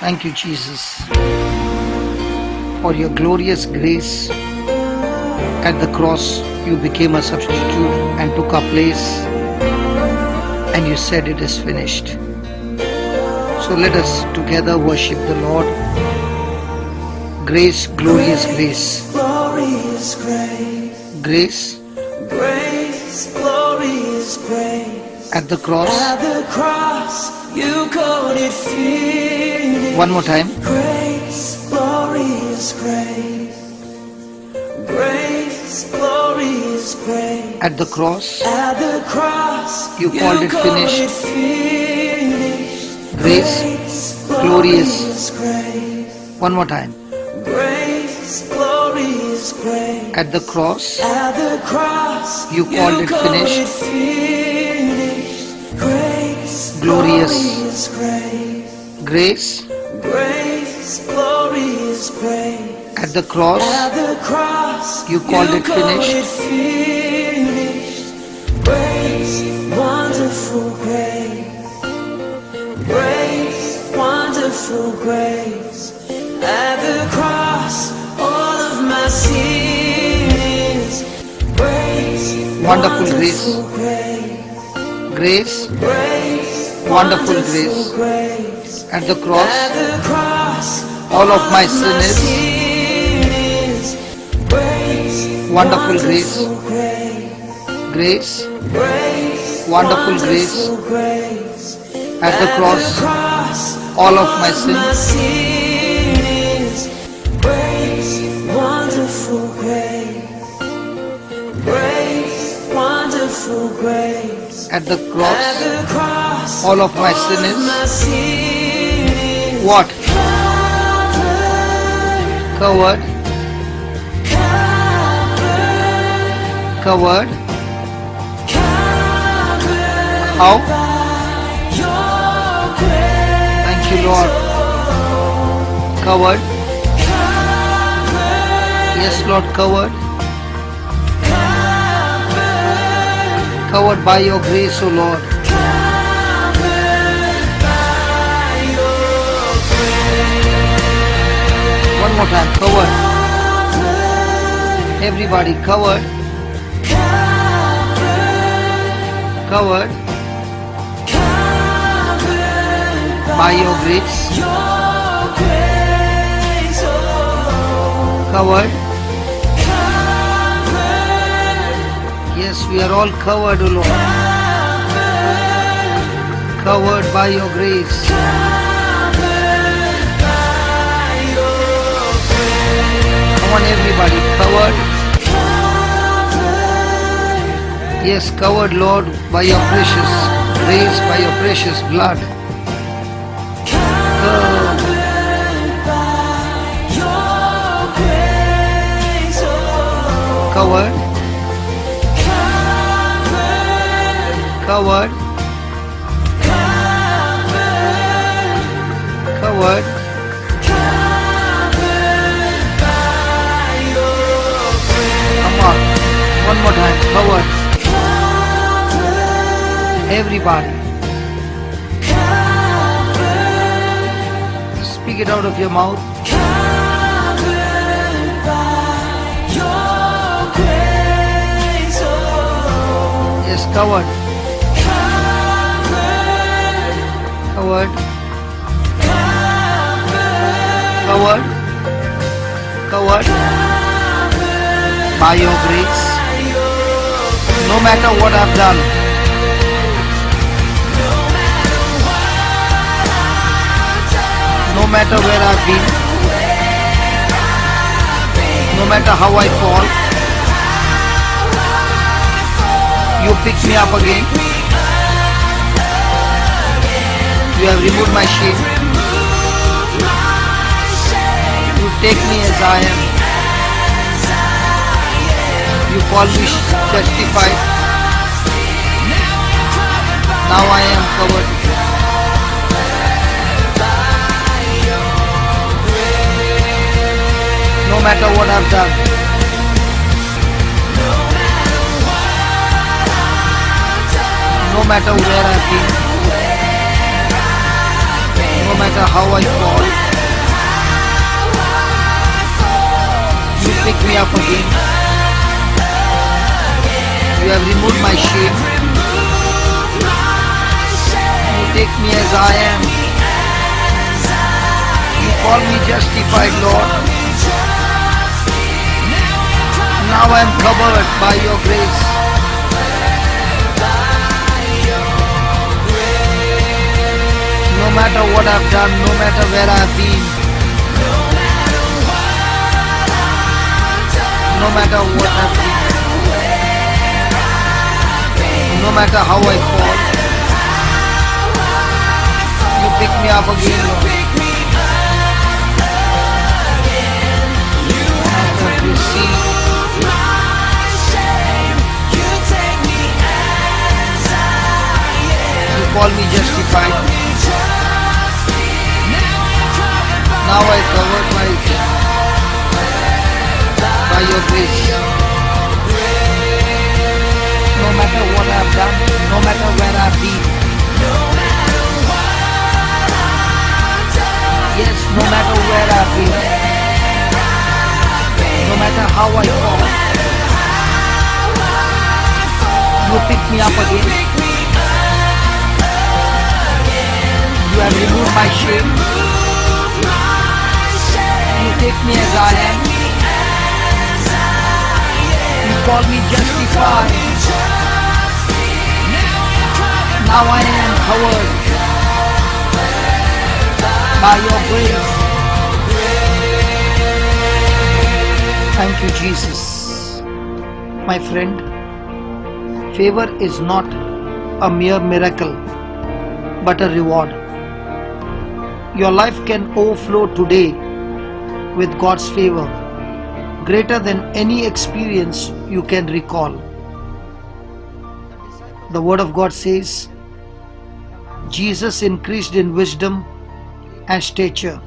Thank you, Jesus, for your glorious grace. At the cross, you became a substitute and took our place, and you said it is finished. So let us together worship the Lord. Grace, glorious grace. Glorious grace. Grace. Grace, glorious grace. At the cross. At the cross, you called it finished. One more time. Grace, glorious grace. Grace, glorious grace. At the cross. At the cross, you called it finished. Grace, glorious grace. One more time. Grace, glorious grace. At the cross. At the cross, you called it finished. Grace, glorious grace. Grace. Grace, glorious grace. At the cross. At the cross, you called it finished. Grace, wonderful grace. Grace, wonderful grace. At the cross, all of my sins. Grace, wonderful grace. Grace, wonderful grace. At the cross, all of my sins. Wonderful grace. Grace, wonderful grace. At the cross, all of my sins. Grace, wonderful grace. Grace, wonderful grace. At the cross, all of my sins. What? Covered. Covered. How? Thank you, Lord. Covered. Yes, Lord, covered. Covered by your grace, O Lord. One more time, covered. Everybody covered. Covered by your grace. Covered. Yes, we are all covered, O Lord. Covered by your grace. Come on, everybody, covered. Yes, covered, Lord, by your precious grace, by your precious blood. Covered. Covered. Covered. Come on, one more time, covered. Everybody, speak it out of your mouth. Yes, covered. Covered. Covered. Covered by your grace. No matter what I've done. No matter where I've been, no matter how I fall, you pick me up again. You have removed my shame. You take me as I am. You call me justified. Now I am covered. No matter what I've done. No matter where I've been. No No matter how I fall, you pick me up again. You have removed my shame. You take me as I am. You call me justified, Lord. Now I am covered by your grace. No matter what I've done, no matter where I've been, no matter what I've been, no matter how I fall, you pick me up again, Lord. After you see, you call me justified. Now I covered by your grace. No matter what I've done, no matter where I've been. Yes, no matter where I've been. No matter how I fall. You pick me up again. You have removed my shame. You take me as I am. You call me justified. Now I am covered by your grace. Thank you, Jesus. My friend, favor is not a mere miracle, but a reward. Your life can overflow today with God's favor, greater than any experience you can recall. The Word of God says, Jesus increased in wisdom and stature,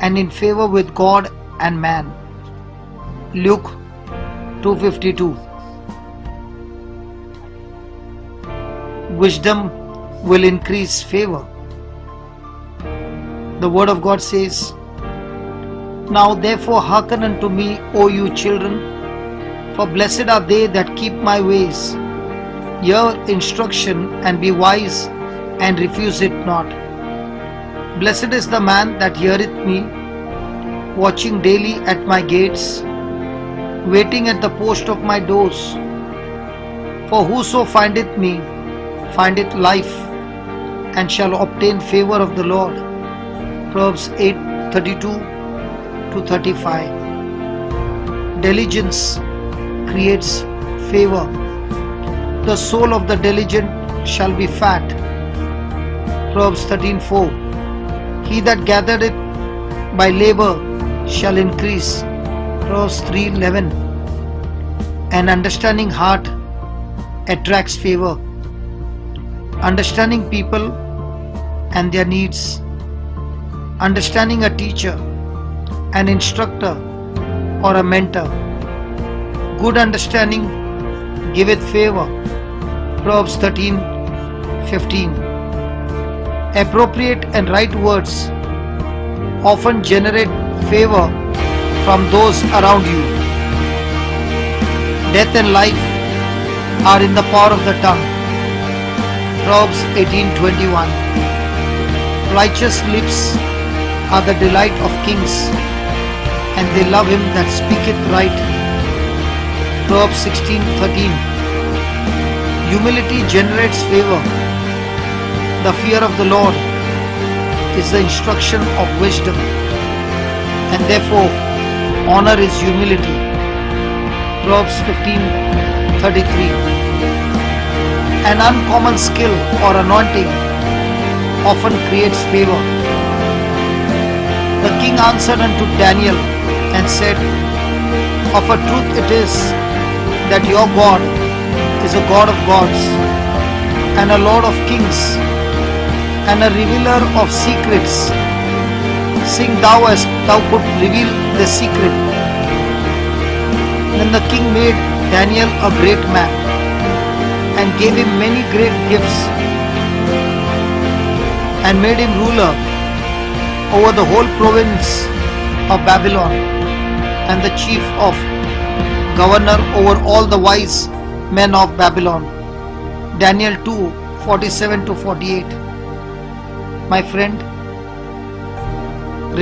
and in favor with God and man. Luke 2:52. Wisdom will increase favor. The Word of God says, Now therefore hearken unto me, O you children, for blessed are they that keep my ways. Hear instruction and be wise, and refuse it not. Blessed is the man that heareth me, watching daily at my gates, waiting at the post of my doors. For whoso findeth me, findeth life, and shall obtain favor of the Lord. Proverbs 8:32-35. Diligence creates favor. The soul of the diligent shall be fat. Proverbs 13:4. He that gathereth by labor shall increase. Proverbs 3:11. An understanding heart attracts favor. Understanding people and their needs. Understanding a teacher, an instructor, or a mentor. Good understanding giveth favor. Proverbs 13:15. Appropriate and right words often generate favor from those around you. Death and life are in the power of the tongue. Proverbs 18:21. Righteous lips are the delight of kings, and they love him that speaketh right. Proverbs 16:13. Humility generates favor. The fear of the Lord is the instruction of wisdom, and therefore honor is humility. Proverbs 15:33. An uncommon skill or anointing often creates favor. The king answered unto Daniel and said, Of a truth it is that your God is a God of gods, and a Lord of kings, and a revealer of secrets. Sing thou as thou couldst reveal the secret. Then the king made Daniel a great man, and gave him many great gifts. and made him ruler over the whole province of Babylon, and the chief of governor over all the wise men of Babylon. Daniel 2:47 to 48. My friend,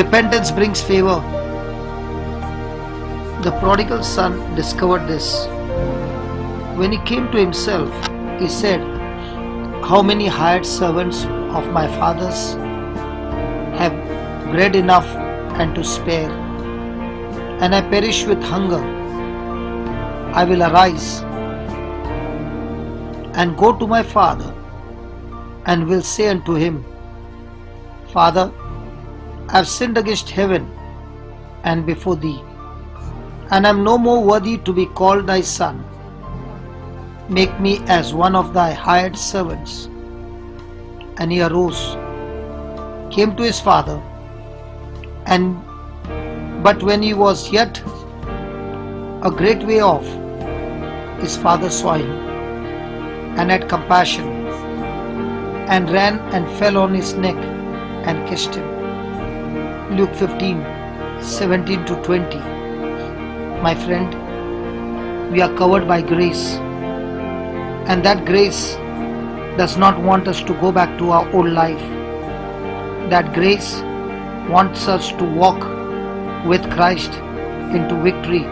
repentance brings favor. The prodigal son discovered this. When he came to himself, he said, "How many hired servants of my father's have bread enough and to spare, and I perish with hunger. I will arise and go to my father, and will say unto him, Father, I have sinned against heaven and before thee, and am no more worthy to be called thy son. Make me as one of thy hired servants." And he arose, came to his father, but when he was yet a great way off, his father saw him, and had compassion, and ran and fell on his neck and kissed him. Luke 15:17 to 20. My friend, we are covered by grace, and that grace does not want us to go back to our old life. That grace wants us to walk with Christ into victory,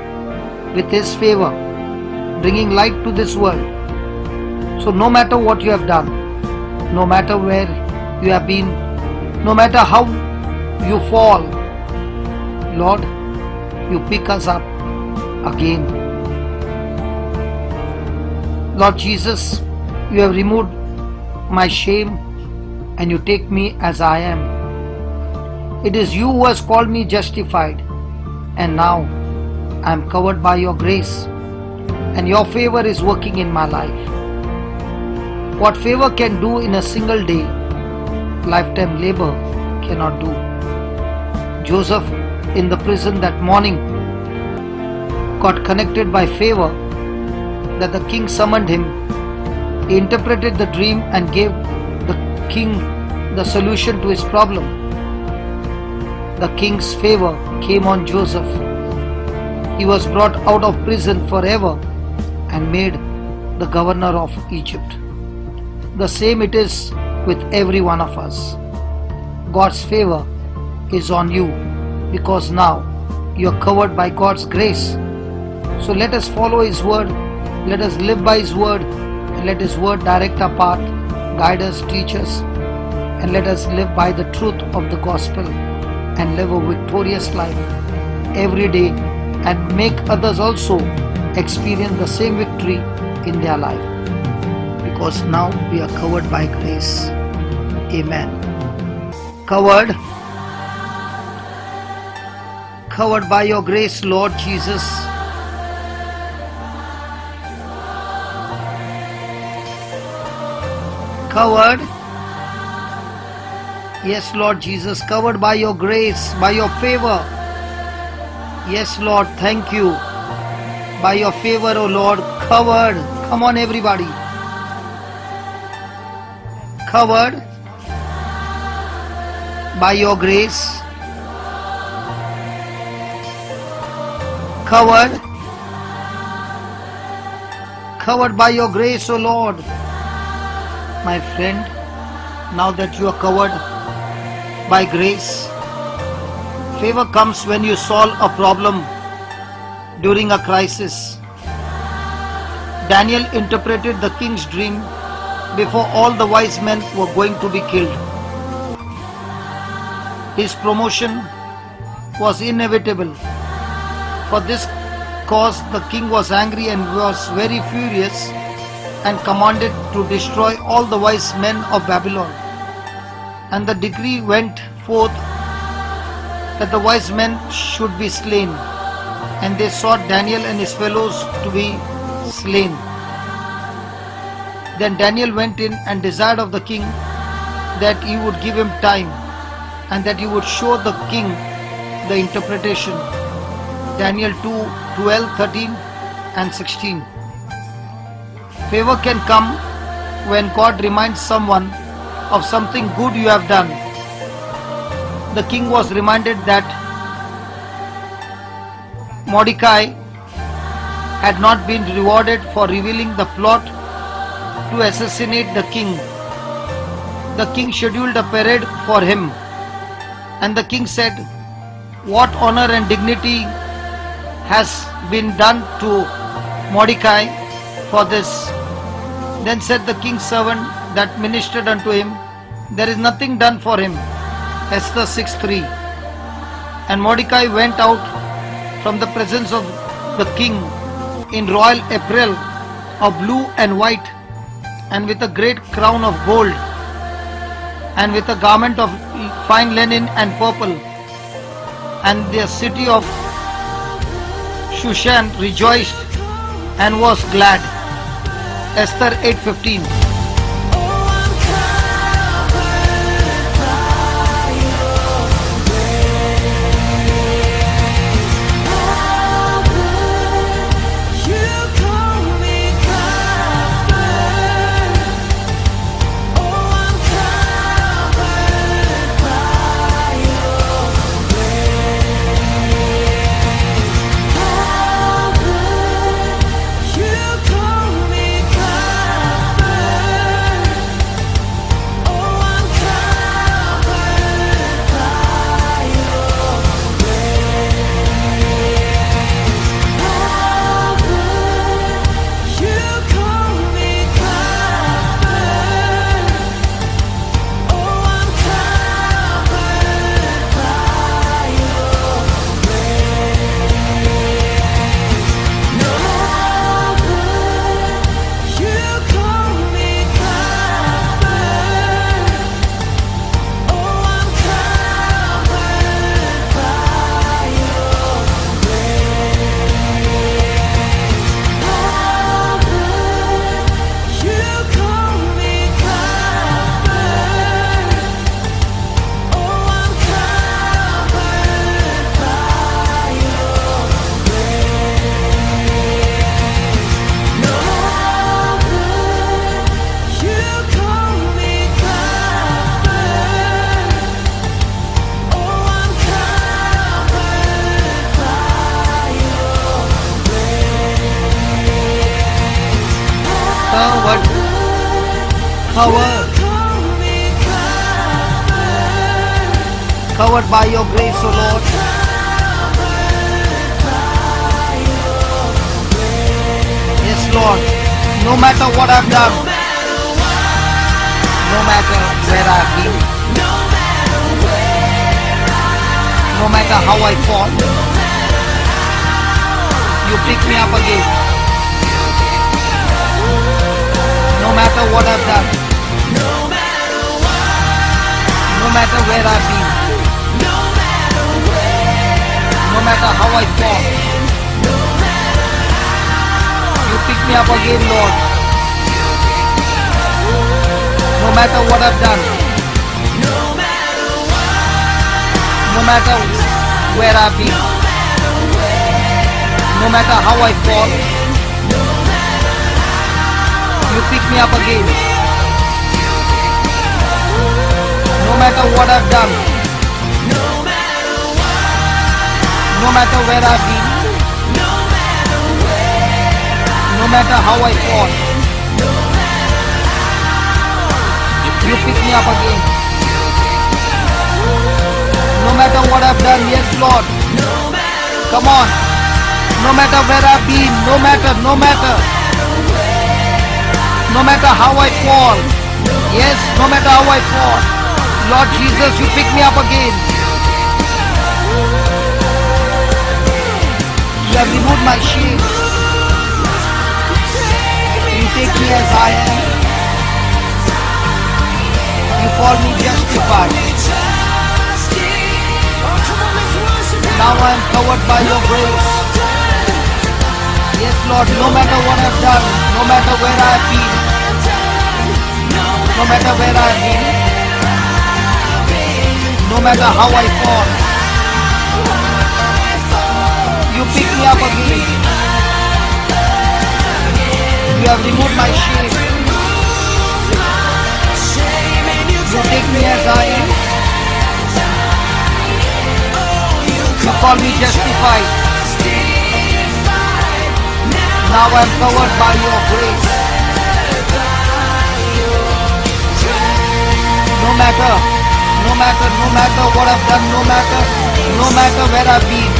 with His favor, bringing light to this world. So no matter what you have done, no matter where you have been, no matter how you fall, Lord, you pick us up again. Lord Jesus, you have removed my shame and you take me as I am. It is you who has called me justified, and now I am covered by your grace, and your favor is working in my life. What favor can do in a single day, lifetime labor cannot do. Joseph in the prison that morning got connected by favor that the king summoned him. He interpreted the dream and gave the king the solution to his problem. The king's favor came on Joseph. He was brought out of prison forever and made the governor of Egypt. The same it is with every one of us. God's favor is on you because now you are covered by God's grace. So let us follow His word, let us live by His word, and let His word direct our path, guide us, teach us, and let us live by the truth of the gospel and live a victorious life every day and make others also experience the same victory in their life, because now we are covered by grace. Amen. Covered by your grace, Lord Jesus. Covered, yes, Lord Jesus, covered by your grace, by your favor. Yes, Lord, thank you. By your favor, oh Lord, covered. Come on, everybody. Covered by your grace. Covered by your grace, oh Lord. My friend, now that you are covered by grace, favor comes when you solve a problem during a crisis. Daniel interpreted the king's dream before all the wise men were going to be killed. His promotion was inevitable. For this cause the king was angry and was very furious and commanded to destroy all the wise men of Babylon. And the decree went forth that the wise men should be slain, and they sought Daniel and his fellows to be slain. Then Daniel went in and desired of the king that he would give him time and that he would show the king the interpretation. Daniel 2:12, 13 and 16. Favor can come when God reminds someone of something good you have done. The king was reminded that Mordecai had not been rewarded for revealing the plot to assassinate the king. The king scheduled a parade for him, and the king said, "What honor and dignity has been done to Mordecai for this?" Then said the king's servant that ministered unto him, "There is nothing done for him." Esther 6:3. And Mordecai went out from the presence of the king in royal apparel of blue and white, and with a great crown of gold, and with a garment of fine linen and purple. And the city of Shushan rejoiced and was glad. Esther 8:15. Covered by your grace, O Lord. Yes, Lord. No matter what I've done, no matter where I've been, no matter how I fall, you pick me up again. No matter what I've done, no matter where I've been, no matter how I fall, you pick me up again, Lord. No matter what I've done, no matter where I've been, no matter how I fall, you pick me up again. No matter what I've done, no matter where I've been, no matter how I fall, you pick me up again. No matter what I've done, yes Lord. Come on. No matter where I've been, no matter how I fall. Yes, no matter how I fall. Lord Jesus, you pick me up again. You have removed my shame. You take me as I am. You call me justified. Now I am covered by your grace. Yes, Lord, no matter what I've done, no matter where I've been, no matter where I've been, no matter how I fall, you pick me up again. You have removed my shame. me as I am. You call me justified. Now I am covered by your grace. No matter what I've done, no matter where I've been.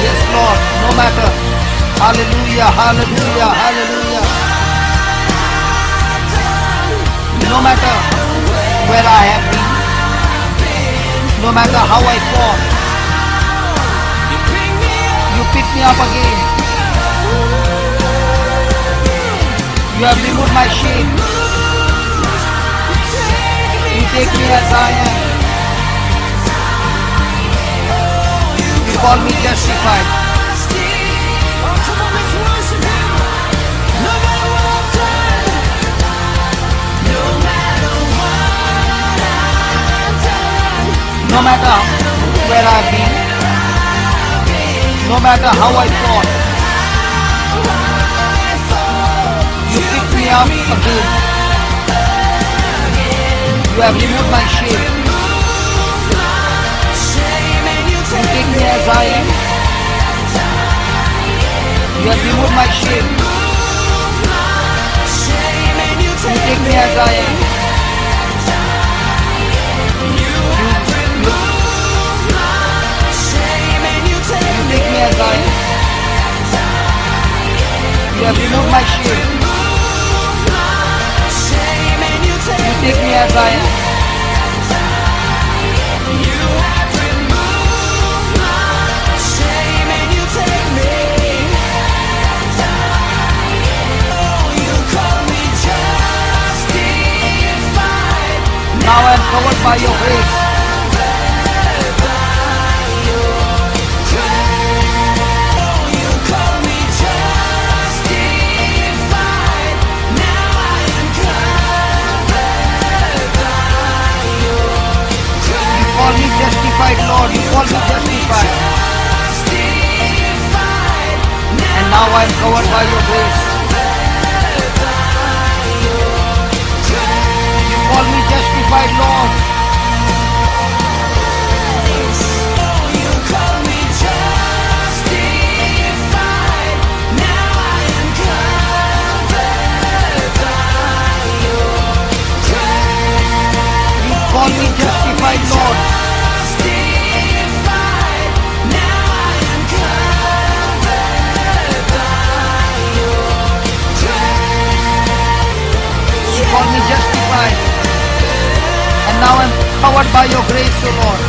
Yes, Lord, no matter. Hallelujah, hallelujah, hallelujah. No matter where I have been, no matter how I fall, you pick me up again. You have removed my shame. You take me as I am. You call me justified. No matter where I've been, no matter how I fall, you pick me up again. You have removed my shame. You take me as I am. You have removed my shame. You take me as I am. Take me as I am. You have removed my shame. You take me as I am. Now I am covered by your grace. Justified, Lord, you call me justified. And now I am covered by your grace. You call me justified, Lord. You call me justified. Now I am covered by your grace. You call me justified, Lord. Call me justified, and now I'm covered by your grace, O Lord.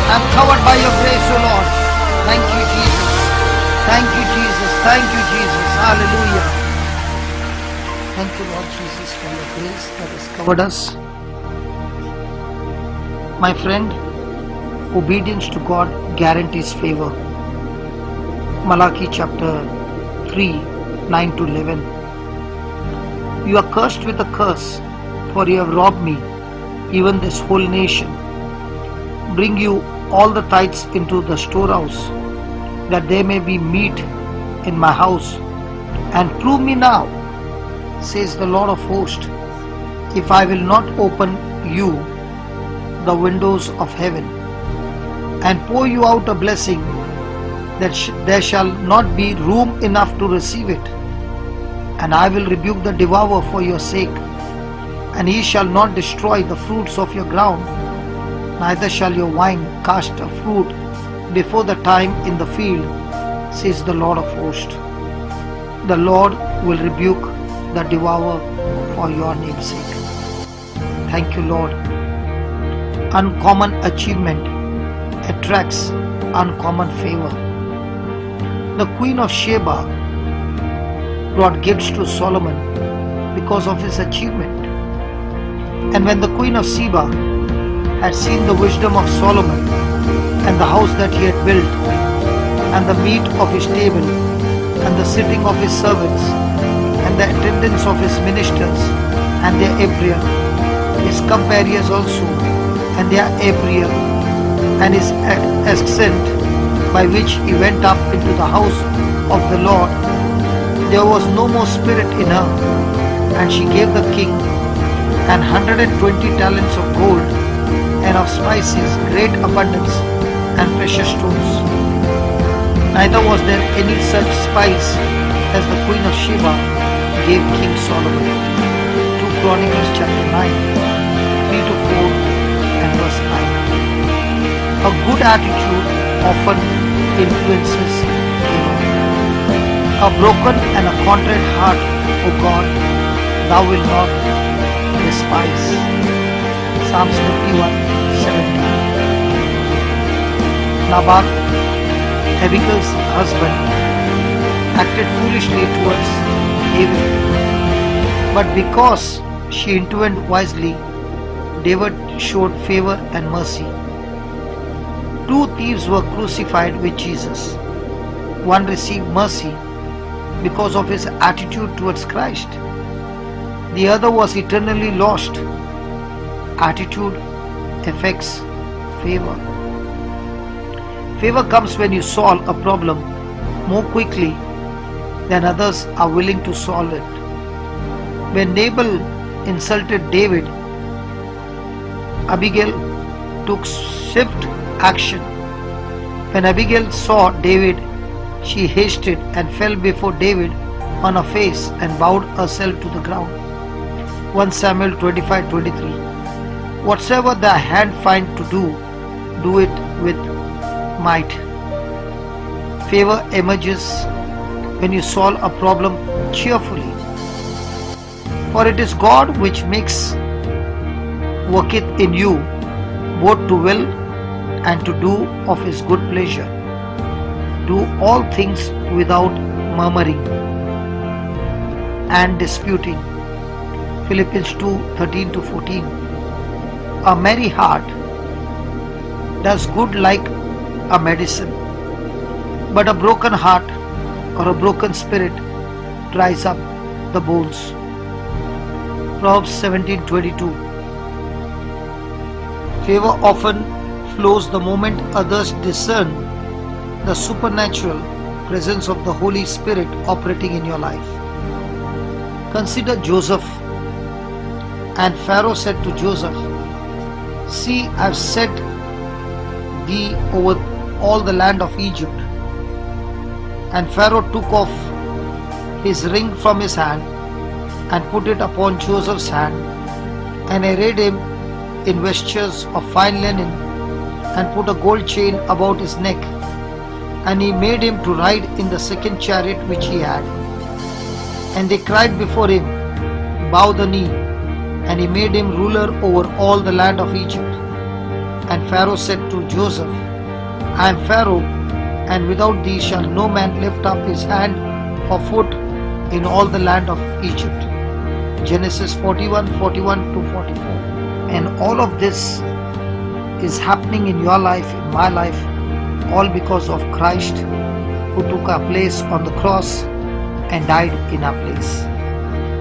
I'm covered by your grace, O Lord. Thank you, Jesus. Thank you, Jesus. Thank you, Jesus. Hallelujah. Thank you, Lord Jesus, for your grace that has covered us. My friend, obedience to God guarantees favor. Malachi chapter 3, 9 to 11. You are cursed with a curse, for you have robbed me, even this whole nation. Bring you all the tithes into the storehouse, that there may be meat in my house. And prove me now, says the Lord of hosts, if I will not open you the windows of heaven, and pour you out a blessing, that there shall not be room enough to receive it. And I will rebuke the devourer for your sake, and he shall not destroy the fruits of your ground, neither shall your vine cast a fruit before the time in the field, says the Lord of hosts. The Lord will rebuke the devourer for your name's sake. Thank you, Lord. Uncommon achievement attracts uncommon favor. The Queen of Sheba brought gifts to Solomon because of his achievement. And when the Queen of Sheba had seen the wisdom of Solomon and the house that he had built, and the meat of his table, and the sitting of his servants, and the attendance of his ministers, and their apparel, his cupbearers also, and their apparel, and his ascent by which he went up into the house of the Lord, there was no more spirit in her, and she gave the king and 120 talents of gold, and of spices great abundance, and precious stones. Neither was there any such spice as the Queen of Sheba gave King Solomon. 2 Chronicles chapter 9, 3 to 4 and verse 9. A good attitude often influences favor. A broken and a contrite heart, O God, thou wilt not despise. Psalms 51:17. Nabal, Abigail's husband, acted foolishly towards David, but because she intervened wisely, David showed favor and mercy. 2 thieves were crucified with Jesus. One received mercy because of his attitude towards Christ. The other was eternally lost. Attitude affects favor. Favor comes when you solve a problem more quickly than others are willing to solve it. When Nabal insulted David, Abigail took swift action. When Abigail saw David, she hasted and fell before David on her face and bowed herself to the ground. 1 Samuel 25:23. Whatsoever thy hand find to do, do it with might. Favor emerges when you solve a problem cheerfully. For it is God which worketh in you both to will and to do of his good pleasure. Do all things without murmuring and disputing. Philippians 2:13 to 14. A merry heart does good like a medicine, but a broken heart or a broken spirit dries up the bones. Proverbs 17:22. Favor often flows the moment others discern the supernatural presence of the Holy Spirit operating in your life. Consider Joseph. And Pharaoh said to Joseph, See, I have set thee over all the land of Egypt. And Pharaoh took off his ring from his hand and put it upon Joseph's hand, and arrayed him in vestures of fine linen, and put a gold chain about his neck, and he made him to ride in the second chariot which he had. And they cried before him, Bow the knee. And he made him ruler over all the land of Egypt. And Pharaoh said to Joseph, I am Pharaoh, and without thee shall no man lift up his hand or foot in all the land of Egypt. Genesis 41:41 to 44. And all of this is happening in your life, in my life, all because of Christ, who took our place on the cross and died in our place.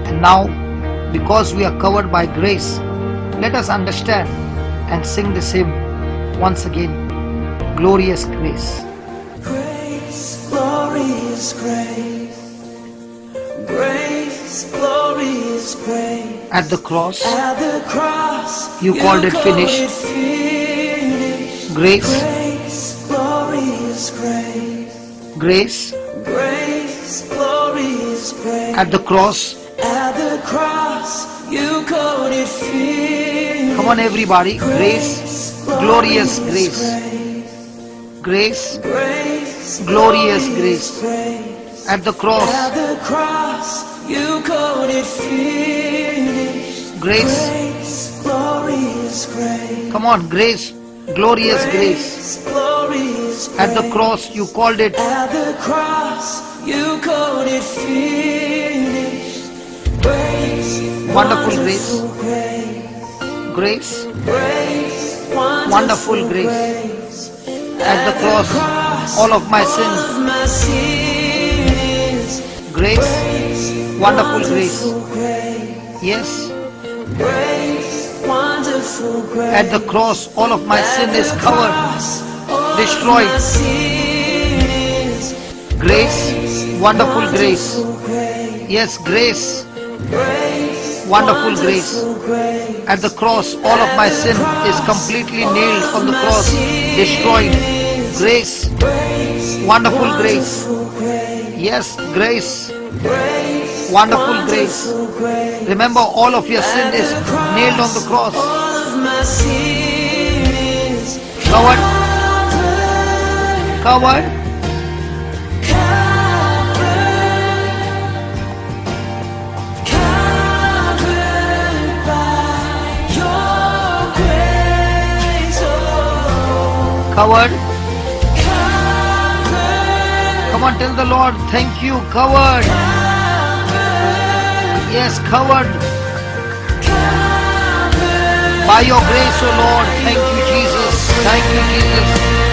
And now, because we are covered by grace, let us understand and sing this hymn once again. Glorious grace. Grace, glorious grace. Grace, glorious grace. At the cross, At the cross, you called it finished. Grace, Grace, glorious grace. grace, Grace, glorious grace. at the cross. At the cross, you called it finished. Come on everybody. Grace, glorious grace. Grace, Grace, glorious grace. At the cross, At the cross, you called it finished. grace. Grace, glorious grace. Come on, grace, glorious grace. Glorious At the grace. cross, you called it. At the cross, you called it finished. Grace, Wonderful grace. grace. Grace, Grace, wonderful grace. At the cross, all of my sins. of my sins. Grace, wonderful grace. grace. Yes, Grace, wonderful grace. at the cross, all of my sin is covered, destroyed. Grace, wonderful grace. Yes, grace. Grace, Wonderful grace. At the cross, all of my sin is completely nailed on the cross, destroyed. Grace. Wonderful grace. Yes, grace. Wonderful grace. Remember, all of your sin is nailed on the cross. Covered. Covered. Covered. Come on, tell the Lord, thank you. Covered. Yes, covered. By your grace, O Lord. Thank you, Jesus. Thank you, Jesus.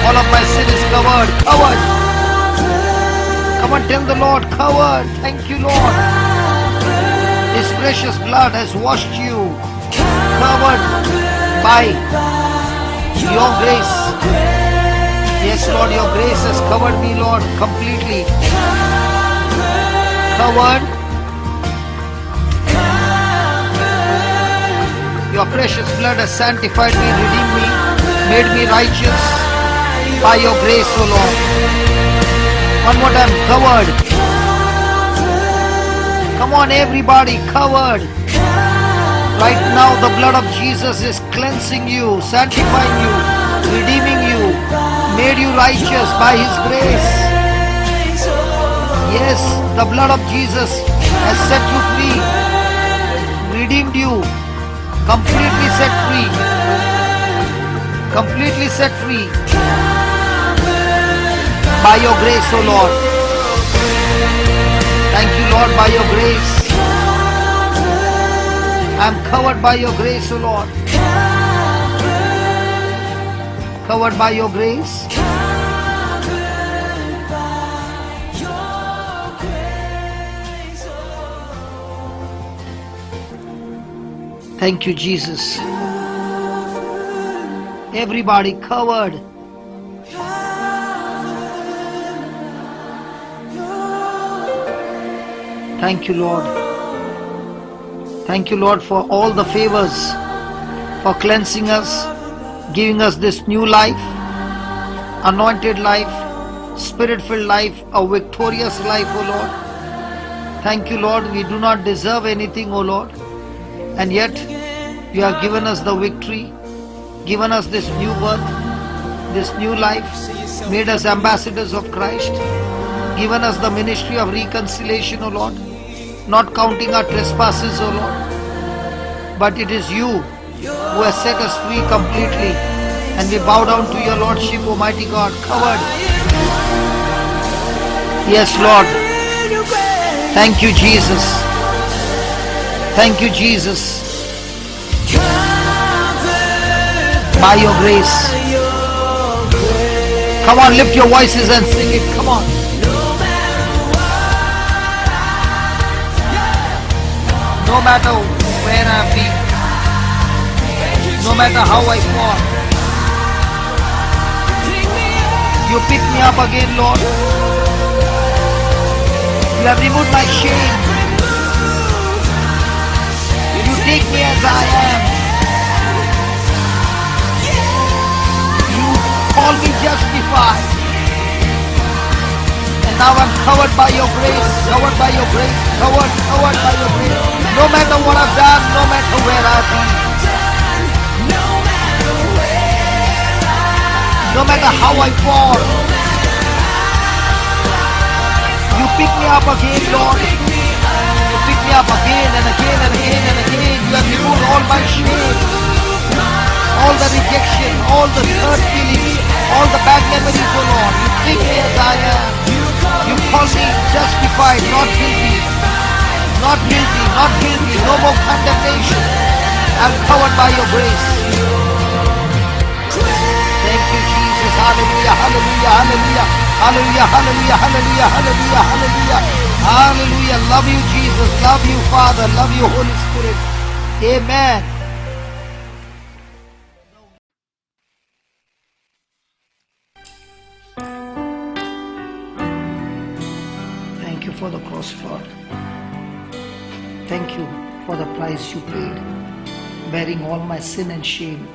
All of my sin is covered. Covered. Come on, tell the Lord, covered. Thank you, Lord. His precious blood has washed you. Covered by your grace. Yes, Lord, your grace has covered me, Lord, completely. Covered. Your precious blood has sanctified me, redeemed me, made me righteous by your grace, O Lord. One more time, covered. Come on, everybody, covered. Right now, the blood of Jesus is cleansing you, sanctifying you, redeeming you, made you righteous by His grace. Yes, the blood of Jesus has set you free, redeemed you, completely set free, completely set free by your grace, O Lord. Thank you, Lord, by your grace. I am covered by your grace, O Lord. Covered by your grace. Thank you, Jesus. Everybody covered. Thank you, Lord. Thank you, Lord, for all the favors, for cleansing us, giving us this new life, anointed life, spirit-filled life, a victorious life, O Lord. Thank you, Lord. We do not deserve anything, O Lord. And yet, you have given us the victory, given us this new birth, this new life, made us ambassadors of Christ, given us the ministry of reconciliation, O Lord, not counting our trespasses, O Lord. But it is you who has set us free completely. And we bow down to your Lordship, Almighty God, covered. Yes, Lord. Thank you, Jesus. Thank you, Jesus. By your grace. Come on, lift your voices and sing it. Come on. No matter where I've been, no matter how I fall, you pick me up again, Lord. You have removed my shame. You take me as I am. You call me justified. And now I'm covered by your grace, covered by your grace, covered by your grace. No matter what I've done, no matter where I've been, no matter how I fall, you pick me up again, Lord. You pick me up again and again and again and again. You have removed all my shame, all the rejection, all the hurt feelings, all the bad memories, oh Lord. You take me as I am. You call me justified, not guilty. Not guilty, not guilty, no more condemnation. I'm covered by your grace. Thank you, Jesus. Hallelujah, hallelujah, hallelujah, hallelujah, hallelujah, hallelujah, hallelujah, hallelujah, hallelujah. Love you, Jesus. Love you, Father. Love you, Holy Spirit. Amen. Thank you for the cross, Lord. Thank you for the price you paid. Bearing all my sin and shame,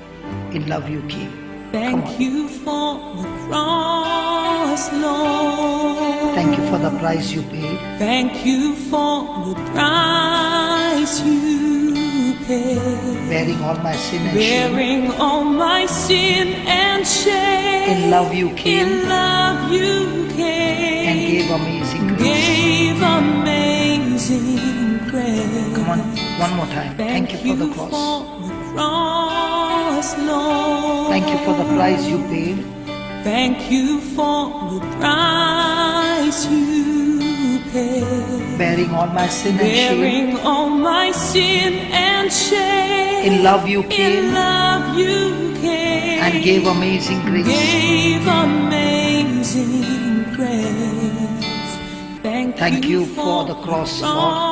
in love you came. Thank you for the cross, Lord. Thank you for the price you paid. Thank you for the price you paid. Bearing all my sin and shame, Bearing all my sin and shame. in love you came. In love you came. And gave amazing grace. Gave amazing grace. Come on, one more time. Thank you for the cross. Lord. Thank you for the price you paid. Thank you for the price you paid. Bearing all my sin and shame, Bearing all my sin and shame. in love you came. In love you came. And gave amazing grace. Gave amazing grace. Thank you for the cross, Lord.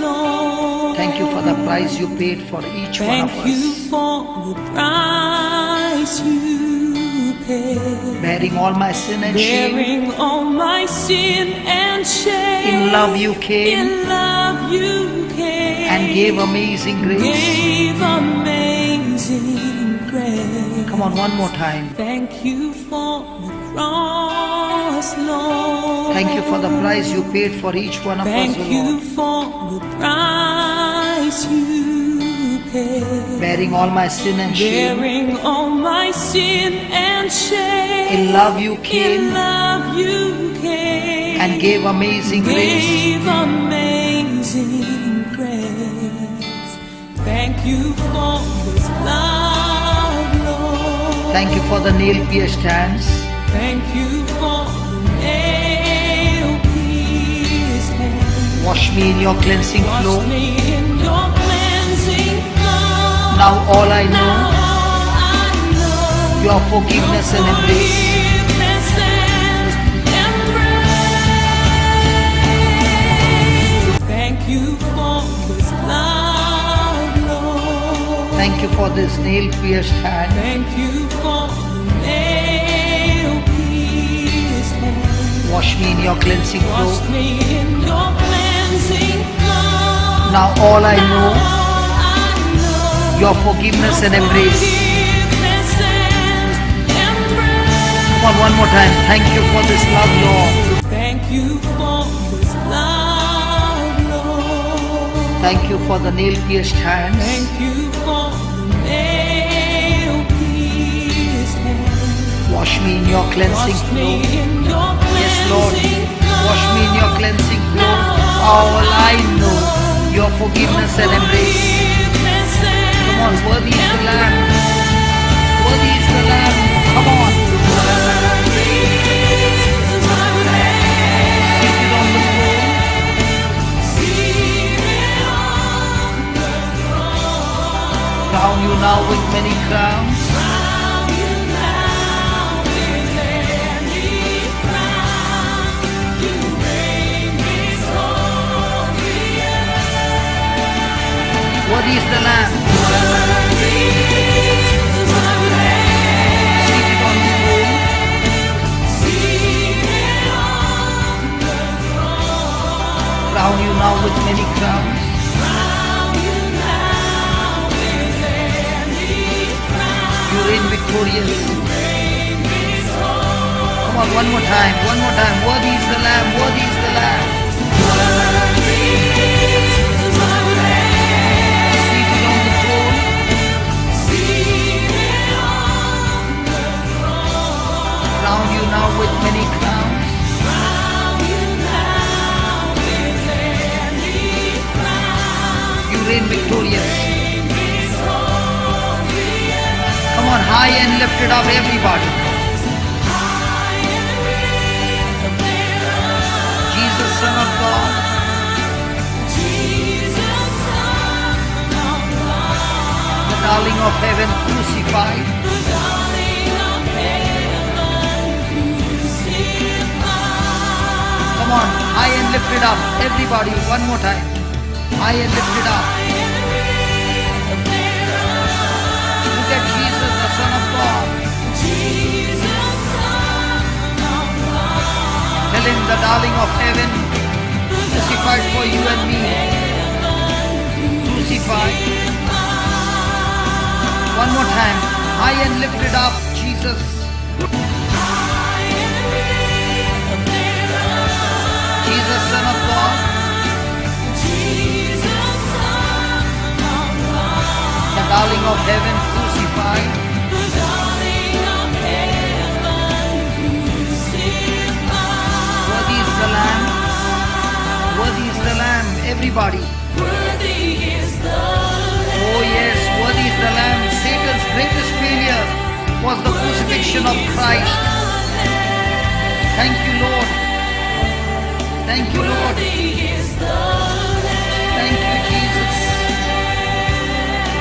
Lord. Thank you for the price you paid for each one of Thank you us. for the price you paid. Bearing all my sin and shame, Bearing all my sin and shame. in love you came. In love you came. And gave amazing grace. Gave amazing grace. Come on, one more time. Thank you for the cross, Lord. Thank you for the price you paid for each one of us, Thank O you Lord. for the price you paid. Bearing all my sin and shame, Bearing all my sin and shame. in love you came. In love you came. And gave amazing grace. Gave amazing grace. Thank you for this love, Lord. Thank you for the nail-pierced hands. Thank you for the nail-pierced hands. Wash me in your cleansing flow. Wash me in your cleansing flow. Now all I Now know, all I know, your forgiveness and embrace. forgiveness and embrace. Thank you for this love, Lord. Thank you for this nail-pierced hand. Thank you for the nail-pierced hands. Wash me in your cleansing flow. Wash me in your cleansing flow. Now all I Now know, all I know, your forgiveness and embrace. forgiveness and embrace. Come on, one more time. Thank you for this love, Lord. Thank you for this love, Lord. Thank you for the nail-pierced hands. Thank you for the nail-pierced hands. Wash me in your cleansing Wash flow. me in your Yes, Lord. cleansing flow. Wash me in your cleansing flow. All I know, your forgiveness and embrace. Forgiveness and Come on, worthy is the Lamb. Worthy is the Lamb. Come on. Seated on the throne. Crown you now with many crowns. Worthy is the Lamb. Seated on the throne. Crown you now with many crowns. You reign victorious. Come on, one more time. One more time. Worthy is the Lamb. Worthy is the Lamb. Seated on the throne. Crown you now with many crowns. You reign victorious. Come on, high and lifted up, everybody. Jesus, Son of God. The darling of heaven crucified. Come on, high and lifted up, everybody, one more time. High and lifted up. Look at Jesus, the Son of God. Tell him, the darling of heaven, crucified for you and me. high and lifted up, Jesus. Jesus, Son of God, the darling of heaven crucified. Worthy is the Lamb. Worthy is the Lamb. Everybody. Oh yes, worthy is the Lamb. Satan's greatest failure was the crucifixion of Christ. Thank you, Lord. Thank you, Lord. Thank you, Jesus.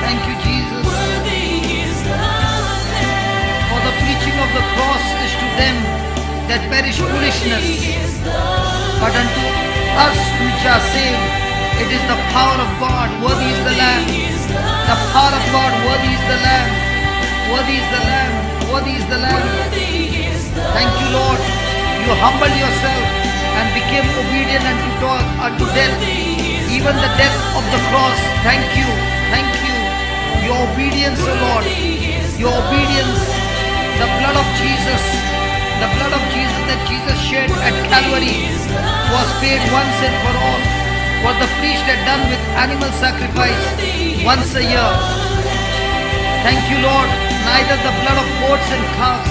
Thank you, Jesus. For the preaching of the cross is to them that perish foolishness, but unto us which are saved, it is the power of God. Worthy is the Lamb. The power of God. Worthy is the Lamb. Worthy is the Lamb. Worthy is the Lamb. Thank you, Lord. You humbled yourself and became obedient unto death, even the death of the cross. Thank you. Thank you. Your obedience, O Lord. Your obedience. The blood of Jesus. The blood of Jesus that Jesus shed at Calvary was paid once and for all. What the priest had done with animal sacrifice once a year. Thank you, Lord. Neither the blood of goats and calves,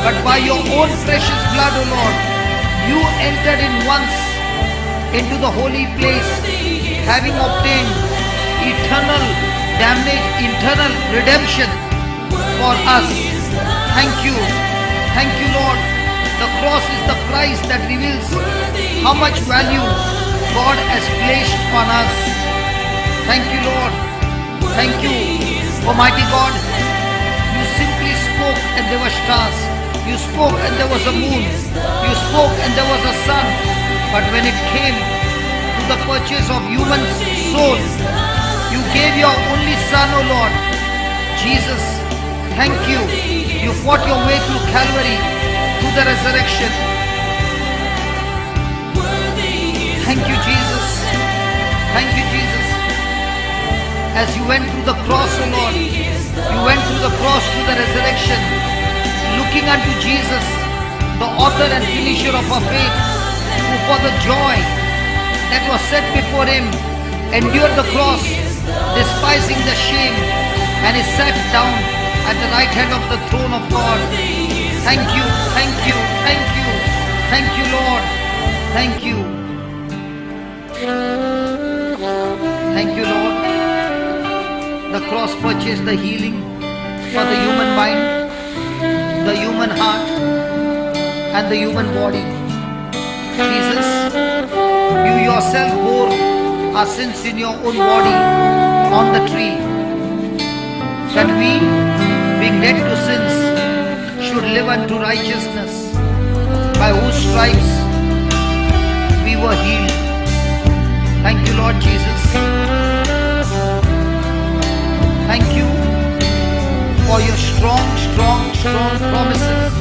but by your own precious blood, O Lord, you entered in once into the holy place, having obtained eternal redemption for us. Thank you. Thank you, Lord. The cross is the price that reveals how much value God has placed on us. Thank you, Lord. Thank you, Almighty God. You simply spoke and there were stars. You spoke and there was a moon. You spoke and there was a sun. But when it came to the purchase of human soul, you gave your only Son, O Lord, Jesus. Thank you. You fought your way through Calvary to the resurrection. Thank you, Jesus. Thank you, Jesus. As you went through the cross, O Lord, you went through the cross to the resurrection, looking unto Jesus, the author and finisher of our faith, who for the joy that was set before him endured the cross, despising the shame, and is sat down at the right hand of the throne of God. Thank you, thank you, thank you, thank you, Lord. Thank you. Thank you, Lord. The cross purchased the healing for the human mind, the human heart, and the human body. Jesus, you yourself bore our sins in your own body on the tree, that we, being dead to sins, should live unto righteousness, by whose stripes we were healed. Thank you, Lord Jesus. Thank you for your strong promises,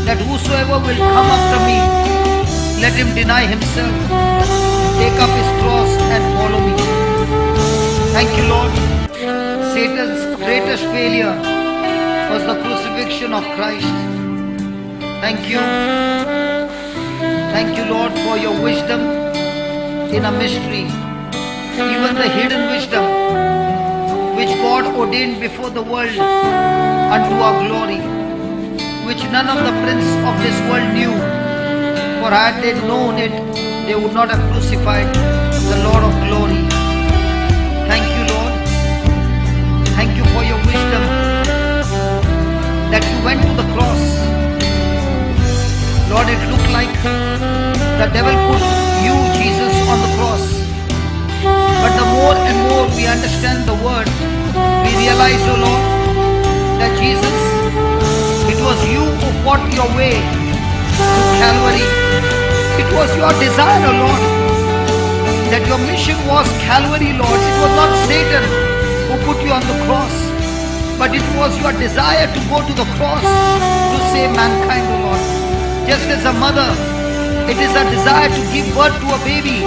that whosoever will come after me, let him deny himself, take up his cross and follow me. Thank you, Lord. Satan's greatest failure was the crucifixion of Christ. Thank you. Thank you, Lord, for your wisdom in a mystery, even the hidden wisdom which God ordained before the world unto our glory, which none of the prince of this world knew, for had they known it, they would not have crucified the Lord of glory. Thank you, Lord. Thank you for your wisdom, that you went to the cross. Lord, it looked like the devil put you, Jesus, on the cross. But the more and more we understand the word, we realize, O Lord, that Jesus, it was you who fought your way to Calvary. It was your desire, O Lord, that your mission was Calvary, Lord. It was not Satan who put you on the cross, but it was your desire to go to the cross to save mankind, O Lord. Just as a mother, it is a desire to give birth to a baby,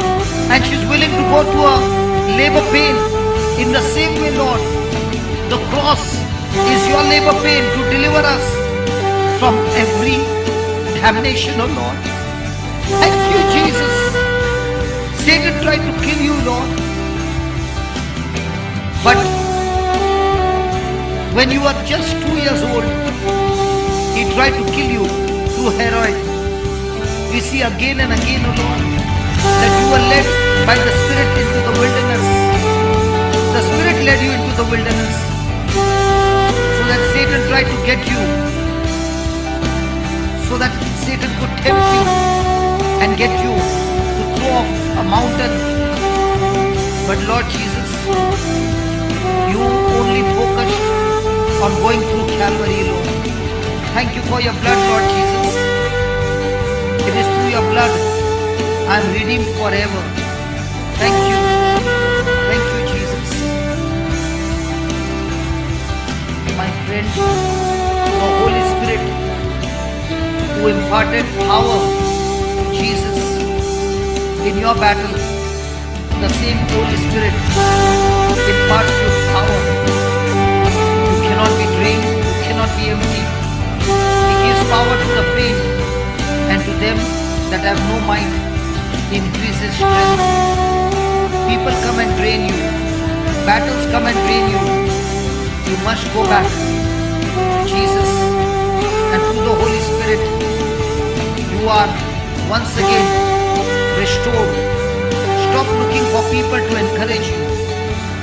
and she's willing to go to a labor pain. In the same way, Lord, the cross cross is your labor pain to deliver us from every damnation, oh Lord. Thank you, Jesus. Satan tried to kill you, Lord. But when you were just 2 years old, he tried to kill you through heroin. We see again and again, oh Lord, that you were led by the Spirit into the wilderness. The Spirit led you into the wilderness so that Satan tried to get you, so that Satan could tempt you and get you to throw off a mountain. But Lord Jesus, you only focused on going through Calvary, Lord. Thank you for your blood, Lord Jesus. It is through your blood I am redeemed forever. Thank you. Thank you, Jesus. My friend, the Holy Spirit who imparted power to Jesus in your battle, the same Holy Spirit imparts you power. You cannot be drained, you cannot be empty. He gives power to the faint, and to them that have no might, He increases strength. People come and drain you. Battles come and drain you. You must go back to Jesus, and through the Holy Spirit, you are once again restored. Stop looking for people to encourage you.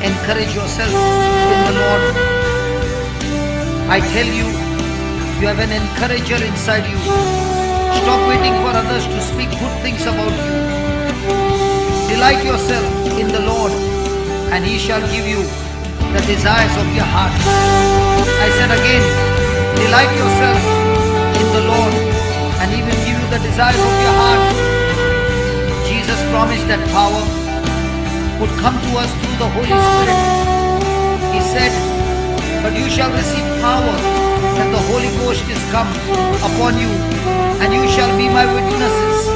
Encourage yourself in the Lord. I tell you, you have an encourager inside you. Stop waiting for others to speak good things about you. Delight yourself in the Lord, and He shall give you the desires of your heart. I said again, delight yourself in the Lord, and He will give you the desires of your heart. Jesus promised that power would come to us through the Holy Spirit. He said, but you shall receive power that the Holy Ghost is come upon you, and you shall be my witnesses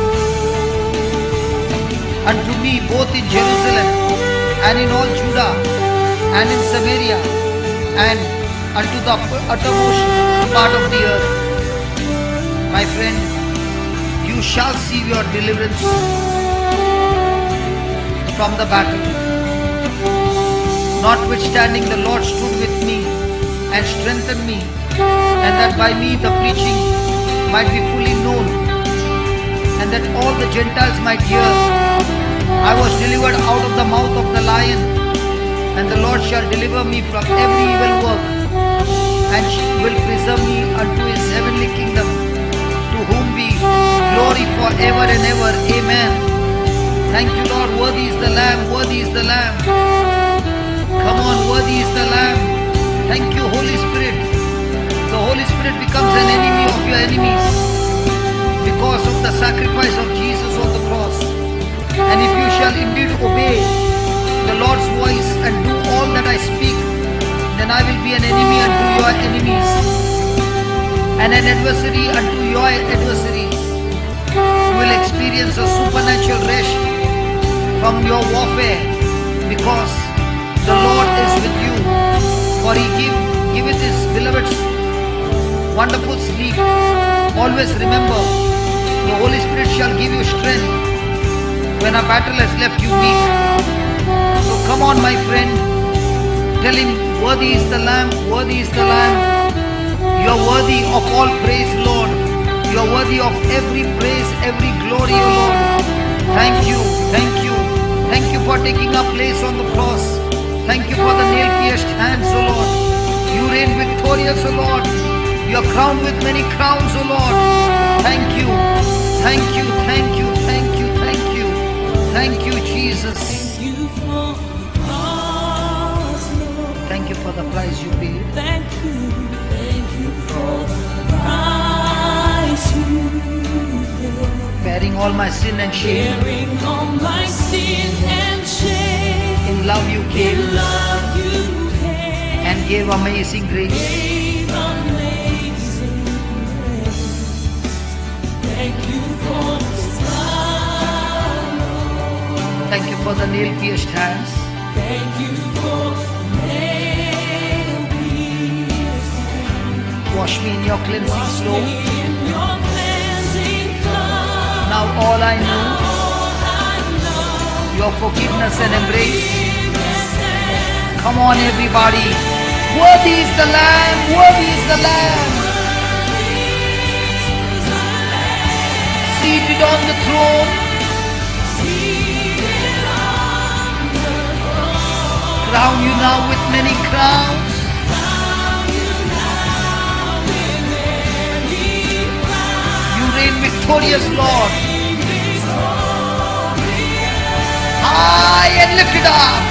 unto me both in Jerusalem and in all Judah and in Samaria and unto the uttermost part of the earth. My friend, you shall see your deliverance from the battle. Notwithstanding, the Lord stood with me and strengthened me, and that by me the preaching might be fully known, and that all the Gentiles might hear. I was delivered out of the mouth of the lion, and the Lord shall deliver me from every evil work, and will preserve me unto His heavenly kingdom, to whom be glory forever and ever. Amen. Thank you, Lord. Worthy is the Lamb, worthy is the Lamb. Come on, worthy is the Lamb. Thank you, Holy Spirit. The Holy Spirit becomes an enemy of your enemies because of the sacrifice of Jesus on the cross. And if you shall indeed obey the Lord's voice and do all that I speak, then I will be an enemy unto your enemies and an adversary unto your adversaries. You will experience a supernatural rest from your warfare, because the Lord is with you. For He giveth His beloved wonderful sleep. Always remember, the Holy Spirit shall give you strength when a battle has left you weak. So come on, my friend, tell Him, worthy is the Lamb, worthy is the Lamb. You are worthy of all praise, Lord. You are worthy of every praise, every glory, O Lord. Thank you, thank you. Thank you for taking our place on the cross. Thank you for the nail-pierced hands, O Lord. You reign victorious, O Lord. You are crowned with many crowns, O Lord. Thank you, thank you, thank you, thank you, thank you. Thank you, Jesus. Thank you for the cross, Lord. Thank you for the price you paid. Thank you for the price you paid. Bearing all my sin and shame. Bearing all my sin and shame. In love you came. In love you came. And gave amazing grace. Gave amazing grace. Thank you for this love, Lord. Thank you for the nail-pierced hands. Thank you for nail-pierced me in your cleansing flow. Now all I know, your forgiveness and embrace. Come on everybody. Worthy is the Lamb, worthy is the Lamb. Seated on the throne. Crown you now with many crowns. You reign victorious, Lord. High and lifted up.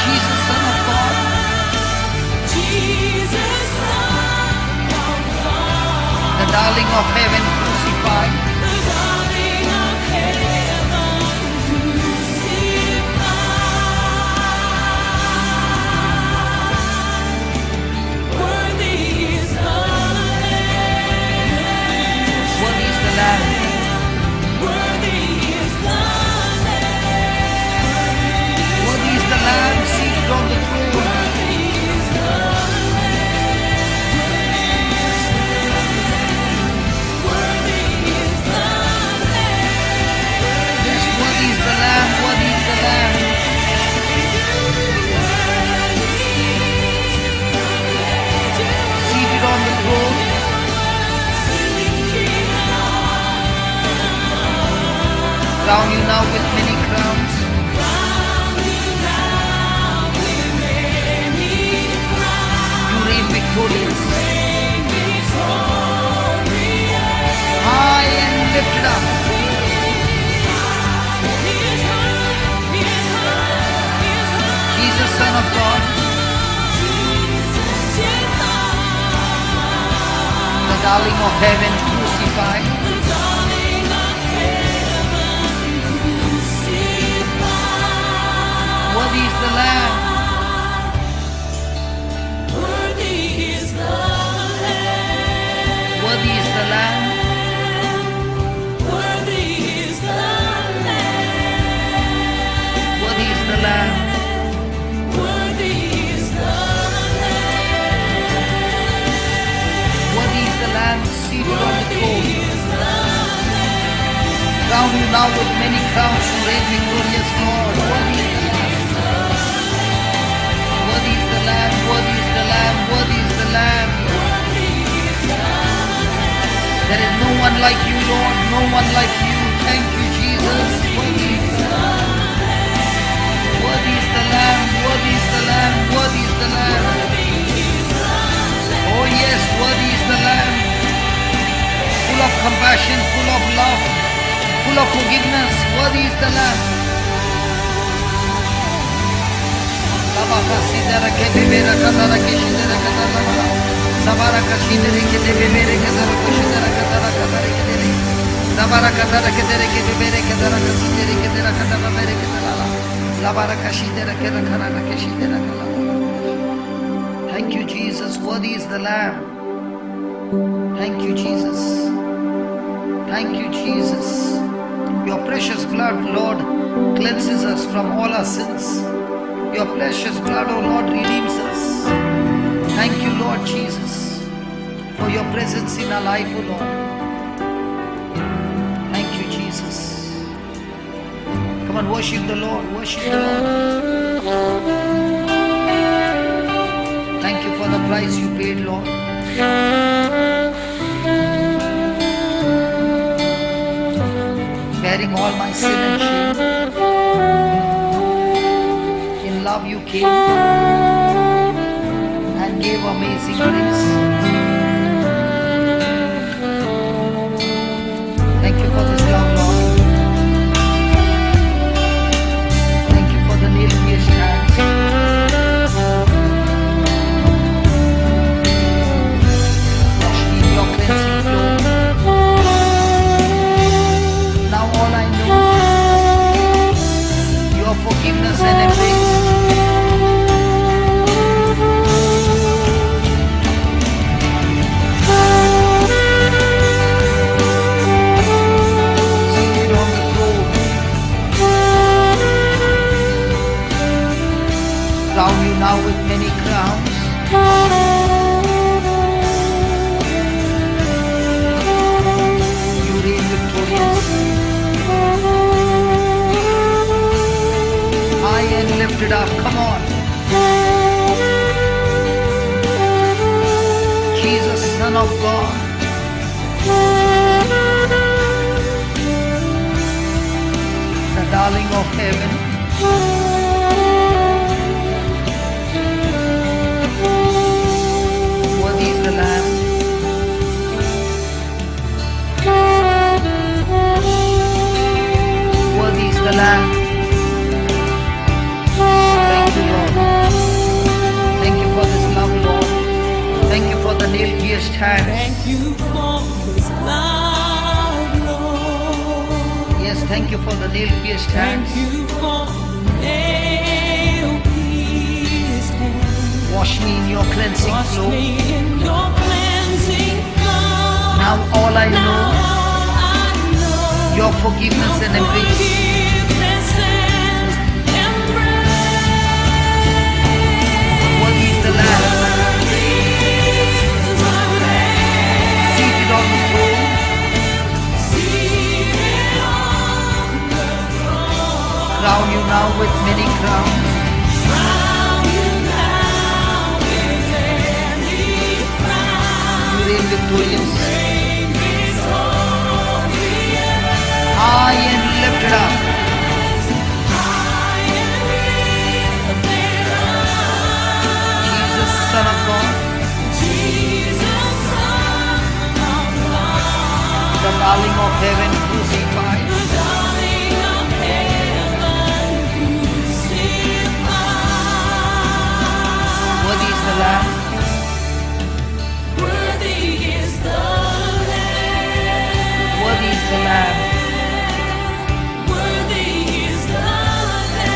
Jesus, Son of God. The darling of heaven crucified. Crown you now with many crowns. You reign victorious. High and lifted up. Jesus, Son of God. The darling of heaven crucified. Worthy is the Lamb. Worthy is the Lamb. Worthy is the Lamb. Worthy is the Lamb. Worthy is the Lamb. Worthy is the Lamb. Worthy is the Lamb seated on the throne. Crown you now with many crowns to reign victorious, Lord. Worthy is the Lamb. Worthy is the Lamb, worthy is the Lamb, worthy is the Lamb. There is no one like you, Lord, no one like you. Thank you, Jesus. Worthy is the Lamb. Worthy is the Lamb, worthy is the Lamb, worthy is the Lamb. Oh yes, worthy is the Lamb. Full of compassion, full of love, full of forgiveness. Worthy is the Lamb. Sabara kashidere kete bebere kadara kushidara kadara kadara kedere. Sabara kadara kedere kete bebere kadara kasidere kedera kadara bebere kadara. Sabara kashidere kedera kadara kashidera kadara. Thank you, Jesus. Worthy is the Lamb. Thank you, Jesus. Thank you, Jesus. Your precious blood, Lord, cleanses us from all our sins. Your precious blood, O Lord, redeems us. Thank you, Lord Jesus, for your presence in our life, O Lord. Thank you, Jesus. Come on, worship the Lord, worship the Lord. Thank you for the price you paid, Lord. Bearing all my sin and shame. In love you came and gave amazing grace. Thank you for this love, Lord. Thank you for the nail-pierced hands. Wash me in your cleansing flow. Now all I know, your forgiveness and embrace. now with many crowns. You reign victorious, high and lifted up. Come on. Jesus, Son of God. The darling of heaven. Worthy is the Lamb. Worthy is the Lamb. Thank you, Lord. Thank you for this love, Lord. Thank you for the nail-pierced hands. Thank you for this love, Lord. Yes, thank you for the nail-pierced hands. Thank you for nail-pierced hands. Wash me in your cleansing Wash flow. me in your cleansing flow. Now all I Now know, all I know, your forgiveness and embrace. forgiveness and embrace. Worthy is the Lamb, Worthy is the Lamb, seated on the throne. seated on the throne. Crown you now with many crowns. Crown you now with many crowns. You reign victorious, Reign victorious, high and lifted up. high and lifted up. Jesus, Son of God, Jesus, Son of God, the darling of heaven, crucified. the darling of heaven, crucified. Worthy is the Lamb, Worthy is the Lamb. worthy is the Lamb. Worthy is the Lamb.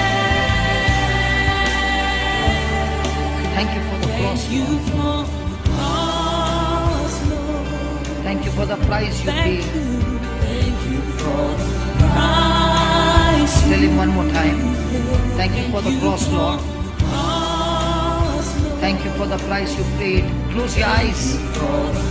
Thank you for the cross, Thank you Lord. for the cross, Lord. Thank you for the price you Thank paid. you for the price. Tell him one more time. Thank you for the cross, Lord. Cross, Lord. Thank you for the price you paid. Close your eyes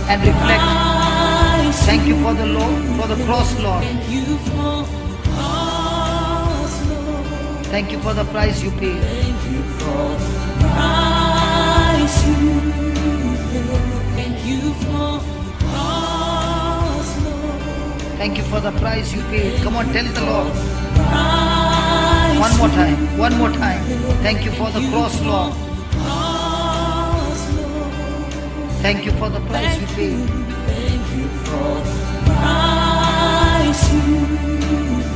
and reflect. Price. Thank you for the Lord, for the cross, Lord. Thank you for the cross, Lord. Thank you for the price you paid. Thank you for the price you paid. Thank you for the cross, Lord. Thank you for the price you paid. Come on, tell the Lord. Price One more time. One more time. Thank you for the cross, Lord. cross, Lord. Thank you for the price you paid. Thank you for the price you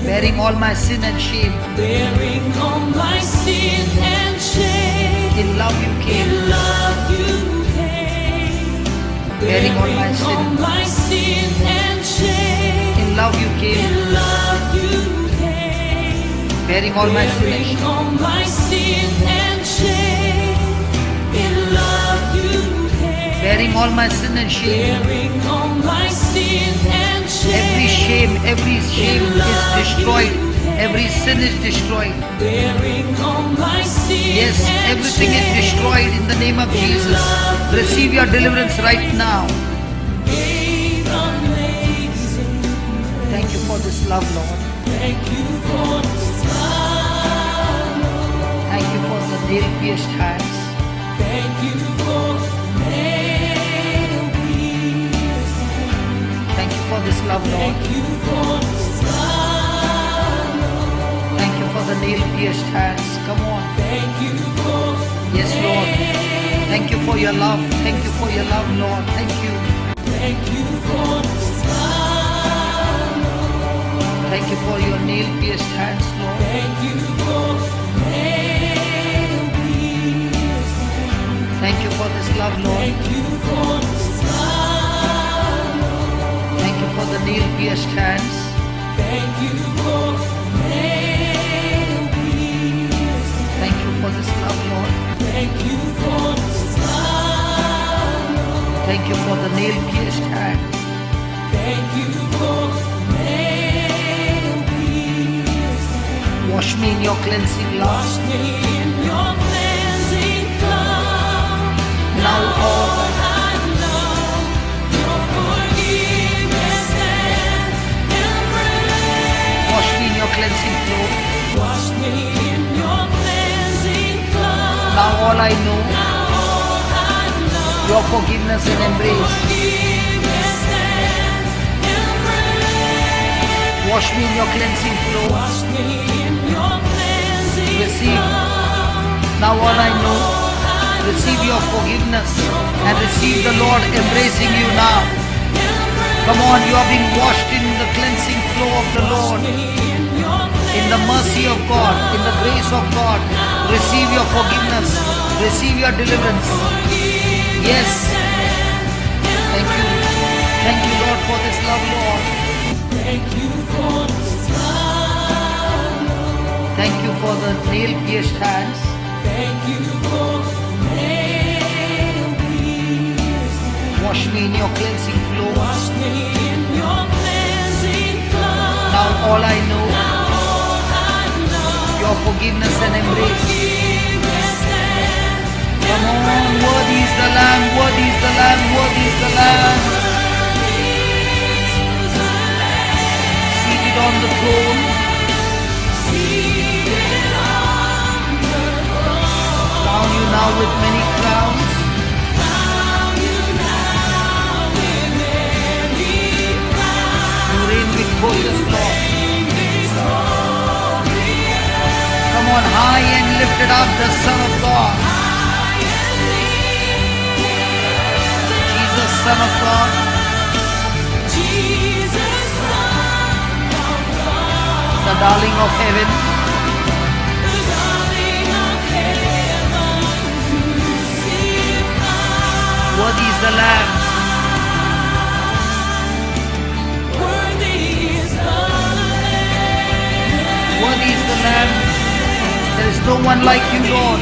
Bearing all my sin and shame. bearing all my sin and shame. In love you In came. love you came. Bearing all my sin. all my sin and shame. In love you came. In love you came. Bearing all my sin and Bearing shame. all my sin and shame. In love you came. Bearing all my sin and shame. Bearing all my sin and shame. Every shame is destroyed. Every sin is destroyed. Bearing all my sin. Yes, and everything is shame. destroyed in the name of Jesus. Receive your deliverance right now. Gave amazing. Thank you for this love, Lord. Thank you for this love. Thank you for the nail-pierced hands. Thank you for nail-pierced hands. Thank you for this love, Lord. Thank you for this love. Thank you for the nail-pierced hands. Come on. Thank you for Yes, Lord. Thank you for your love. Thank you for your love, Lord. Thank you. Thank you for this love. Thank you for your nail-pierced hands, Lord. Thank you for nail-pierced hands. Thank you for this love, Lord. Thank you for this love. Thank you for the nail-pierced hands. Thank you for nail-pierced hands. Thank you for this love, Lord. Thank you for this love. Thank you for the nail-pierced hand. Thank you for nail-pierced hands. Wash me in your cleansing love. Wash me in your cleansing now all. Wash me in your cleansing flow. Wash me in your cleansing flow. Now all I know, Now all I know, your forgiveness and embrace. forgiveness and embrace. Wash me in your cleansing flow. Wash me in your cleansing Receive. flow. Now all I know, receive your forgiveness and receive the Lord embracing you now. Come on, you are being washed in the cleansing flow of the Lord. In the mercy of God, in the grace of God, receive your forgiveness, receive your deliverance. Yes. Thank you. Thank you, Lord, for this love, Lord. Thank you for this love. Thank you for the nail-pierced hands. Thank you for nail-pierced. Wash me in your cleansing flow. Wash me in your cleansing flow. Now all I know, Now all I know, your forgiveness and embrace. forgiveness and Come on, worthy is the Lamb, worthy is the Lamb, worthy is the Lamb. Seated on the throne, seated on the throne. crown you now with many crowns. Crown you now with many crowns. You reign victorious, Lord. Come on, high and lifted up, the Son of God. Jesus, Son of God. Jesus, Son of God, The darling of heaven. the darling of heaven, crucified. Worthy is the Lamb. Worthy is the Lamb. Worthy is the Lamb. There is no one like you, Lord.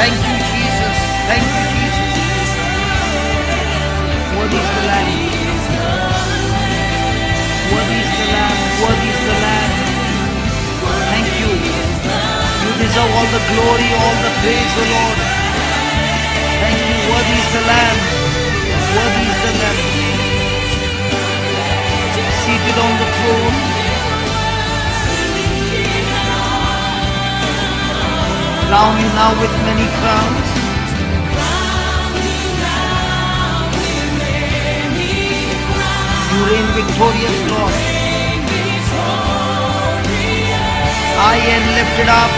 Thank you, Jesus. Thank you, Jesus. Worthy is the Lamb. Worthy is the Lamb. Worthy is the Lamb. Thank you. You deserve all the glory, all the praise, O Lord. Thank you. Worthy is the Lamb. Worthy is the Lamb. Seated on the throne. Crown you now with many crowns. You reign victorious, Lord. High and lifted up.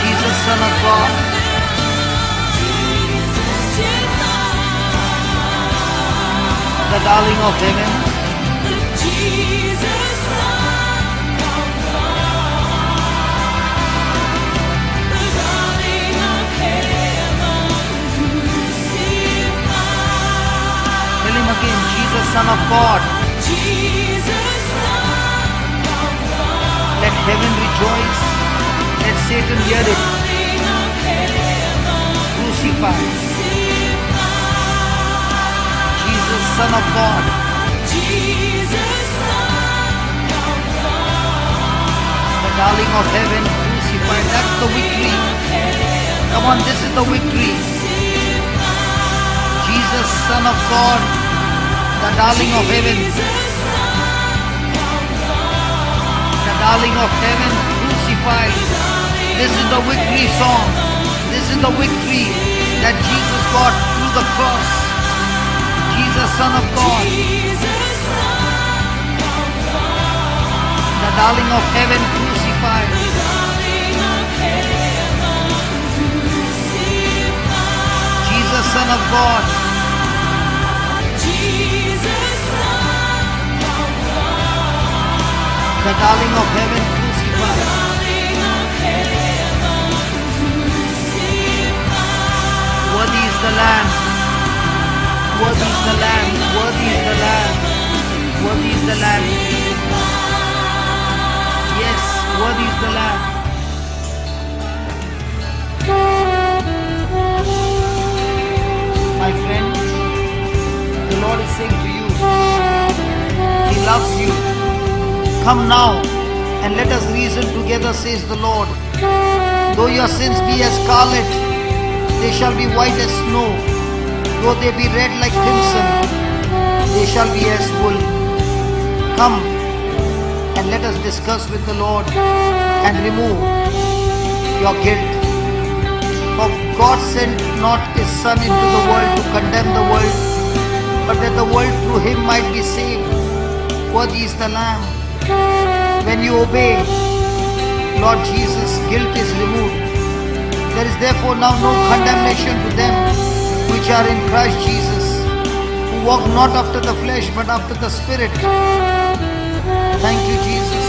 Jesus, Son of God. The darling of heaven. Jesus, Son of God, the darling of heaven, crucified. Tell him again, Jesus, Son of God. Jesus, Son of God, Let heaven rejoice. Let Satan hear it. darling of heaven, Crucified. Jesus, Son of God. Jesus, Son of God, The darling of heaven. Crucified. That's the victory. Come on, this is the victory. Jesus, Son of God. The darling of heaven. The darling of heaven. Crucified. This is the victory song. This is the victory that Jesus got through the cross. Jesus, Son of God, the darling of heaven, crucified. Jesus, Son of God, the darling of heaven, crucified. Worthy is the Lamb. Worthy is the Lamb. Worthy is the Lamb. Worthy is the Lamb. Yes, worthy is the Lamb. My friend, the Lord is saying to you, He loves you. Come now and let us reason together, says the Lord. Though your sins be as scarlet, they shall be white as snow. Though they be red like crimson, they shall be as wool. Come and let us discuss with the Lord and remove your guilt. For God sent not His Son into the world to condemn the world, but that the world through Him might be saved. Worthy is the Lamb. When you obey Lord Jesus, guilt is removed. There is therefore now no condemnation to them which are in Christ Jesus, who walk not after the flesh but after the Spirit. Thank you, Jesus.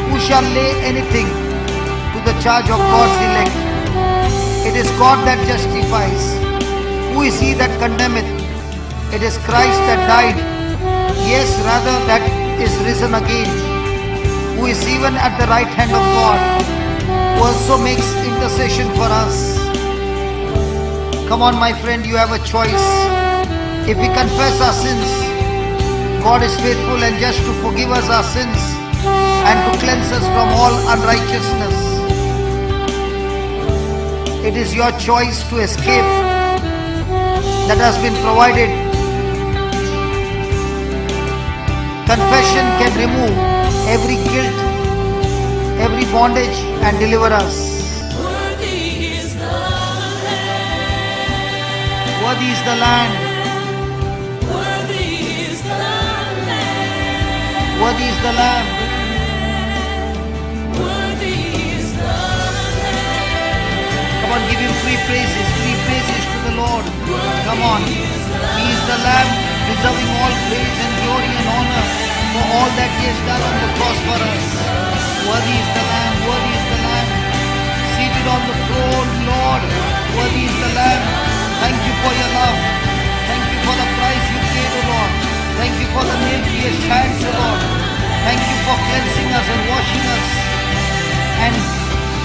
Who shall lay anything to the charge of God's elect? It is God that justifies. Who is he that condemneth? It is Christ that died, yes, rather that is risen again, who is even at the right hand of God, who also makes intercession for us. Come on, my friend, you have a choice. If we confess our sins, God is faithful and just to forgive us our sins and to cleanse us from all unrighteousness. It is your choice to escape that has been provided. Confession can remove every guilt, every bondage and deliver us. Worthy is the Lamb. Worthy is the Lamb. Worthy is the Lamb. Worthy is the Lamb. Worthy is the Lamb. Come on, give Him three praises to the Lord. Come on. He is the Lamb, deserving all praise and glory and honor for all that He has done on the cross for us. Worthy is the Lamb, worthy is the Lamb, seated on the throne, Lord. Worthy is the Lamb. Thank you for your love. Thank you for the price you paid, O Lord. Thank you for the nail-pierced hands, O Lord. Thank you for cleansing us and washing us. And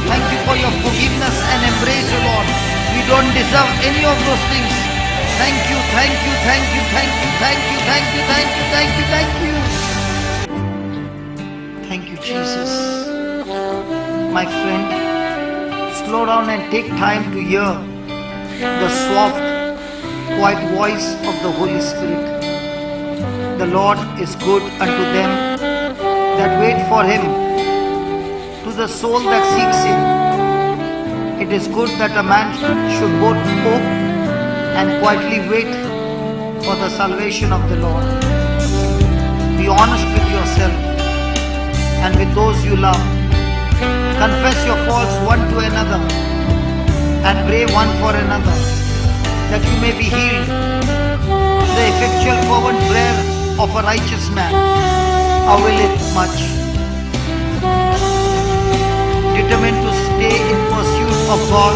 thank you for your forgiveness and embrace, O Lord. We don't deserve any of those things. Thank you, thank you, thank you, thank you, thank you, thank you, thank you, thank you, thank you. Thank you, Jesus. My friend, slow down and take time to hear the soft, quiet voice of the Holy Spirit. The Lord is good unto them that wait for Him, to the soul that seeks Him. It is good that a man should both hope and quietly wait for the salvation of the Lord. Be honest with yourself and with those you love. Confess your faults one to another and pray one for another, that you may be healed. The effectual fervent prayer of a righteous man availeth much. Determined to stay in pursuit of God,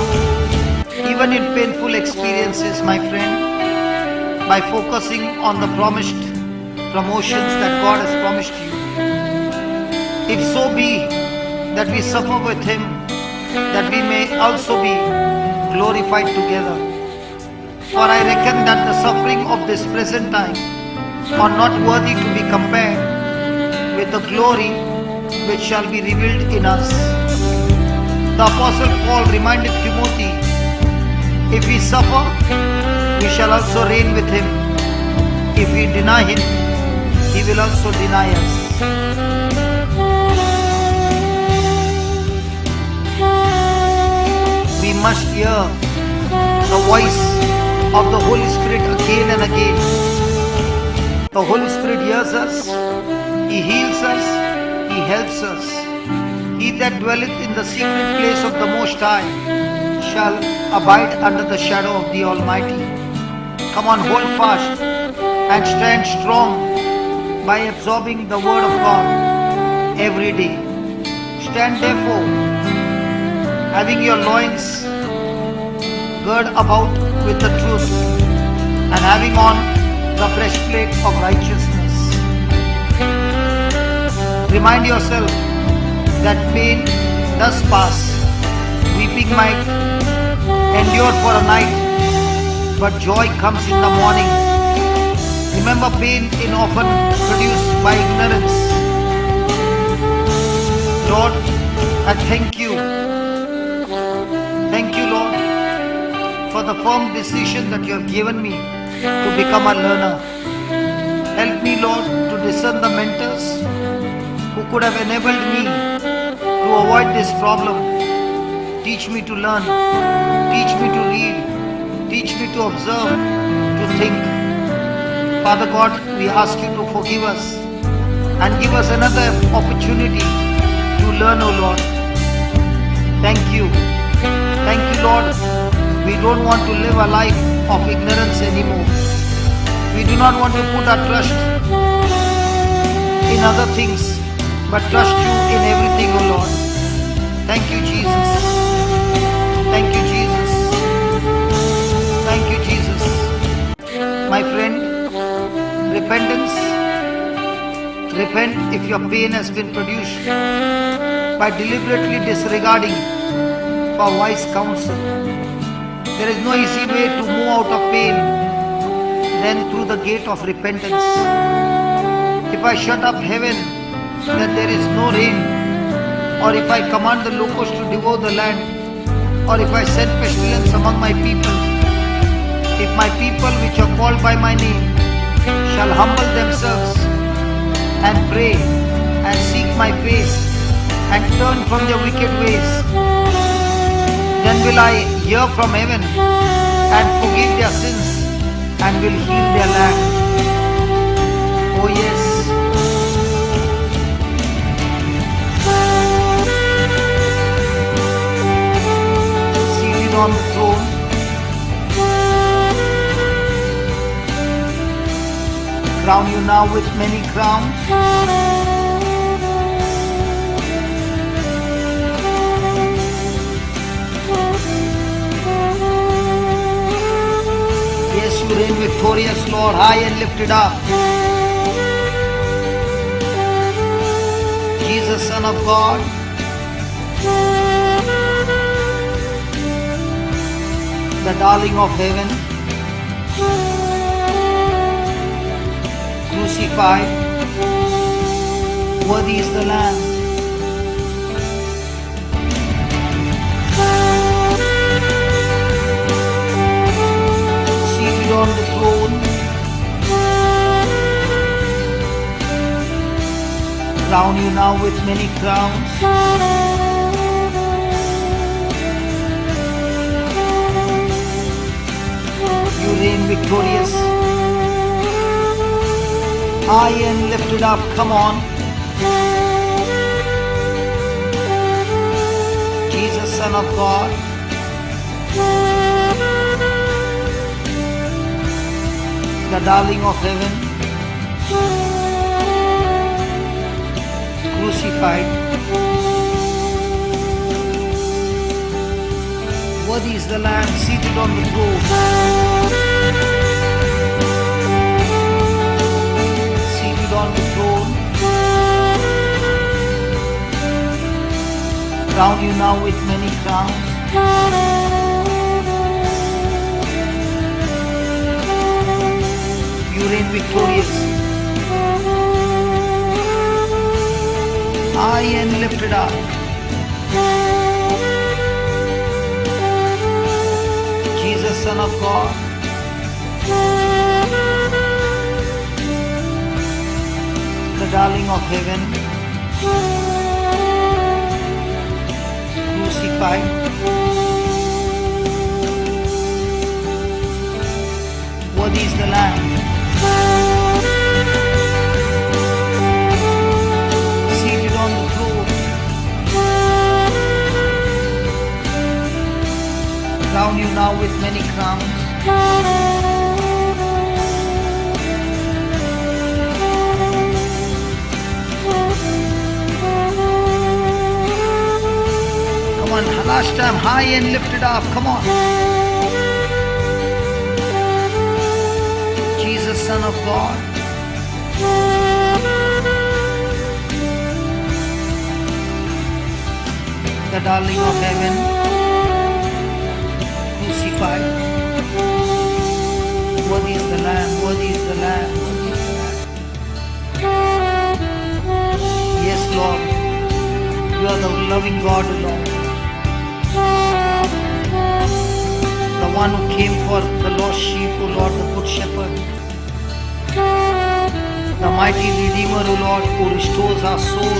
even in painful experiences, my friend, by focusing on the promised promotions that God has promised you. If so be that we suffer with Him, that we may also be glorified together. For I reckon that the suffering of this present time are not worthy to be compared with the glory which shall be revealed in us. The Apostle Paul reminded Timothy, if we suffer, we shall also reign with Him. If we deny Him, He will also deny us. We must hear the voice of the Holy Spirit again and again. The Holy Spirit hears us, He heals us, He helps us. He that dwelleth in the secret place of the Most High shall abide under the shadow of the Almighty. Come on, hold fast and stand strong by absorbing the Word of God every day. Stand therefore, having your loins girt about with the truth, and having on the breastplate of righteousness. Remind yourself that pain does pass. Weeping might endure for a night, but joy comes in the morning. Remember, pain is often produced by ignorance. Lord, I thank you the firm decision that you have given me to become a learner. Help me, Lord, to discern the mentors who could have enabled me to avoid this problem. Teach me to learn. Teach me to read. Teach me to observe, to think. Father God, we ask you to forgive us and give us another opportunity to learn, O Lord. Thank you. Thank you, Lord. We don't want to live a life of ignorance anymore. We do not want to put our trust in other things, but trust you in everything, O Lord. Thank you, Jesus. Thank you, Jesus. Thank you, Jesus. My friend, repentance. Repent if your pain has been produced by deliberately disregarding for wise counsel. There is no easy way to move out of pain than through the gate of repentance. If I shut up heaven that there is no rain, or if I command the locusts to devour the land, or if I send pestilence among my people, if my people which are called by my name shall humble themselves and pray and seek my face and turn from their wicked ways, then will I hear from heaven and forgive their sins and will heal their land. Oh yes. Seated on the throne, crown you now with many crowns. Yes, you reign victorious, Lord, high and lifted up. Jesus, Son of God. The darling of heaven, crucified, worthy is the Lamb. Seated on the throne, crown you now with many crowns. You reign victorious, high and lifted up. Come on. Jesus, Son of God. The darling of heaven, crucified. Worthy is the Lamb seated on the throne. Seated on the throne. Crown you now with many crowns. You reign victorious, high and lifted up. Jesus, Son of God. The darling of heaven, crucified. Worthy is the Lamb. Seated on the throne. Crown you now with many crowns. Come on, last time, high and lifted up. Come on. Jesus, Son of God. The darling of heaven, crucified. Worthy is the Lamb, worthy is the Lamb, worthy is the Lamb. Yes, Lord, you are the loving God, Lord. The one who came for the lost sheep, O Lord, the good shepherd. The mighty Redeemer, O Lord, who restores our soul.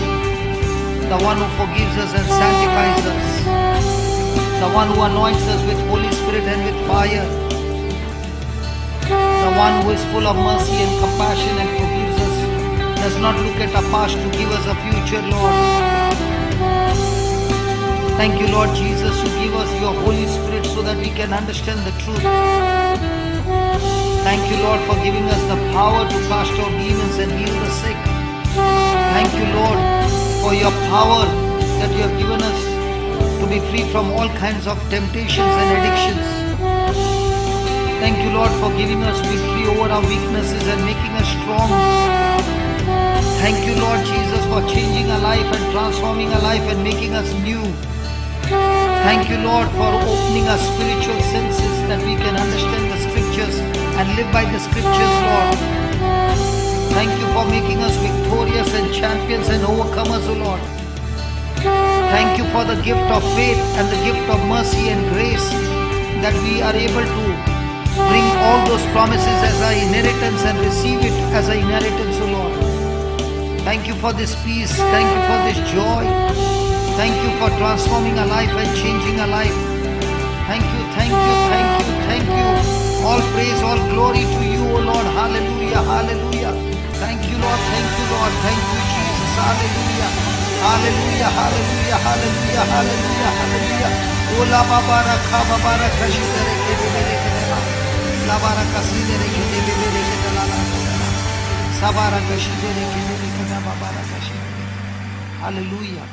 The one who forgives us and sanctifies us. The one who anoints us with Holy Spirit and with fire. The one who is full of mercy and compassion and forgives us. Does not look at our past to give us a future, Lord. Thank you, Lord Jesus, to give us your Holy Spirit so that we can understand the truth. Thank you, Lord, for giving us the power to cast out demons and heal the sick. Thank you, Lord, for your power that you have given us to be free from all kinds of temptations and addictions. Thank you, Lord, for giving us victory over our weaknesses and making us strong. Thank you, Lord Jesus, for changing our life and transforming our life and making us new. Thank you, Lord, for opening our spiritual senses that we can understand the scriptures and live by the scriptures, Lord. Thank you for making us victorious and champions and overcomers, O Lord. Thank you for the gift of faith and the gift of mercy and grace that we are able to bring all those promises as our inheritance and receive it as our inheritance, O Lord. Thank you for this peace. Thank you for this joy. Thank you for transforming our life and changing our life. Thank you, thank you, thank you, thank you. All praise, all glory to you, O Lord. Hallelujah, hallelujah. Thank you, Lord. Thank you, Lord. Thank you, Jesus. Hallelujah. Hallelujah, hallelujah, hallelujah, hallelujah, hallelujah. Ola babaraka babaraka shidere ke bebere ke dela. La baraka sidere ke bebere ke dela la. Sabaraka shidere ke bebere ke dela babaraka shidere. Hallelujah.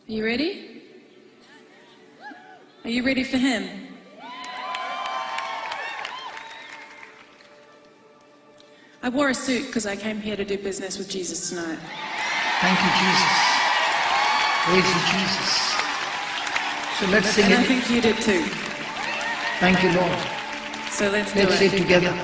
Are you ready? Are you ready for him? I wore a suit because I came here to do business with Jesus tonight. Thank you, Jesus. Praise you, Jesus. So let's sing And I it. think you did too. Thank you, Lord. So let's do Let's say it. it together.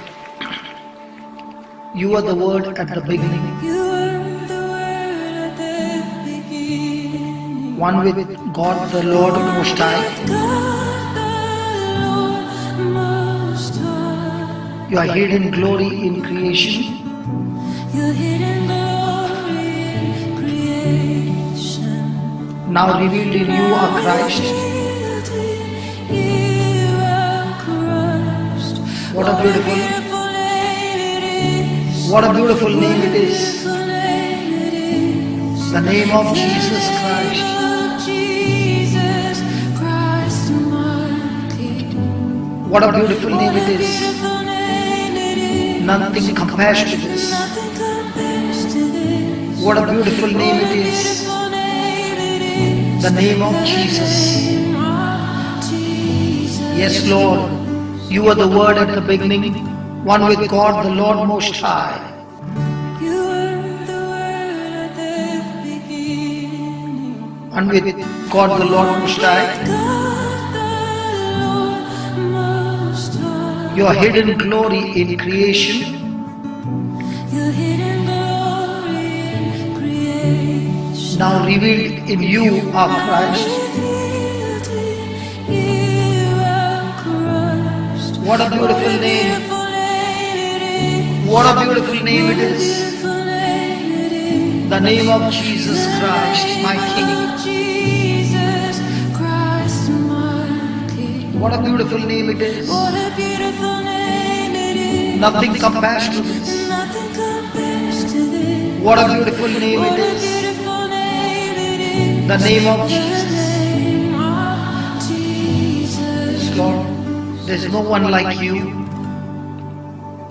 You are the word at the beginning. You were the word at the beginning. One with God the Lord Most High. God the Lord Most High. Your hidden glory in creation. Your hidden glory in creation. Now revealed in you are Christ. Revealed in you are Christ. What a beautiful, name it is. what a beautiful name it is. Beautiful name it is. The name of Jesus Christ. Of Jesus Christ, my King. What a beautiful name it is. Beautiful name it is. Nothing compares to this. Nothing compares to this. What a beautiful name it is. Beautiful name it is. The name of Jesus. Name of Jesus. Yes, Lord. You are the word at the beginning. One with God the Lord Most High. You were the word at the beginning. One with God the Lord Most High. God the Lord Most High. Your hidden glory in creation. Your hidden glory in creation. Now revealed in you are Christ. Revealed in you are Christ. What a beautiful name. Beautiful name it is. What a beautiful name it is. Beautiful name it is. The name of Jesus Christ, my King. Jesus Christ, my King. What a beautiful name it is. What a beautiful name it is. Nothing compares to this. Nothing compares to this. What a beautiful name What it a is. beautiful name it is. The name of Jesus. Name of Jesus. Yes, Lord, there's no one like you.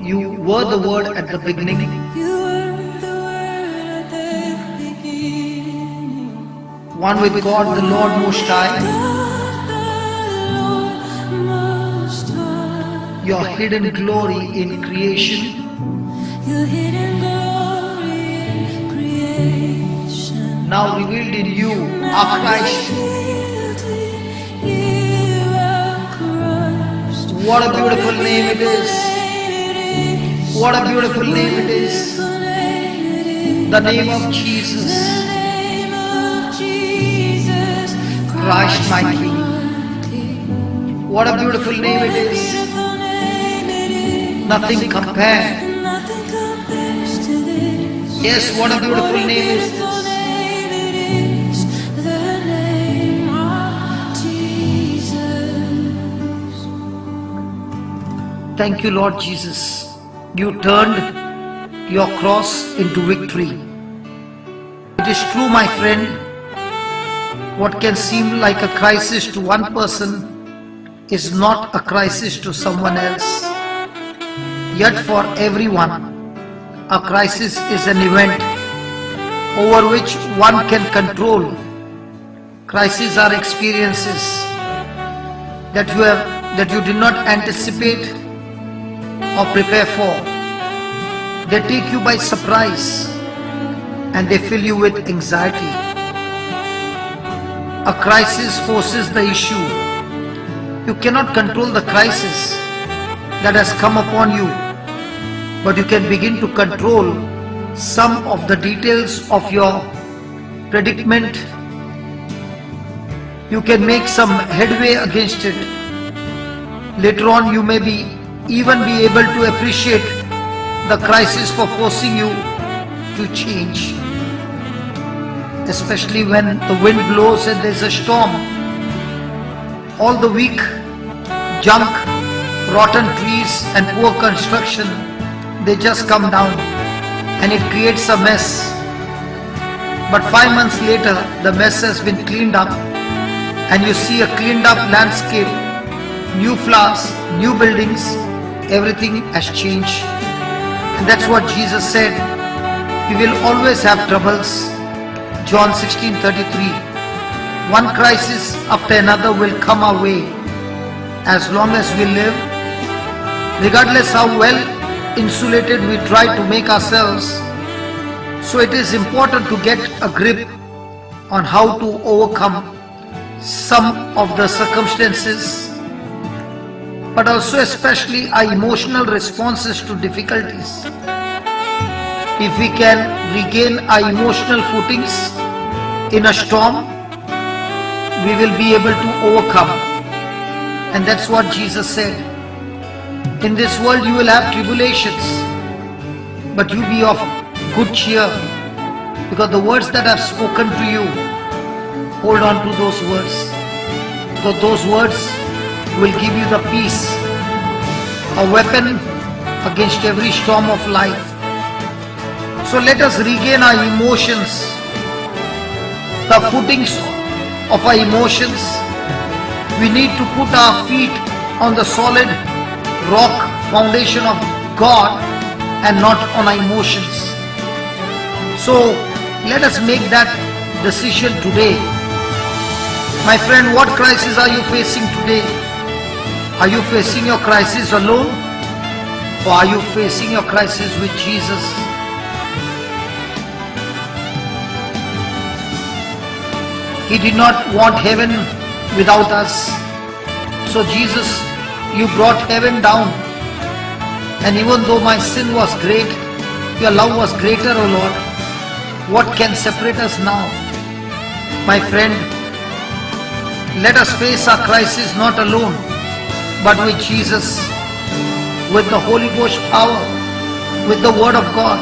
You were the word at the beginning. You were the word at the beginning. One with God the Lord Most High. God the Lord Most High. Your hidden glory in creation. Your hidden glory in creation. Now revealed in you are Christ. Revealed in you are Christ. What a beautiful name it is. What a beautiful name it is. The name of Jesus. Christ my King. What a beautiful name it is. Nothing compared. Yes, what a beautiful name is this. Thank you, Lord Jesus. You turned your cross into victory. It is true, my friend, what can seem like a crisis to one person is not a crisis to someone else. Yet for everyone, a crisis is an event over which one can control. Crises are experiences that you did not anticipate or prepare for. They take you by surprise and they fill you with anxiety. A crisis forces the issue. You cannot control the crisis that has come upon you, but you can begin to control some of the details of your predicament. You can make some headway against it. Later on, you may even be able to appreciate the crisis for forcing you to change. Especially when the wind blows and there's a storm. All the weak, junk, rotten trees and poor construction, they just come down and it creates a mess. But 5 months later, the mess has been cleaned up and you see a cleaned up landscape, new flowers, new buildings, everything has changed. And that's what Jesus said. We will always have troubles. John 16:33. One crisis after another will come our way. As long as we live, regardless how well insulated we try to make ourselves. So it is important to get a grip on how to overcome some of the circumstances, but also especially our emotional responses to difficulties. If we can regain our emotional footings in a storm, we will be able to overcome. And that's what Jesus said. In this world you will have tribulations, but you be of good cheer, because the words that I have spoken to you, hold on to those words, because those words will give you the peace, a weapon against every storm of life. So let us regain our emotions, the footings of our emotions. We need to put our feet on the solid rock foundation of God and not on our emotions. So let us make that decision today. My friend, what crisis are you facing today? Are you facing your crisis alone, or are you facing your crisis with Jesus? He did not want heaven without us. So Jesus, you brought heaven down. And even though my sin was great, your love was greater, O Lord. What can separate us now? My friend, let us face our crisis not alone, but with Jesus, with the Holy Ghost power, with the Word of God.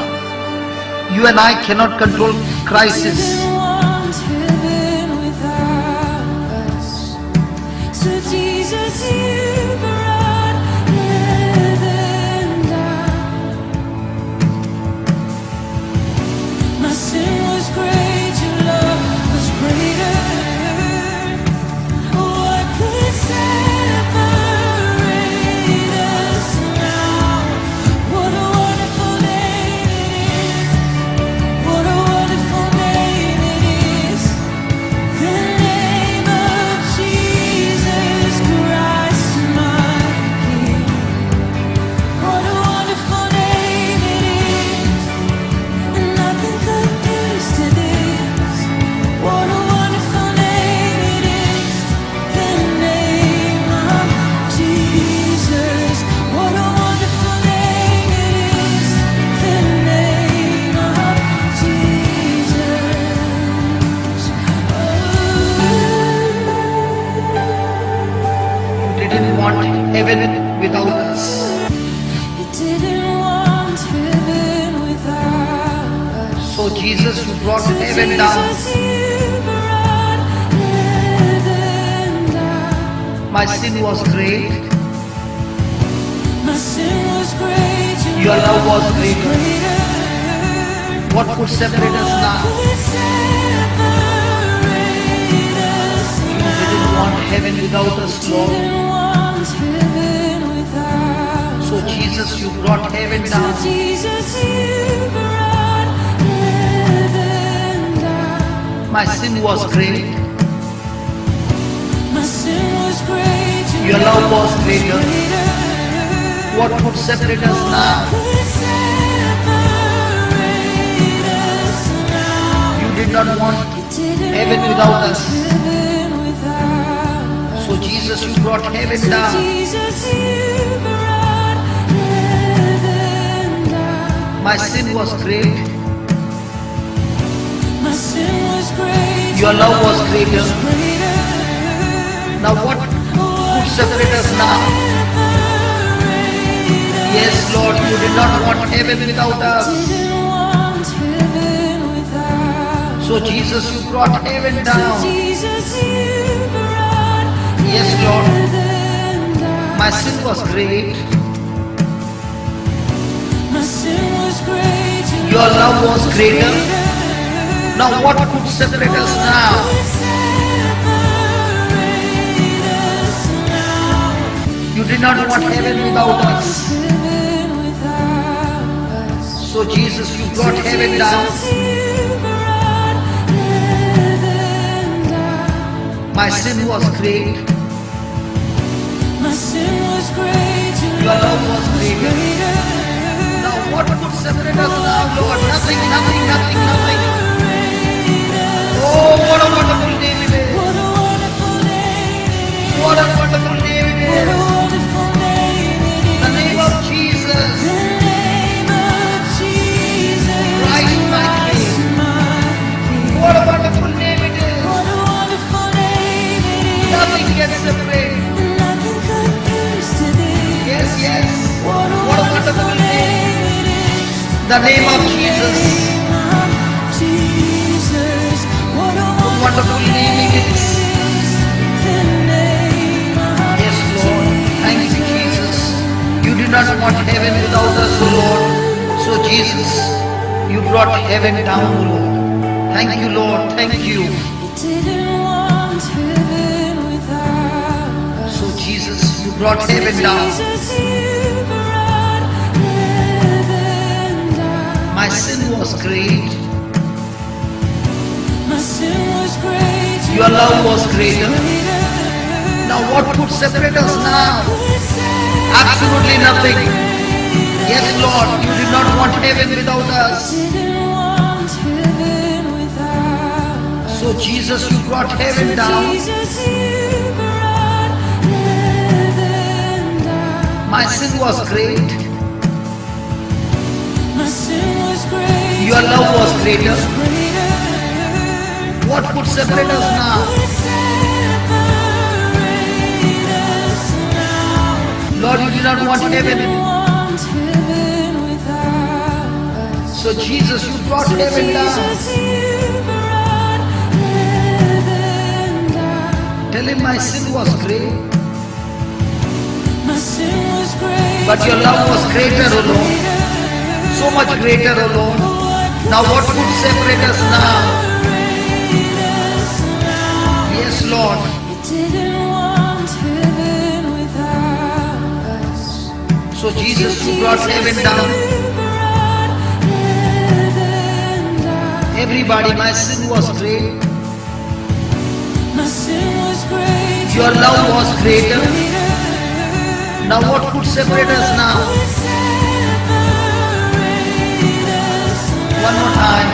You and I cannot control crisis. What a wonderful name it is. heaven without us. You didn't want heaven without us. So Jesus, you brought heaven down. Jesus, you brought heaven down. My sin was great. My sin was great. Your love was greater. greater. What could separate us now? Could separate us You didn't want heaven without us, Lord. didn't want heaven without So Jesus, you brought heaven down. So Jesus, you brought heaven down. My sin was great. My sin was great. Your love was greater. What could separate us now? Could separate us now. You did not want Didn't heaven want without us. heaven without us. So Jesus, you brought heaven down. Jesus, you brought heaven down. My sin was great. My sin was great. Your love was greater. greater. Now what could separate us now? Yes, Lord, you did not want heaven without us. Didn't want heaven without. So Jesus, you brought heaven down. Jesus, you brought Yes, Lord, heaven down. my sin was great. My sin was great. Your love was greater. Now what could separate us now? Separate us now. You did not want heaven without us. Heaven without us. So Jesus, you brought heaven down. Jesus, you brought heaven down. My sin was great. My sin was great. Your love was greater. Now what could separate us now, Lord? Nothing, nothing, nothing, nothing. Oh, what a wonderful name it is. What a wonderful name it is. What a wonderful name it What a is. wonderful name it is. The name of Jesus. The name of Jesus. Christ my King. my King. What a wonderful name it is. What a wonderful name it is. Nothing can separate. Nothing compares to this. Yes, yes. What a wonderful name it is. The name of Jesus. Jesus. What a Wonderful name it is. the name of Yes, Lord. Thank you, Jesus. You did not want heaven without us, O Lord. So Jesus, you brought heaven down, O Lord. Thank you, Lord. Thank you. You didn't want heaven without us. So Jesus, you brought heaven down. Jesus, you brought heaven down. My sin was great. My sin was great. Your love was greater. Now what could separate us now? Absolutely nothing. Yes, Lord, you did not want heaven without us. Didn't want heaven without us. So Jesus, you brought heaven down. Jesus, you brought heaven down. My sin was great. My sin was great. Your love was greater. greater. What could separate us now? Separate us now. Lord, you did not want heaven. Want heaven without us. So Jesus, you brought heaven down. Jesus, you brought heaven down. Tell him my sin was great, My sin was great. but your love was greater, O Lord. So much greater, O Lord. Now what could separate us now? Yes, Lord. You didn't want heaven without us. So Jesus, you brought heaven down. You brought heaven down. Everybody, my sin was great. My sin was great. Your love was greater. Now what could separate us now? One more time.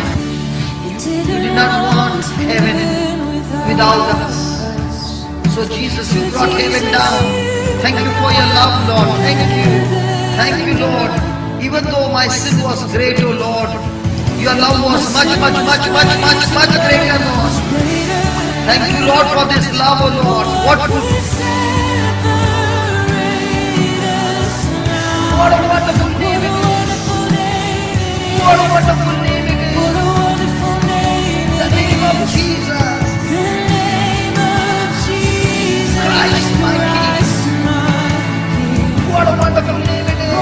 You did not want heaven without us. So Jesus, you brought heaven down. Thank you for your love, Lord. Thank you. Thank you, Lord. Even though my sin was great, O Lord, your love was much greater, Lord. Thank you, Lord, for this love, O Lord. What could wonderful name it is. What a wonderful name it is. The name of Jesus. Christ my King. What a wonderful name it is.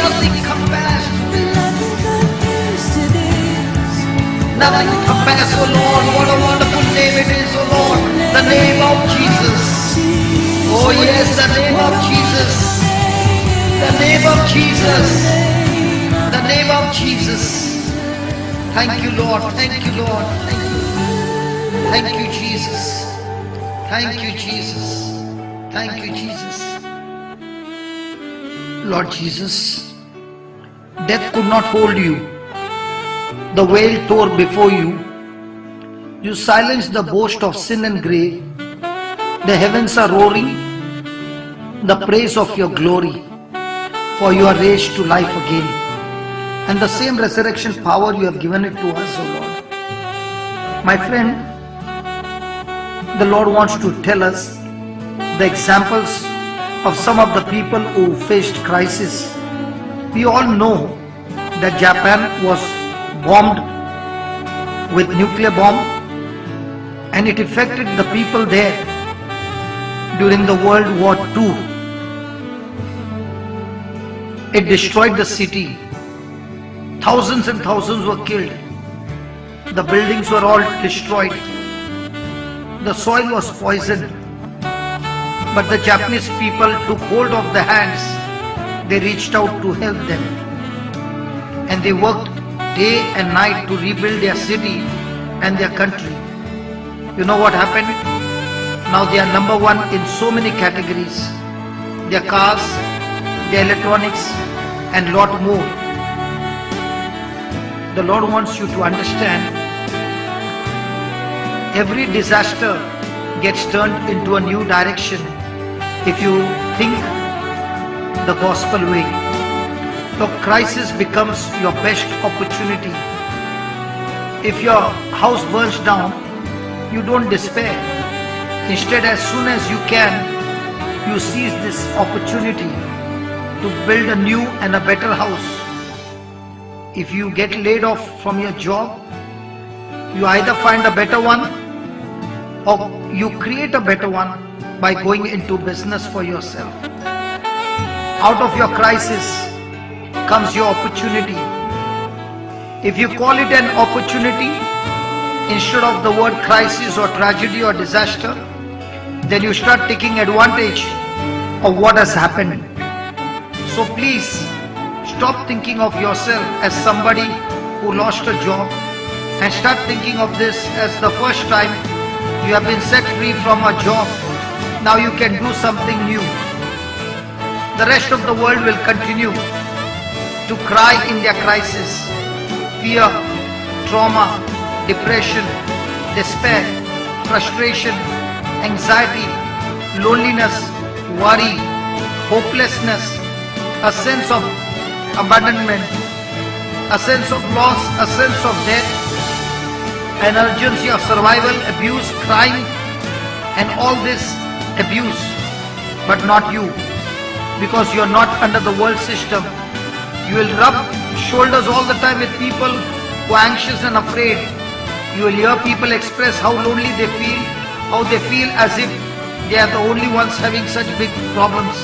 Nothing compares to this. Nothing compares, oh Lord. What a wonderful name it is, oh Lord. The name of Jesus. Oh yes, the name of Jesus. The name of Jesus. The name of Jesus. Thank you, Lord. Thank you, Lord. Thank you. Thank you, Jesus. Thank you, Jesus. Thank you, Jesus. Lord Jesus, death could not hold you. The veil tore before you. You silenced the boast of sin and grave. The heavens are roaring the praise of your glory, for you are raised to life again. And the same resurrection power you have given it to us, O Lord. My friend, the Lord wants to tell us the examples of some of the people who faced crisis. We all know that Japan was bombed with nuclear bomb, and it affected the people there during the World War II. It destroyed the city. Thousands and thousands were killed. The buildings were all destroyed. The soil was poisoned. But the Japanese people took hold of the hands. They reached out to help them. And they worked day and night to rebuild their city and their country. You know what happened? Now they are number one in so many categories. Their cars, their electronics, and lot more. The Lord wants you to understand, every disaster gets turned into a new direction if you think the gospel way. The crisis becomes your best opportunity. If your house burns down, you don't despair. Instead, as soon as you can, you seize this opportunity to build a new and a better house. If you get laid off from your job, you either find a better one or you create a better one by going into business for yourself. Out of your crisis comes your opportunity. If you call it an opportunity instead of the word crisis or tragedy or disaster, then you start taking advantage of what has happened. So please stop thinking of yourself as somebody who lost a job and start thinking of this as the first time you have been set free from a job. Now you can do something new. The rest of the world will continue to cry in their crisis. Fear, trauma, depression, despair, frustration, anxiety, loneliness, worry, hopelessness, a sense of abandonment, a sense of loss, a sense of death, an urgency of survival, abuse, crime, and all this abuse, but not you, because you are not under the world system. You will rub shoulders all the time with people who are anxious and afraid. You will hear people express how lonely they feel, how they feel as if they are the only ones having such big problems.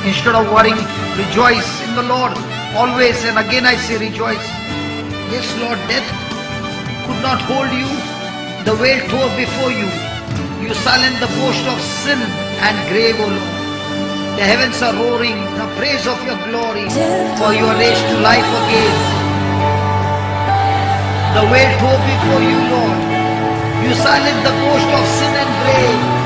Instead of worrying, rejoice in the Lord always, and again I say rejoice. Yes, Lord, death could not hold you. The veil tore before you. You silent the boast of sin and grave, O Lord. The heavens are roaring the praise of your glory, for you are raised to life again. The veil tore before you, Lord. You silent the boast of sin and grave.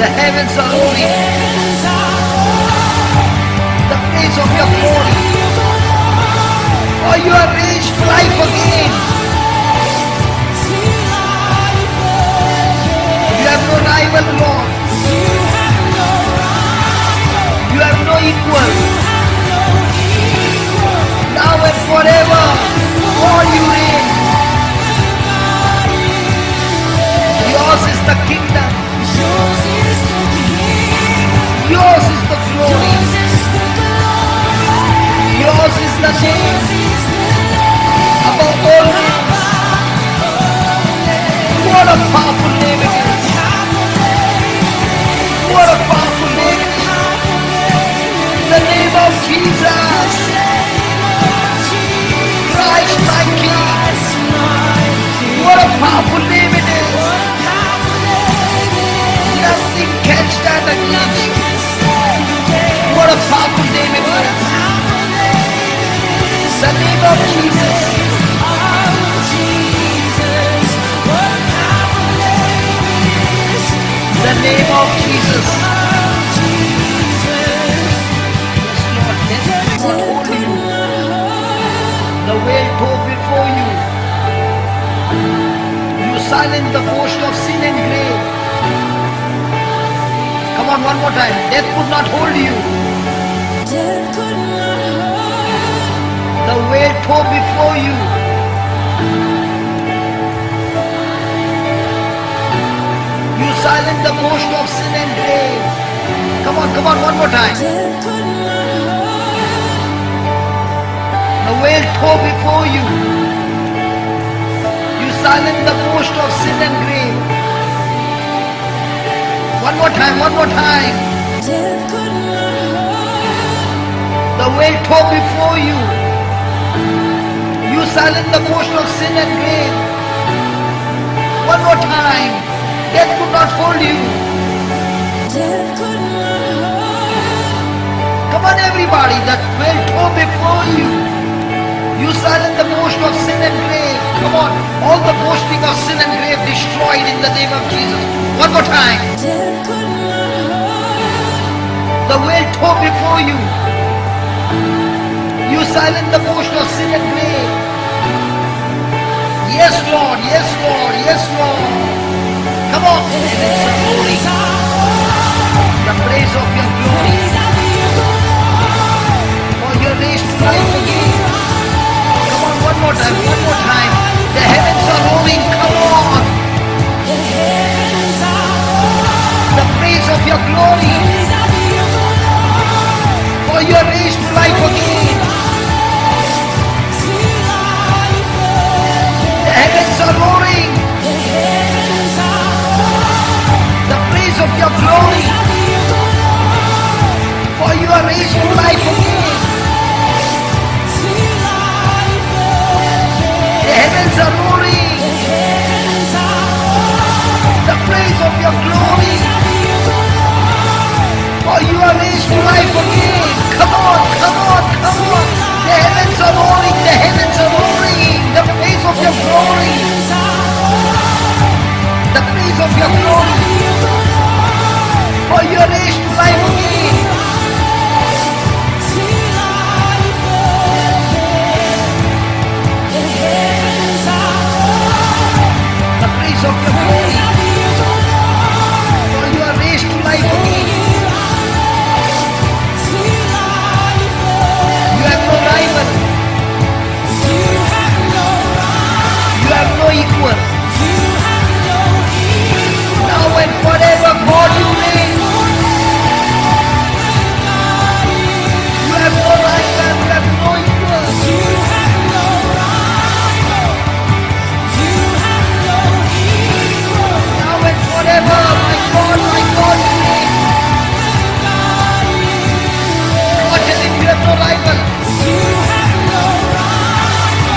The heavens are roaring the praise of your glory, for you are raised to life again. You have no rival, Lord. You have no equal. Now and forever, all you reign. Yours is the kingdom. veil tore before you. You silence the ghost of sin and grave. Come on, one more time. Death could not hold you. Death could not hold. The veil tore before you. You silence the ghost of sin and grave. Come on, one more time. Death could not hold. The veil tore before you. You silence the ghost of sin and grave. One more time. Death could not hold. The veil tore before you. You silence the ghost of sin and grave. One more time. Death could not hold you. Death could not hold. Come on everybody, that veil tore before you. You silence the ghost of sin and grave. Come on, all the boasting of sin and grave destroyed in the name of Jesus. One more time. Death could not hold. The veil tore before you. You silence the ghost of sin and grave. Yes Lord, yes Lord, yes Lord. Come on, heavens are rolling. The praise of your glory. For your raised to life again. Come on, one more time. The heavens are rolling. Come on. The praise of your glory. For your raised to life again. The heavens are roaring. The praise of your glory. For you are raised to life again. The heavens are roaring. The praise of your glory. For you are raised to life again. Come on. The heavens are roaring. The praise of your glory. The praise of your glory. For you are raised to life again. The praise of your glory. For you are raised to life again. You have no rival. You have no equal. Now and forever, God, you reign. You have no rival. You have no equal. Now and forever, my God, you reign. God, tell him you have no rival.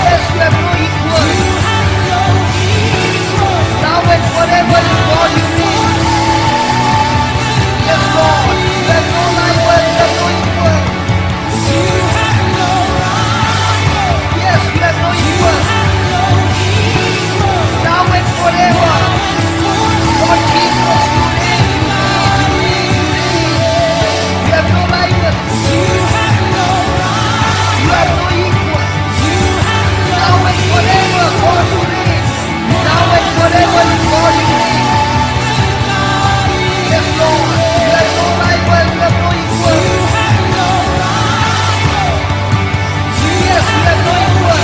Yes, you have no equal. Now and forever, God, you reign. Yes, Lord, you have no rival, you have no equal. Yes, you have no equal. Now and forever, Lord Jesus, you reign, you reign. You have no rival. You have no equal. Now and forever, God, you reign. Now and forever, God, you reign. Yes, Lord, you have no rival, you have no equal. Yes, you have no equal.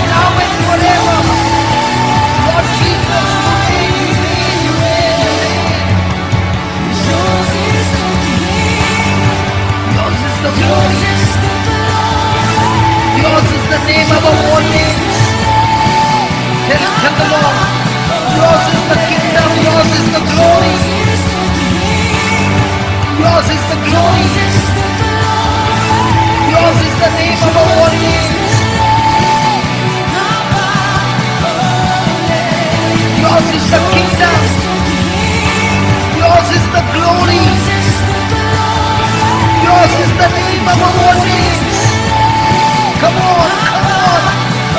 Now and forever, Lord Jesus, you reign, you reign, you reign. Yours is the glory. Yours is the name above all names. Tell the Lord, yours is the kingdom, yours is the glory. Yours is the glory. Yours is the name above all names. Yours is the kingdom. Yours is the glory. Yours is the name above all names. Come on.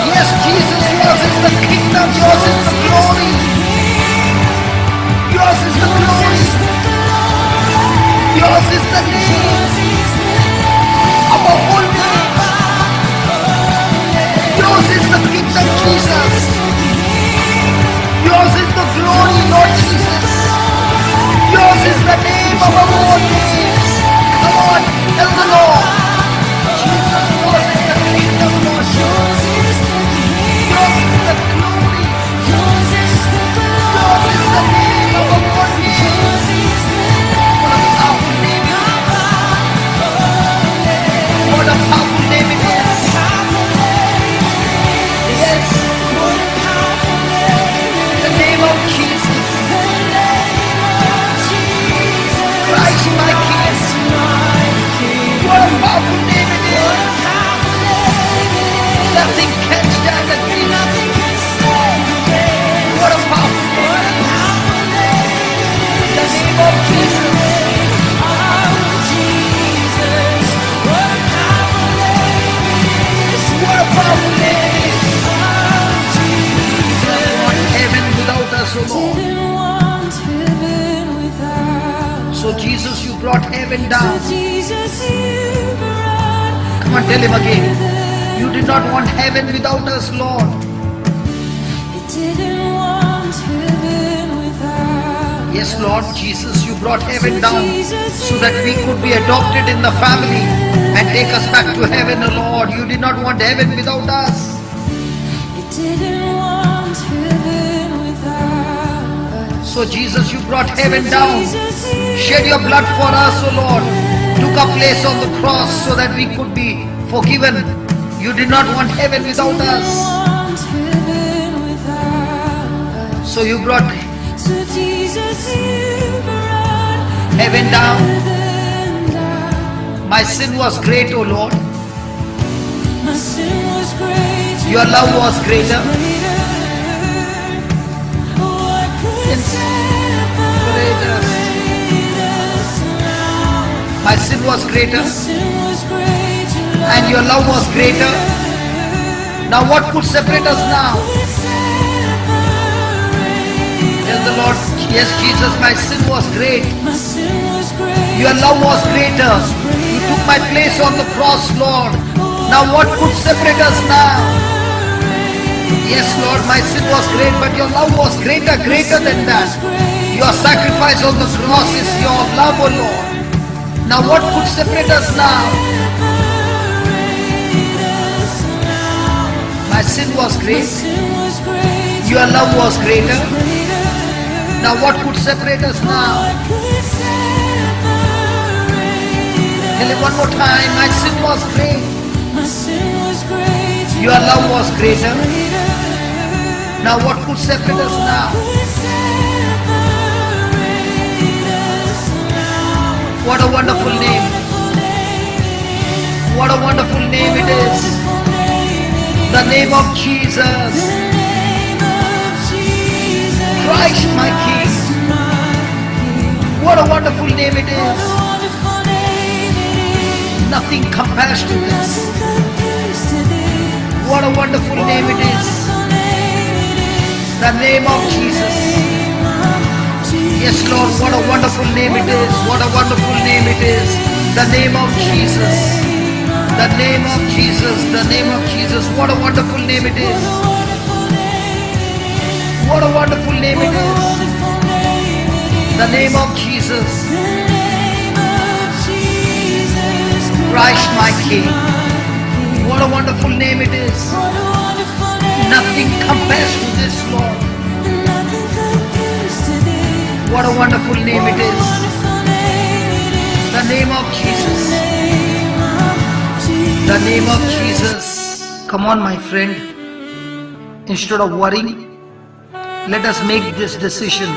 Yes, Jesus, yours is the kingdom, yours is the glory. Yours is the glory. Yours is the name above all names. heaven down. Jesus, you brought Come on, tell him again. You did not want heaven without us, Lord. You didn't want heaven without Yes, Lord Jesus, you brought heaven down so that we could be adopted in the family and take us back to heaven, oh Lord. You did not want heaven without us. You didn't want heaven without us. So Jesus, you brought heaven down. Shed your blood for us, oh Lord. Took our place on the cross so that we could be forgiven. You did not want heaven without us. Want heaven without us. So you brought So Jesus, you brought heaven down. heaven down. My sin was great, oh Lord. My sin was great. Your love was greater. What could separate us now? My sin was greater Sin was great. and your love was greater. Now what could separate us now? Tell the Lord, yes Jesus, my sin was great. My sin was great. Your love was greater. You took my place on the cross, Lord. Now what could separate us now? Yes, Lord, my sin was great, but your love was greater than that. Your sacrifice on the cross is your love, oh Lord. Now what could separate us now? My sin was great. Your love was greater. Now what could separate us now? Tell it one more time. My sin was great. Your love was greater. Now what could separate us now? What a wonderful name. What a wonderful name it is. The name of Jesus. Christ my King. What a wonderful name it is. Nothing compares to this. What a wonderful name it is. The name of Jesus. Yes, Lord, what a wonderful name it is. What a wonderful name it is. The name of Jesus. The name of Jesus. The name of Jesus. What a wonderful name it is. What a wonderful name it is. The name of Jesus. Christ my King. What a wonderful name it is. Nothing compares to this, Lord. What a wonderful name it is. The name of Jesus. The name of Jesus. Come on, my friend. Instead of worrying, let us make this decision.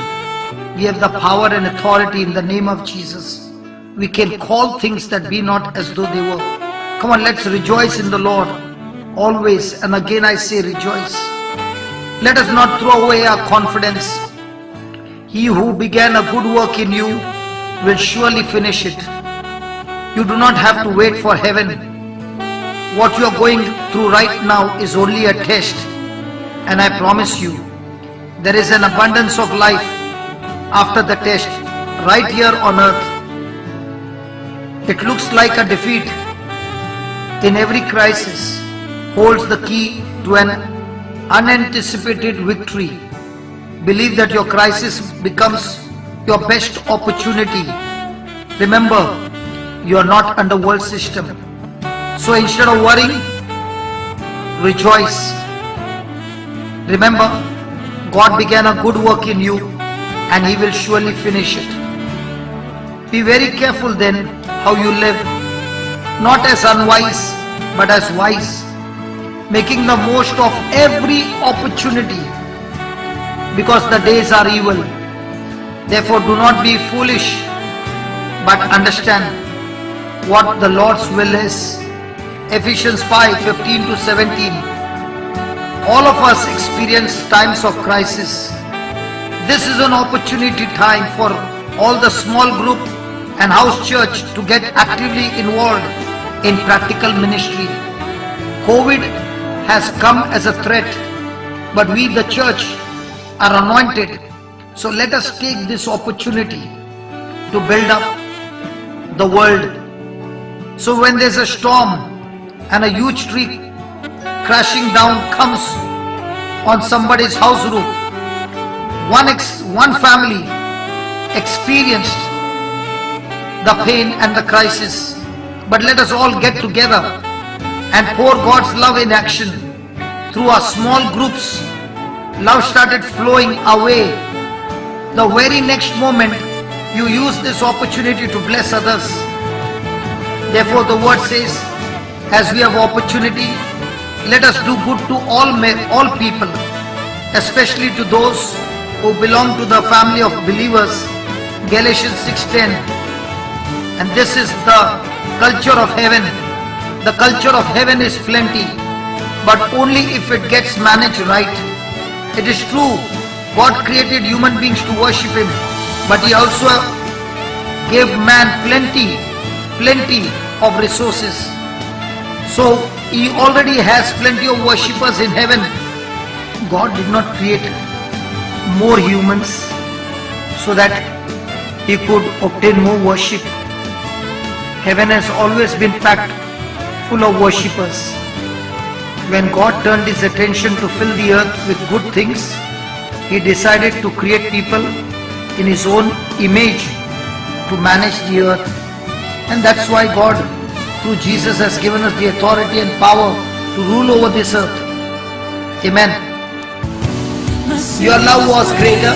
We have the power and authority in the name of Jesus. We can call things that be not as though they were. Come on, let's rejoice in the Lord. Always, and again I say rejoice. Let us not throw away our confidence. He who began a good work in you will surely finish it. You do not have to wait for heaven. What you are going through right now is only a test. And I promise you, there is an abundance of life after the test, right here on earth. It looks like a defeat. In every crisis holds the key to an unanticipated victory. Believe that your crisis becomes your best opportunity. Remember, you are not under world system. So instead of worrying, rejoice. Remember, God began a good work in you and He will surely finish it. Be very careful then how you live, not as unwise but as wise, making the most of every opportunity, because the days are evil. Therefore do not be foolish, but understand what the Lord's will is. Ephesians 5:15 to 17. All of us experience times of crisis. This is an opportunity time for all the small group and house church to get actively involved in practical ministry. COVID has come as a threat, but we the church are anointed. So let us take this opportunity to build up the world. So when there's a storm and a huge tree crashing down comes on somebody's house roof, one family experienced the pain and the crisis. But let us all get together and pour God's love in action. Through our small groups, love started flowing away. The very next moment, you use this opportunity to bless others. Therefore, the word says, as we have opportunity, let us do good to all men, all people, especially to those who belong to the family of believers. Galatians 6:10. And this is the culture of heaven. The culture of heaven is plenty, but only if it gets managed right. It is true, God created human beings to worship Him, but He also gave man plenty of resources. So He already has plenty of worshippers in heaven. God did not create more humans so that He could obtain more worship. Heaven has always been packed full of worshippers. When God turned His attention to fill the earth with good things, He decided to create people in His own image to manage the earth. And that's why God, through Jesus, has given us the authority and power to rule over this earth. Amen. Your love was greater.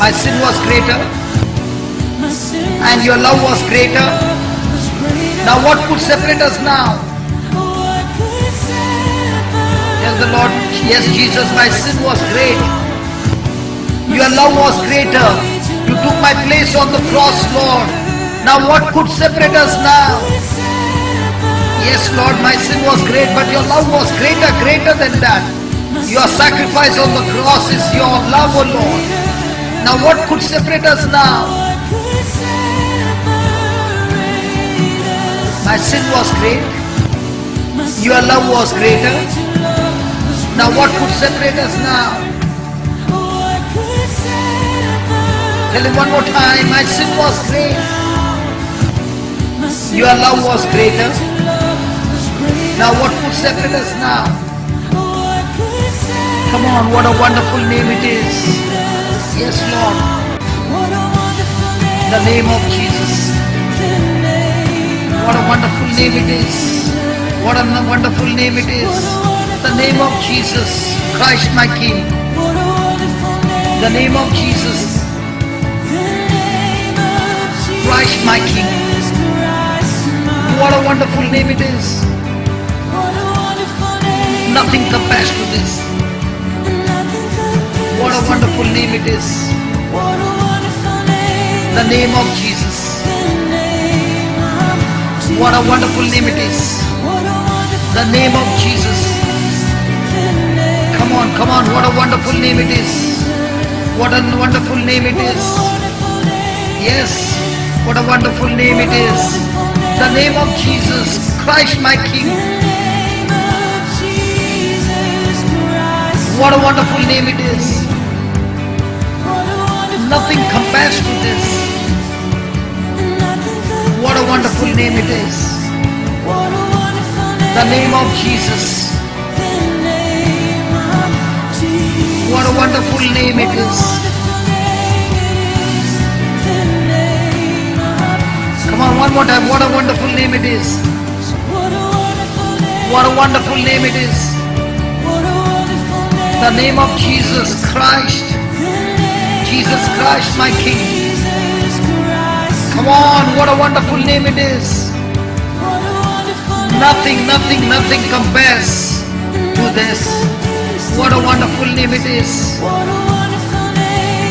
My sin was greater, and your love was greater. Now what could separate us now? Tell the Lord, yes Jesus, my sin was great. Your love was greater. You took my place on the cross, Lord. Now what could separate us now? Yes Lord, my sin was great, but your love was greater than that. Your sacrifice on the cross is your love, O Lord. Now what could separate us now? My sin was great. Your love was greater. Now what could separate us now? Tell Him one more time. My sin was great. Your love was greater. Now what could separate us now? Come on, what a wonderful name it is. Yes, Lord. The name of Jesus. What a wonderful name it is. What a wonderful name it is. The name of Jesus, Christ my King. The name of Jesus, Christ my King. What a wonderful name it is. Nothing compares to this. What a wonderful name it is. The name of Jesus. What a wonderful name it is. The name of Jesus. Come on, what a wonderful name it is. What a wonderful name it is. Yes, what a wonderful name it is. The name of Jesus, Christ my King. What a wonderful name it is. Nothing compares to this. What a wonderful name it is. The name of Jesus. What a wonderful name it is. Come on, one more time. What a wonderful name it is. What a wonderful name it is. The name of Jesus Christ. Jesus Christ, my King. Come on, what a wonderful name it is. Nothing compares to this. What a wonderful name it is.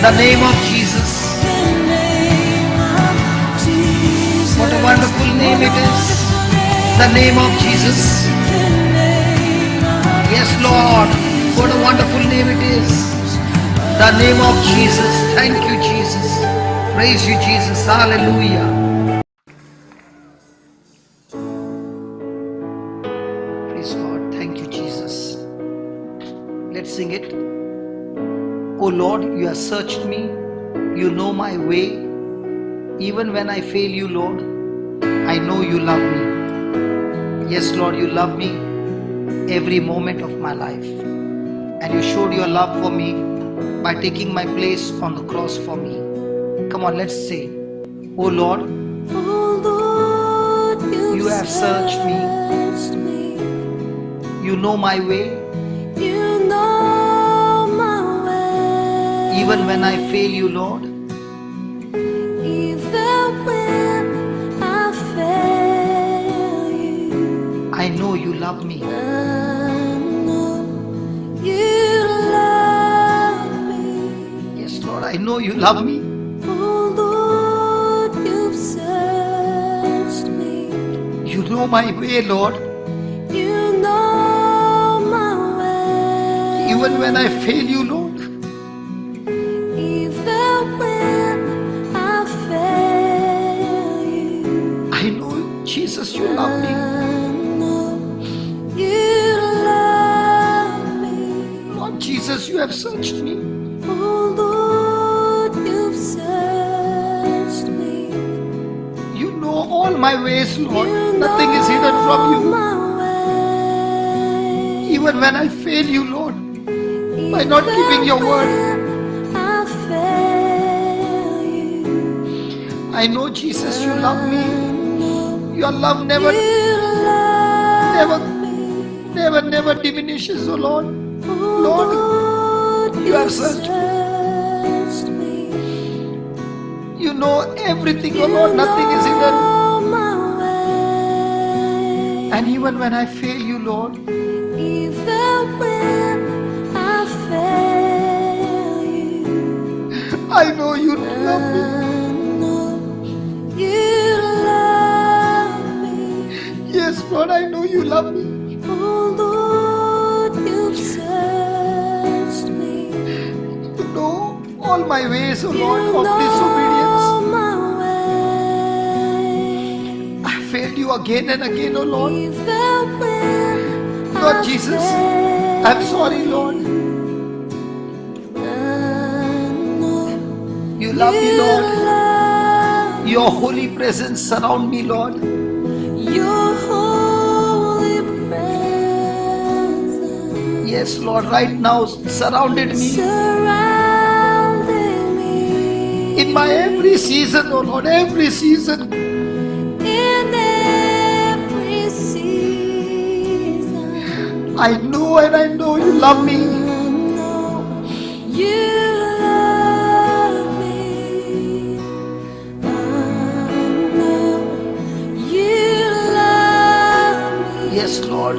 The name of Jesus. What a wonderful name it is. The name of Jesus. Yes, Lord. What a wonderful name it is. The name of Jesus. Thank you, Jesus. Praise you, Jesus. Hallelujah. Praise God. Thank you, Jesus. Let's sing it. have searched me. You know my way. Even when I fail you, Lord, I know you love me. Yes, Lord, you love me every moment of my life. And you showed your love for me by taking my place on the cross for me. Come on, let's say, oh Lord, you have searched me. You know my way. Even when I fail you, Lord, I know you love me. Yes, Lord, I know you love me. You know my way, Lord. Even when I fail you, Lord, I know, Jesus, you love me. Lord Jesus, you have searched me. You know all my ways, Lord. Nothing is hidden from you. Even when I fail you, Lord, by not keeping your word, I know, Jesus, you love me. Your love never diminishes, oh Lord. Lord, you have searched me. You know everything, oh Lord. Nothing is hidden. And even when I fail you, Lord, I know you love me. Yes, Lord, I know you love me. You know all my ways, oh Lord, of disobedience. I failed you again and again, oh Lord. Lord Jesus, I'm sorry, Lord. You love me, Lord. Your holy presence surround me, Lord. Your holy presence. Yes, Lord, right now surrounded me. Surrounding me. In my every season, oh Lord, every season. In every season. I know and I know you love me. You love me. I know you love me. Yes, Lord.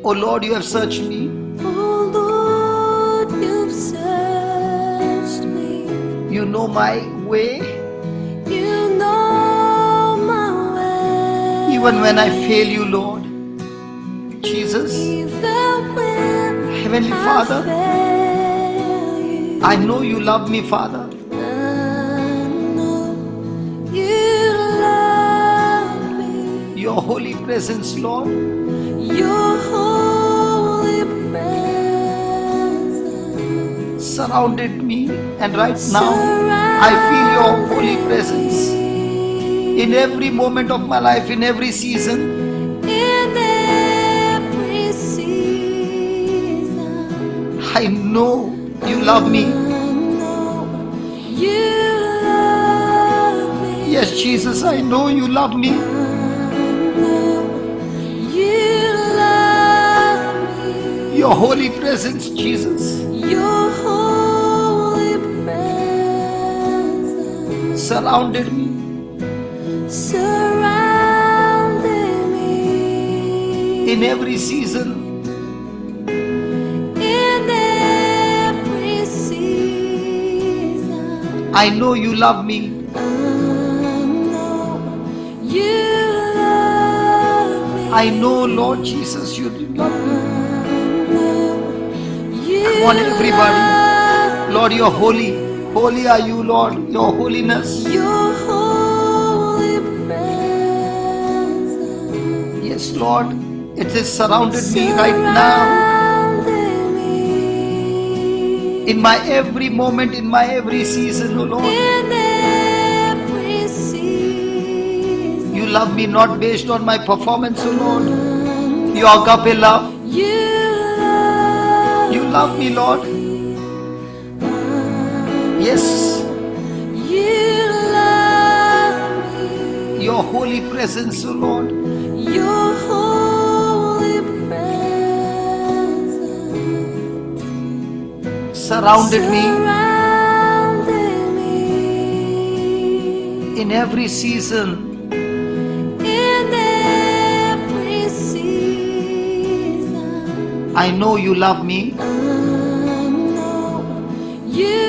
Oh Lord, you have searched me. Oh Lord, you've searched me. You know my way. You know my way. Even when I fail you, Lord. Jesus, Even when Heavenly I Father, fail you. I know you love me, Father. I know you love me. Your holy presence, Lord, Your holy presence. surrounded me, and right now I feel your holy presence in every moment of my life, in every season. In every season. I know you love me. I know you love me. Yes, Jesus, I know you love me. I know you love me. Your holy presence, Jesus, Your holy presence. surrounded me. Surrounding me. In every season. In every season. I know you love me. I know you love me. I know, Lord Jesus, you love me. Come on, everybody. Lord, you're holy. Holy are you, Lord. Your holiness. Your holy presence. Yes, Lord. It is surrounded me right now. Surrounding me. in my every moment, in my every season, O Lord. in every season. You love me not based on my performance, O Lord. Your agape love. You love me, Lord. Yes, You love me. your holy presence, O Lord. Your holy presence Surrounded me surrounded me in every season. in every season. I know you love me. I know you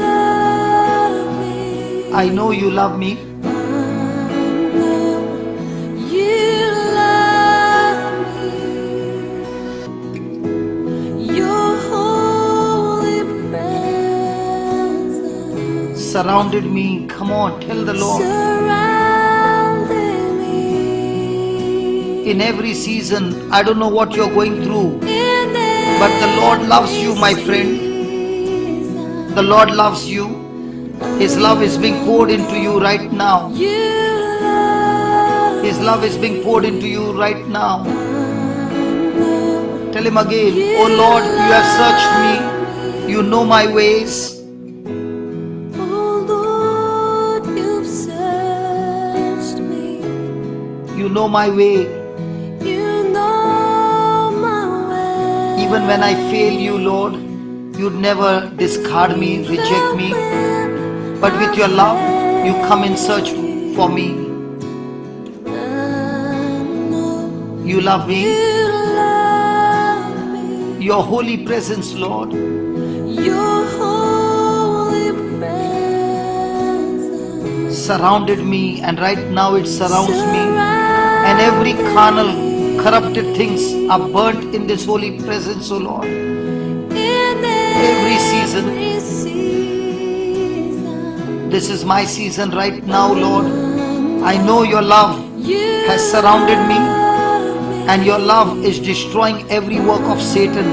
love me. I know you love me. You love me. Your holy presence Surrounded me. Come on, tell the Lord. surrounded me In every season, I don't know what you're going through, in but the Lord loves you, my friend. season. The Lord loves you. His love is being poured into you right now. You love His love is being poured into you right now. Tell him again, oh Lord, you have searched me. You know my ways. Oh Lord, you've searched me. You know my way. You know my way. Even when I fail you, Lord, you'd never discard me, reject me. But with your love, you come in search for me. You love me. You love me. Your holy presence, Lord. Your holy presence Surrounded me, and right now it surrounds me. And every carnal, corrupted things are burnt in this holy presence, O Lord. in Every season. every season. This is my season right now, Lord. I know your love has surrounded me, and your love is destroying every work of Satan.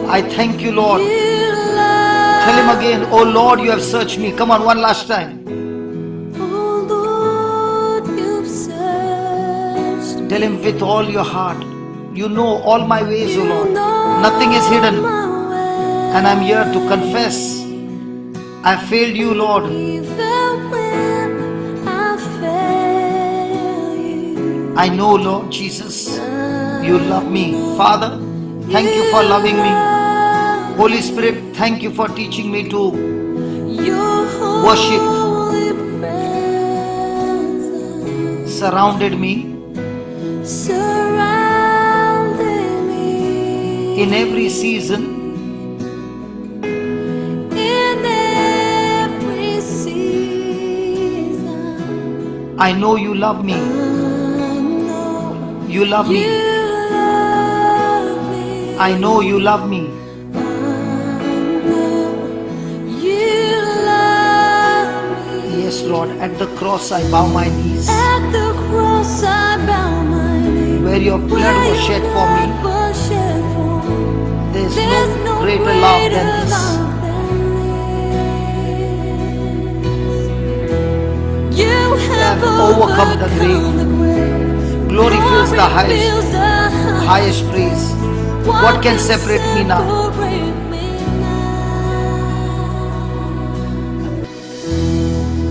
I thank you, Lord. Tell him again, oh Lord, you have searched me. Come on, one last time. Oh Lord, you've searched Tell him with all your heart. You know all my ways, O Lord. Nothing is hidden. And I'm here to confess. I failed you, Lord. even when I fail you. I know, Lord Jesus, you love me. Father, thank you for loving me. Holy Spirit, thank you for teaching me to Your worship. holy presence surrounded me surrounded me in every season. in every season. I know you love me. I know You love you me. love me. I know you love me. You love me. Yes, Lord, at the cross I bow my knees. At the cross I bow my knee. Where your blood was shed for me. Was shed for me. There's There's no greater love than this. love than this. You have overcome the grave. Glory fills the fills the highest praise. What can separate me now? separate me now?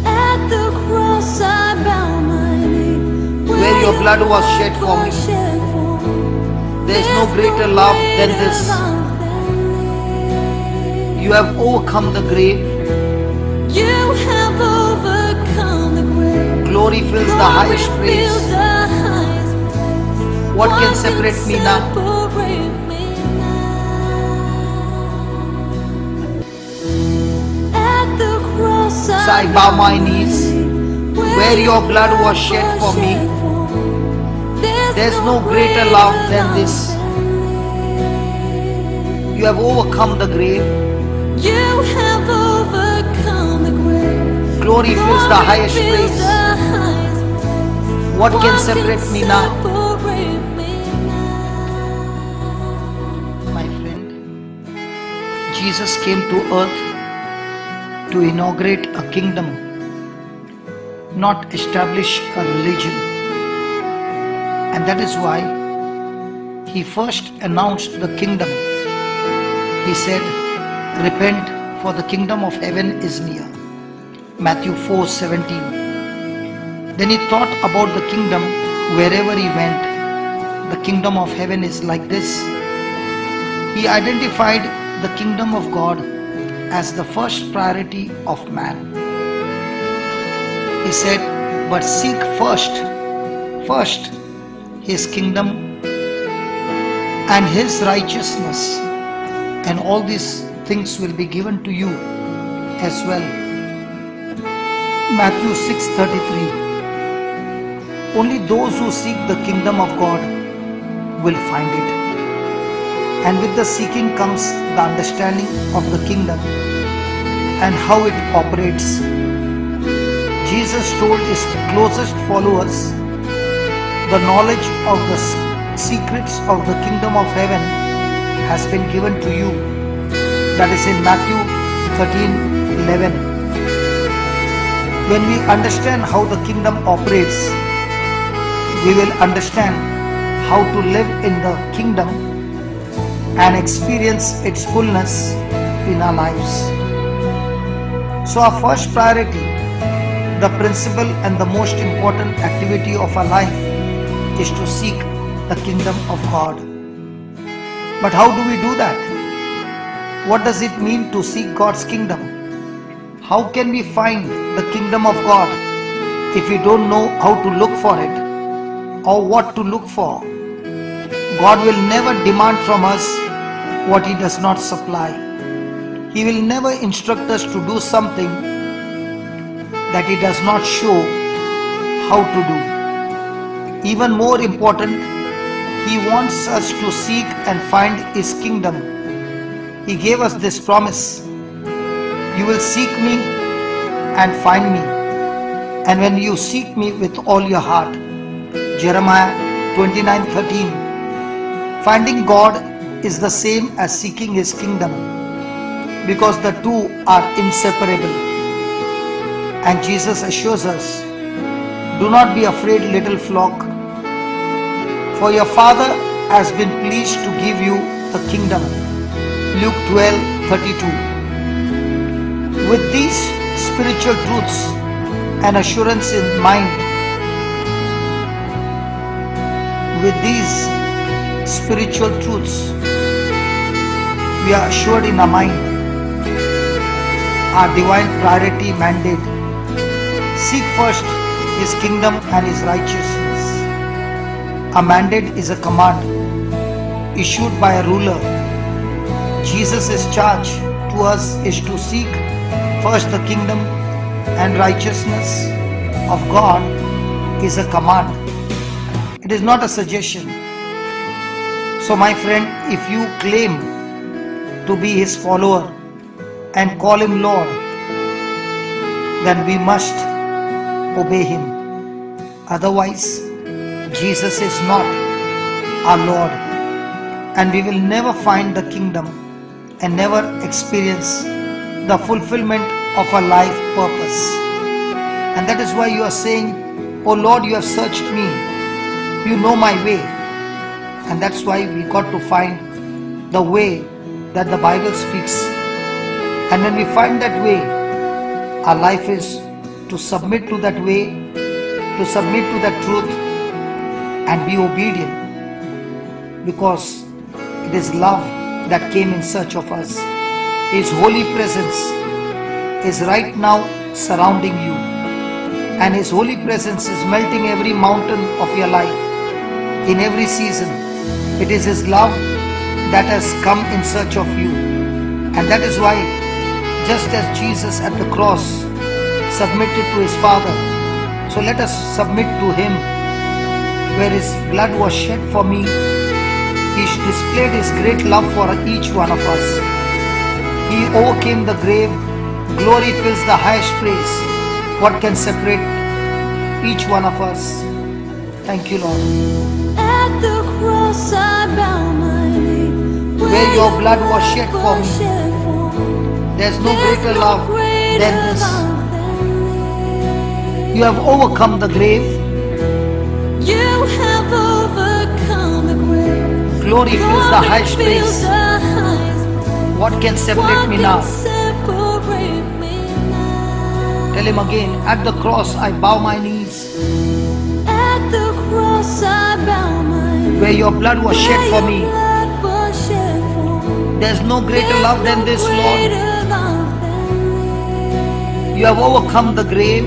At the cross I bow my knee. Where your blood was shed for me. There's no greater love than this. You have overcome the grave. You have overcome the grave. Glory fills the highest praise. Fills the highest praise. What can separate me now? Separate me now? At the cross So I bow my knees. Where your blood was shed for me. There's no greater love than this. You have overcome the grave. You have overcome the grave. Glory fills the highest Fills praise. the highest praise. What can separate me now? Separate me now? My friend, Jesus came to earth to inaugurate a kingdom, not establish a religion. And that is why he first announced the kingdom. He said, repent, for the kingdom of heaven is near. Matthew 4:17. Then he thought about the kingdom wherever he went. The kingdom of heaven is like this. He identified the kingdom of God as the first priority of man. He said, but seek first his kingdom and his righteousness, and all these things will be given to you as well. Matthew 6:33. Only those who seek the kingdom of God will find it. And with the seeking comes the understanding of the kingdom and how it operates. Jesus told his closest followers, the knowledge of the secrets of the kingdom of heaven has been given to you. That is in Matthew 13:11. When we understand how the kingdom operates, we will understand how to live in the kingdom and experience its fullness in our lives. So our first priority, the principal and the most important activity of our life is to seek the kingdom of God. But how do we do that? What does it mean to seek God's kingdom? How can we find the kingdom of God if we don't know how to look for it or what to look for? God will never demand from us what He does not supply. He will never instruct us to do something that He does not show how to do. Even more important, He wants us to seek and find His kingdom. He gave us this promise: you will seek me and find me, and when you seek me with all your heart. Jeremiah 29:13. Finding God is the same as seeking His kingdom, because the two are inseparable. And Jesus assures us, do not be afraid, little flock, for your Father has been pleased to give you the kingdom. Luke 12:32. With these spiritual truths and assurance in mind, we are assured in our mind our divine priority mandate: seek first His kingdom and His righteousness. A mandate is a command issued by a ruler. Jesus' charge to us is to seek first the kingdom and righteousness of God is a command. It is not a suggestion. So my friend, if you claim to be His follower and call Him Lord, then we must obey Him. Otherwise, Jesus is not our Lord, and we will never find the kingdom and never experience the fulfillment of our life purpose. And that is why you are saying, oh Lord, you have searched me, you know my way. And that's why we got to find the way that the Bible speaks. And when we find that way, our life is to submit to that way, to submit to that truth and be obedient, because it is love that came in search of us. His holy presence is right now surrounding you, and His holy presence is melting every mountain of your life in every season. It is His love that has come in search of you. And that is why, just as Jesus at the cross submitted to His Father, so let us submit to Him, where His blood was shed for me. He displayed His great love for each one of us. He overcame the grave. Glory fills the highest praise. What can separate each one of us? Thank you, Lord. At the cross I bow my knee, Where your blood was shed for me. shed for There's no greater love than this. You have overcome the grave. You have overcome the grave. Glory fills the highest Glory fills place. the highest. What can separate What me can now? separate me now? Tell him again, at the cross I bow my knees. At the cross I bow my knees. Where your blood was shed Where for your me. blood was shed for me. There's no greater There's love than no this, Lord. greater love than this. You have overcome the grave.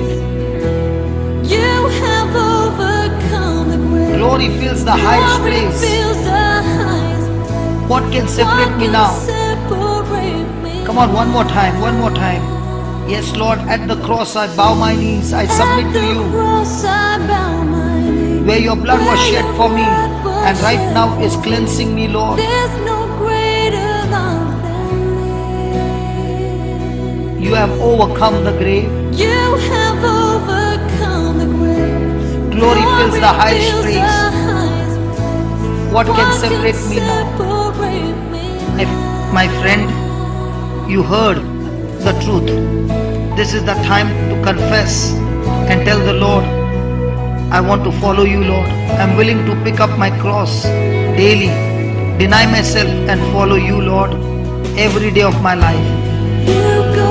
You have overcome the grave. Glory fills the highest Glory place. fills the highest. What can separate What me can now? separate me Come on, one more time, one more time. Yes, Lord, at the cross I bow my knees. I submit At to the you. cross I bow my knees. Where your blood was Where shed your for me. blood was And right shed now for is me. cleansing me, Lord. There's no greater love than this. You have overcome the grave. You have overcome the grave. Glory fills the highest fills place. the highest. What can separate me now? separate me My friend, you heard the truth. This is the time to confess and tell the Lord, I want to follow you, Lord. I'm willing to pick up my cross daily, deny myself and follow you, Lord, every day of my life. You go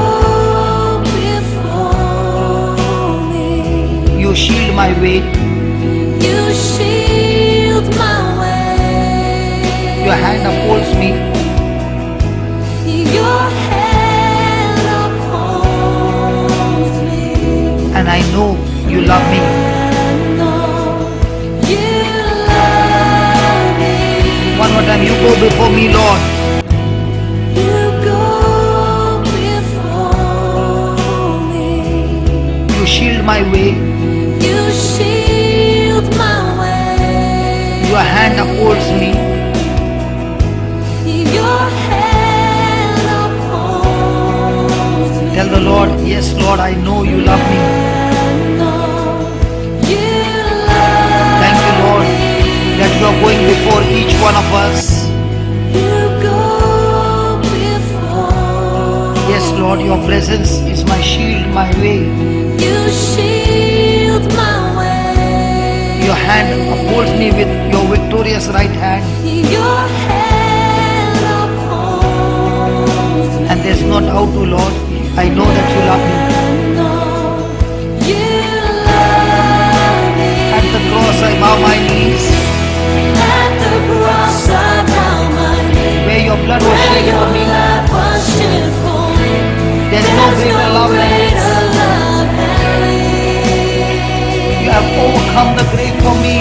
before me. You shield my way. You shield my way. Your hand upholds me. Your hand upholds me. And I know you love me. I know you love me. One more time, you go before me, Lord. You go before me. You shield my way. You shield my way. Your hand upholds me. Your hand upholds me. Tell the Lord, yes, Lord, I know you love me. I know you love Thank you, Lord, that you are going before each one of us. You go before. Yes, Lord, your presence is my shield, my way. You shield my way. Your hand upholds me with your victorious right hand. Your hand upholds me. And there's no doubt, O Lord, I know that you love me. I know you love me. At the cross I bow my knees. At the cross I bow my knees. Where your blood was Where shed your for me. blood was shed for me. There's no greater love than this. greater love than You have overcome the grave for me.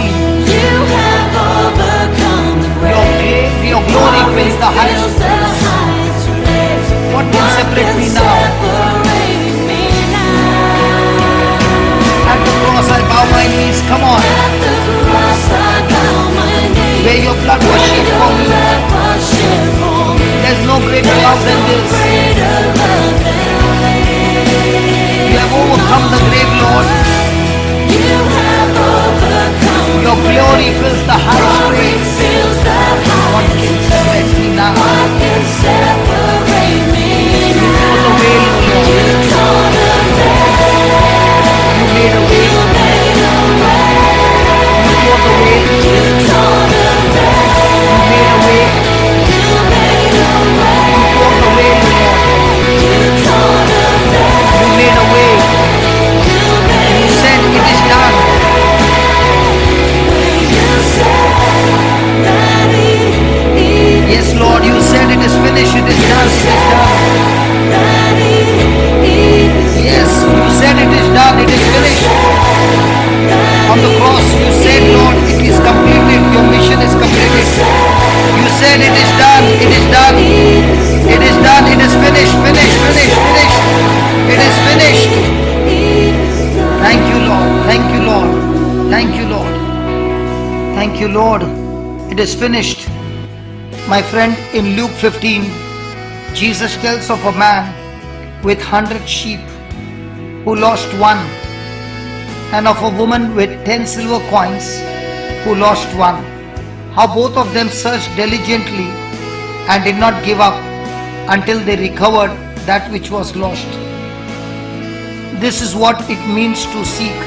You have overcome the grave. Your glory fills the highest Fills the place. highest place. What can separate me now? Separate me now. At the cross I bow my knees. Come on. At the cross I bow my knees. Where your blood was shed Your for me. blood was shed for me. There's no greater love than this. Greater love than You have overcome the grave, Lord. you have overcome. Your glory fills the highest Glory place. fills the What highest. can separate me now? What can separate me You know the way, Lord. You tore the veil. You made a way. You made a way. You tore the way. You tore the veil. You made a way. You made a way. You tore the way, Lord. You tore the veil. You made a way. You made You said it is done. You said that it Yes, Lord, you said it is finished. It is done. It is done. that it is Yes, you said it is done. It is finished. On the cross, you said, Lord, it is completed. Your mission is completed. You said it is done. It is done. It is done. It is finished. Finished. Finished. Finished. It is finished. Thank you, Lord. Thank you, Lord. Thank you, Lord. Thank you, Lord. It is finished. My friend, in Luke 15, Jesus tells of a man with 100 sheep who lost one, and of a woman with 10 silver coins who lost one. How both of them searched diligently and did not give up until they recovered that which was lost. This is what it means to seek.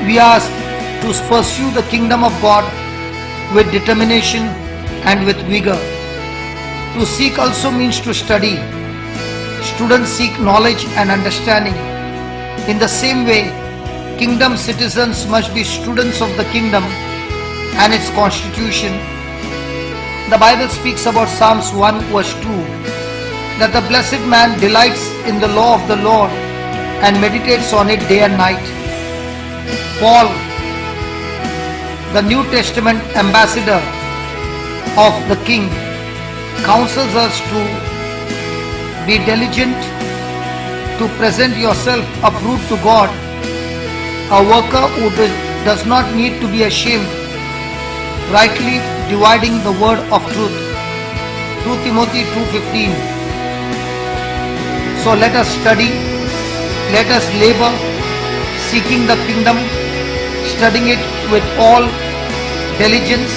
We are to pursue the kingdom of God with determination and with vigor. To seek also means to study. Students seek knowledge and understanding. In the same way, kingdom citizens must be students of the kingdom and its constitution. The Bible speaks about Psalms 1 verse 2, that the blessed man delights in the law of the Lord and meditates on it day and night. Paul, the New Testament ambassador of the King, counsels us to be diligent to present yourself approved to God, a worker who does not need to be ashamed, rightly dividing the word of truth. 2 Timothy 2:15. So let us study, let us labor, seeking the kingdom, studying it with all diligence.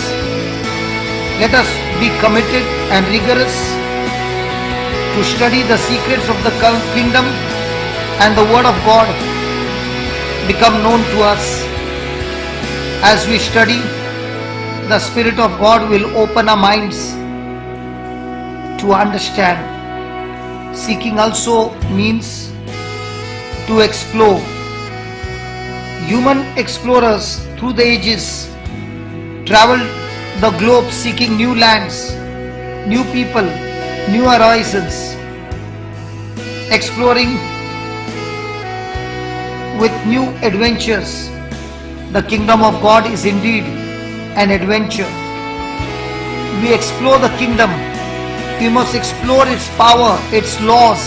Let us be committed and rigorous to study the secrets of the kingdom, and the word of God become known to us. As we study, the Spirit of God will open our minds to understand. Seeking also means to explore. Human explorers through the ages traveled the globe seeking new lands, new people, new horizons, exploring with new adventures. The kingdom of God is indeed an adventure. We explore the kingdom. We must explore its power, its laws,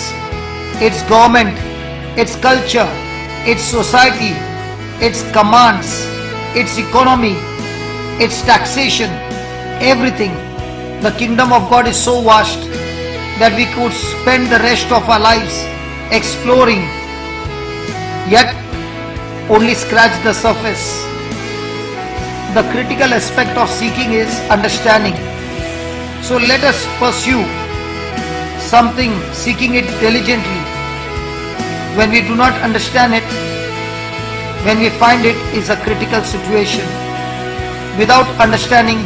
its government, its culture, its society, its commands, its economy, its taxation, everything. The kingdom of God is so vast that we could spend the rest of our lives exploring, yet only scratch the surface. The critical aspect of seeking is understanding. So let us pursue something, seeking it diligently. When we do not understand it, when we find it is a critical situation. Without understanding,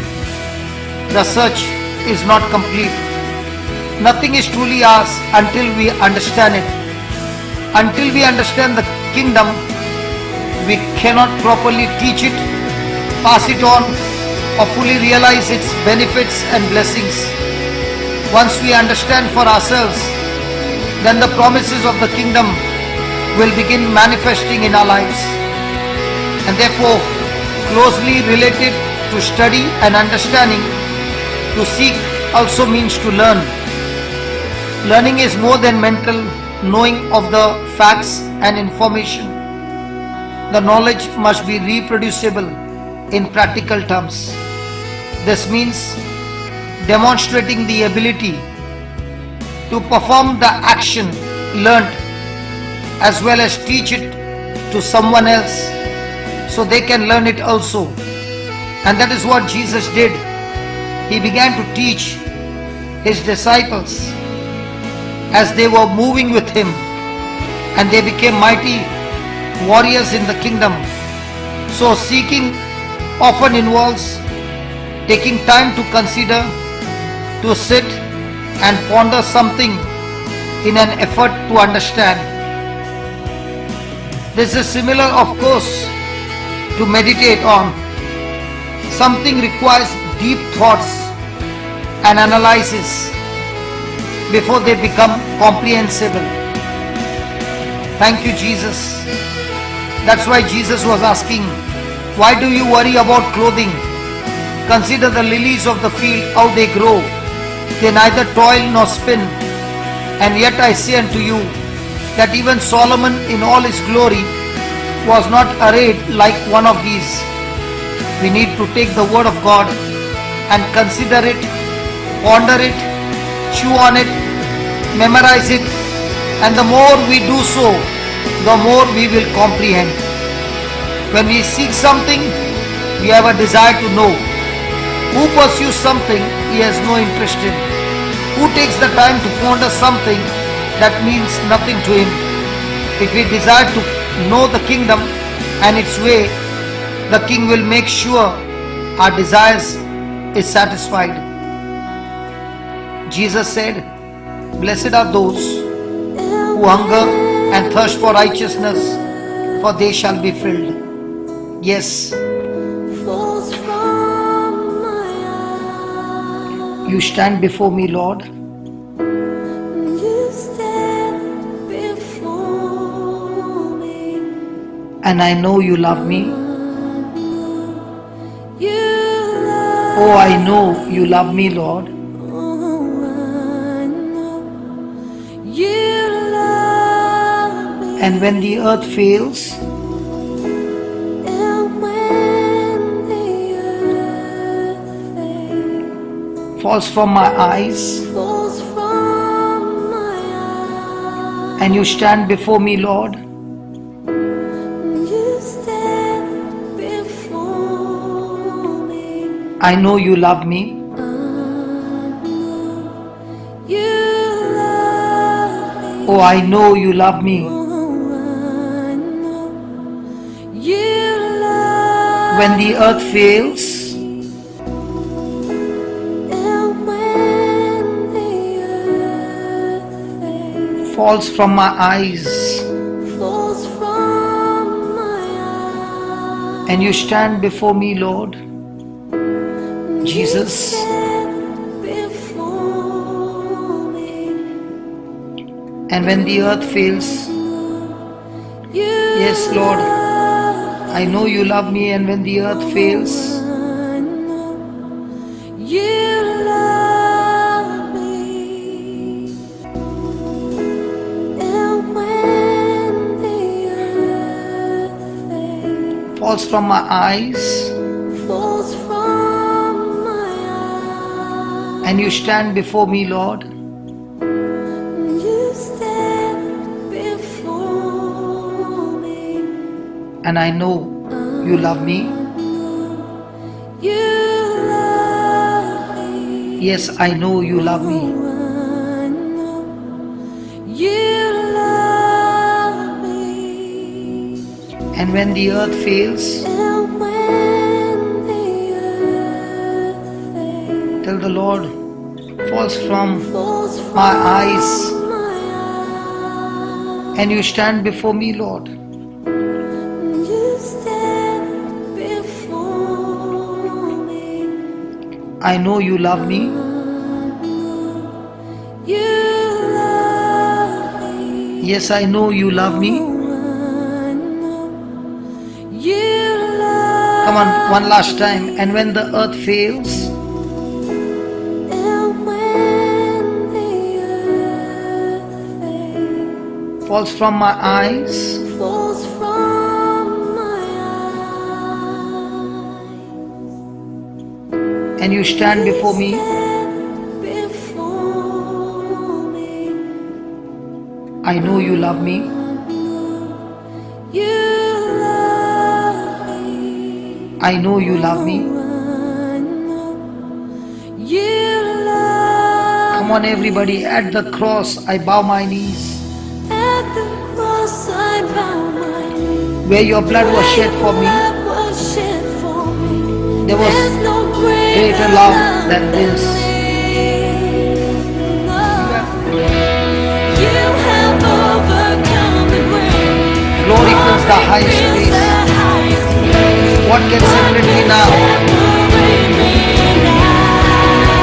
the search is not complete. Nothing is truly ours until we understand it. Until we understand the kingdom, we cannot properly teach it, pass it on, or fully realize its benefits and blessings. Once we understand for ourselves, then the promises of the kingdom will begin manifesting in our lives. And therefore, closely related to study and understanding, to seek also means to learn. Learning is more than mental knowing of the facts and information. The knowledge must be reproducible in practical terms. This means demonstrating the ability to perform the action learnt, as well as teach it to someone else so they can learn it also. And that is what Jesus did. He began to teach his disciples as they were moving with him, and they became mighty warriors in the kingdom. So seeking often involves taking time to consider, to sit and ponder something in an effort to understand. This is similar, of course, to meditate on. Something requires deep thoughts and analysis before they become comprehensible. Thank you, Jesus. That's why Jesus was asking, why do you worry about clothing? Consider the lilies of the field, how they grow. They neither toil nor spin. And yet I say unto you, that even Solomon in all his glory was not arrayed like one of these. We need to take the word of God and consider it, ponder it, chew on it, memorize it, and the more we do so, the more we will comprehend. When we seek something, we have a desire to know. Who pursues something he has no interest in? Who takes the time to ponder something that means nothing to him? If we desire to know the kingdom and its way, the king will make sure our desires is satisfied. Jesus said, "Blessed are those who hunger and thirst for righteousness, for they shall be filled." Yes, you stand before me, Lord, and I know you love me. Oh, I know you love me, Lord. And when the earth fails, falls from my eyes, and you stand before me, Lord, I know you love me. Oh, I know you love me. When the earth fails, falls from my eyes, and you stand before me, Lord Jesus. And when the earth fails, yes, Lord, I know you love me. And when the earth fails, falls from my eyes, and you stand before me, Lord, and I know you love me. Yes, I know you love me. And when the earth fails, tell the Lord, falls from my eyes, and you stand before me, Lord. I know you love me. Yes, I know you love me. Come on, one last time. And when the earth fails, falls from my eyes, and you stand before me, I know you love me. I know you love me. Come on, everybody, at the cross I bow my knees. Where your blood was shed for me, there was greater love than this. Glory fills the highest place. What can separate me now?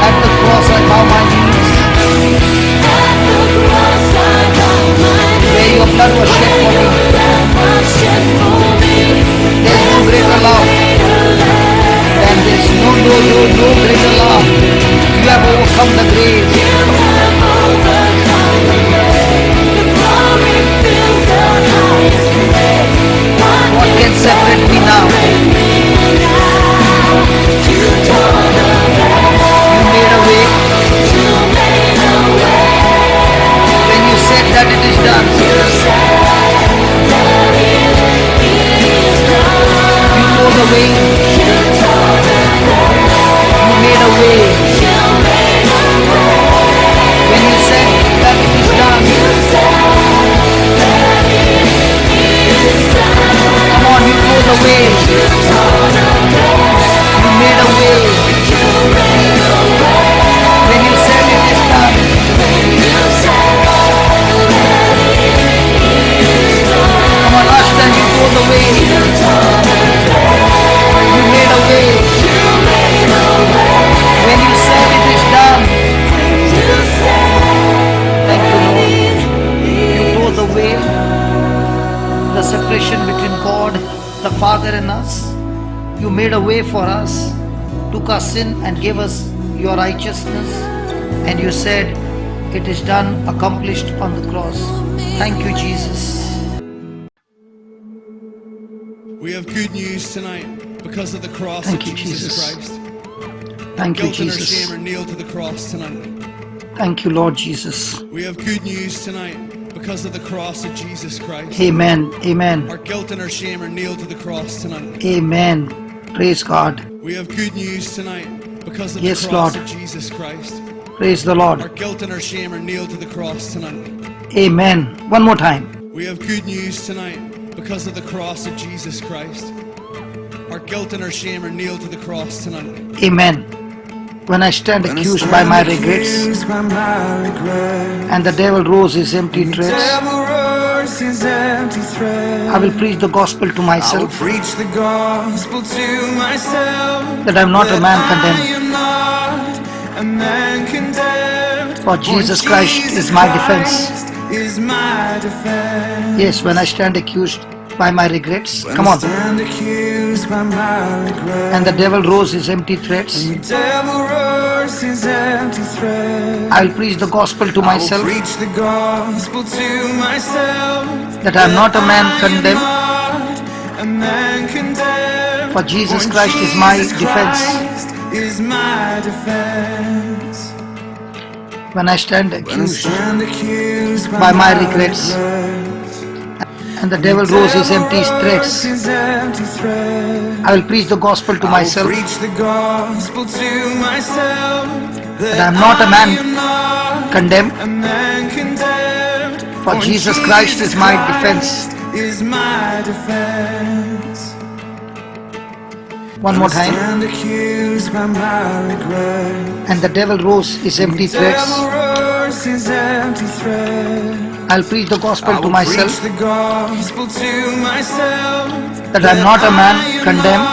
At the cross I bow my knees. Where your blood was shed for me, there's no greater love than this. No greater love. You have overcome the grave. What can separate me now? You made a way. When you said that it is done, you know the way. You made a way. the separation between God, the Father and us. You made a way for us, took our sin and gave us your righteousness. And you said, it is done, accomplished on the cross. Thank you, Jesus. We have good news tonight because of the cross Thank of you, Jesus Jesus. Christ. Thank you, Guilt and our Jesus. shame are nailed to the cross tonight. Thank you, Lord Jesus. We have good news tonight because of the cross of Jesus Christ. Amen. Amen. Our guilt and our shame are nailed to the cross tonight. Amen. Praise God. We have good news tonight because of Yes, the cross Lord. of Jesus Christ. Praise the Our Lord. guilt and our shame are nailed to the cross tonight. Amen. One more time. We have good news tonight because of the cross of Jesus Christ. Our guilt and our shame are nailed to the cross tonight. Amen. When I stand accused by my regrets, and the devil rose his empty threats, I will preach the gospel to myself, Preach the gospel to myself, that I am not a man I condemned, am not a man condemned, for Jesus Christ is my defense. Christ is my defense. Yes, when I stand accused by my regrets, When come I on, stand accused by my regret, and the devil rose his empty threats, the devil roars his empty threat. I will preach the gospel to I will myself, preach the gospel to myself, that I am not a man condemned, not a man condemned, for Jesus for Christ is my Jesus defense. Christ is my defense. When I stand When I accused stand accused by my regrets, and the devil rose his empty threats, I will preach the gospel to myself, Preach the gospel to myself, that I am not a man condemned, a man condemned, for Jesus Christ is my defense. is my defense. One more time. Stand accused by my regret, And the devil rose his empty threats, devil roars his empty threat. I'll preach the gospel I to will myself, preach the gospel to myself, that I am not a man condemned,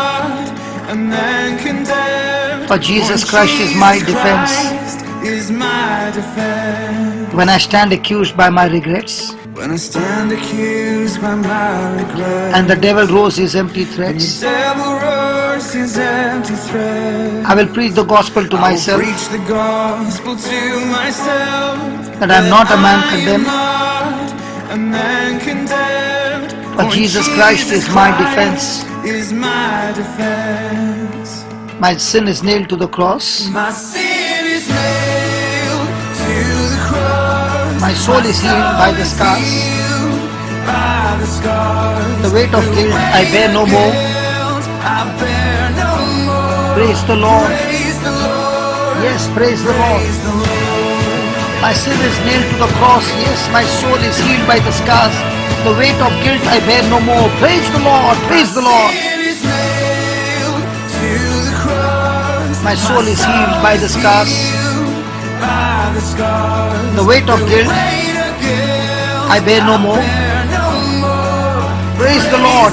a man condemned, for Jesus Christ is my defense. Christ is my defense. When I stand accused by my regrets, When I stand accused by my regret, and the devil rose his empty the threats, devil roars his empty threat. I will preach the gospel to I will myself, preach the gospel to myself, that I am not a man I am condemned, not a man condemned, for Jesus Christ is my defense. is my defense. My sin is nailed to the cross, My sin is nailed to the cross. my soul is healed by the scars, Healed by the scars. the weight of guilt I bear no more. I bear no more. Praise the Lord. Praise the Lord. Yes, praise the Lord. Praise the Lord. My sin is nailed to the cross. Yes, my soul is healed by the scars. The weight of guilt I bear no more. Praise the Lord. Praise the Lord. Sin is nailed to the cross. My soul is healed by the scars. Healed by the scars. The weight of guilt Weight of guilt I bear no more. bear no more. Praise the Lord.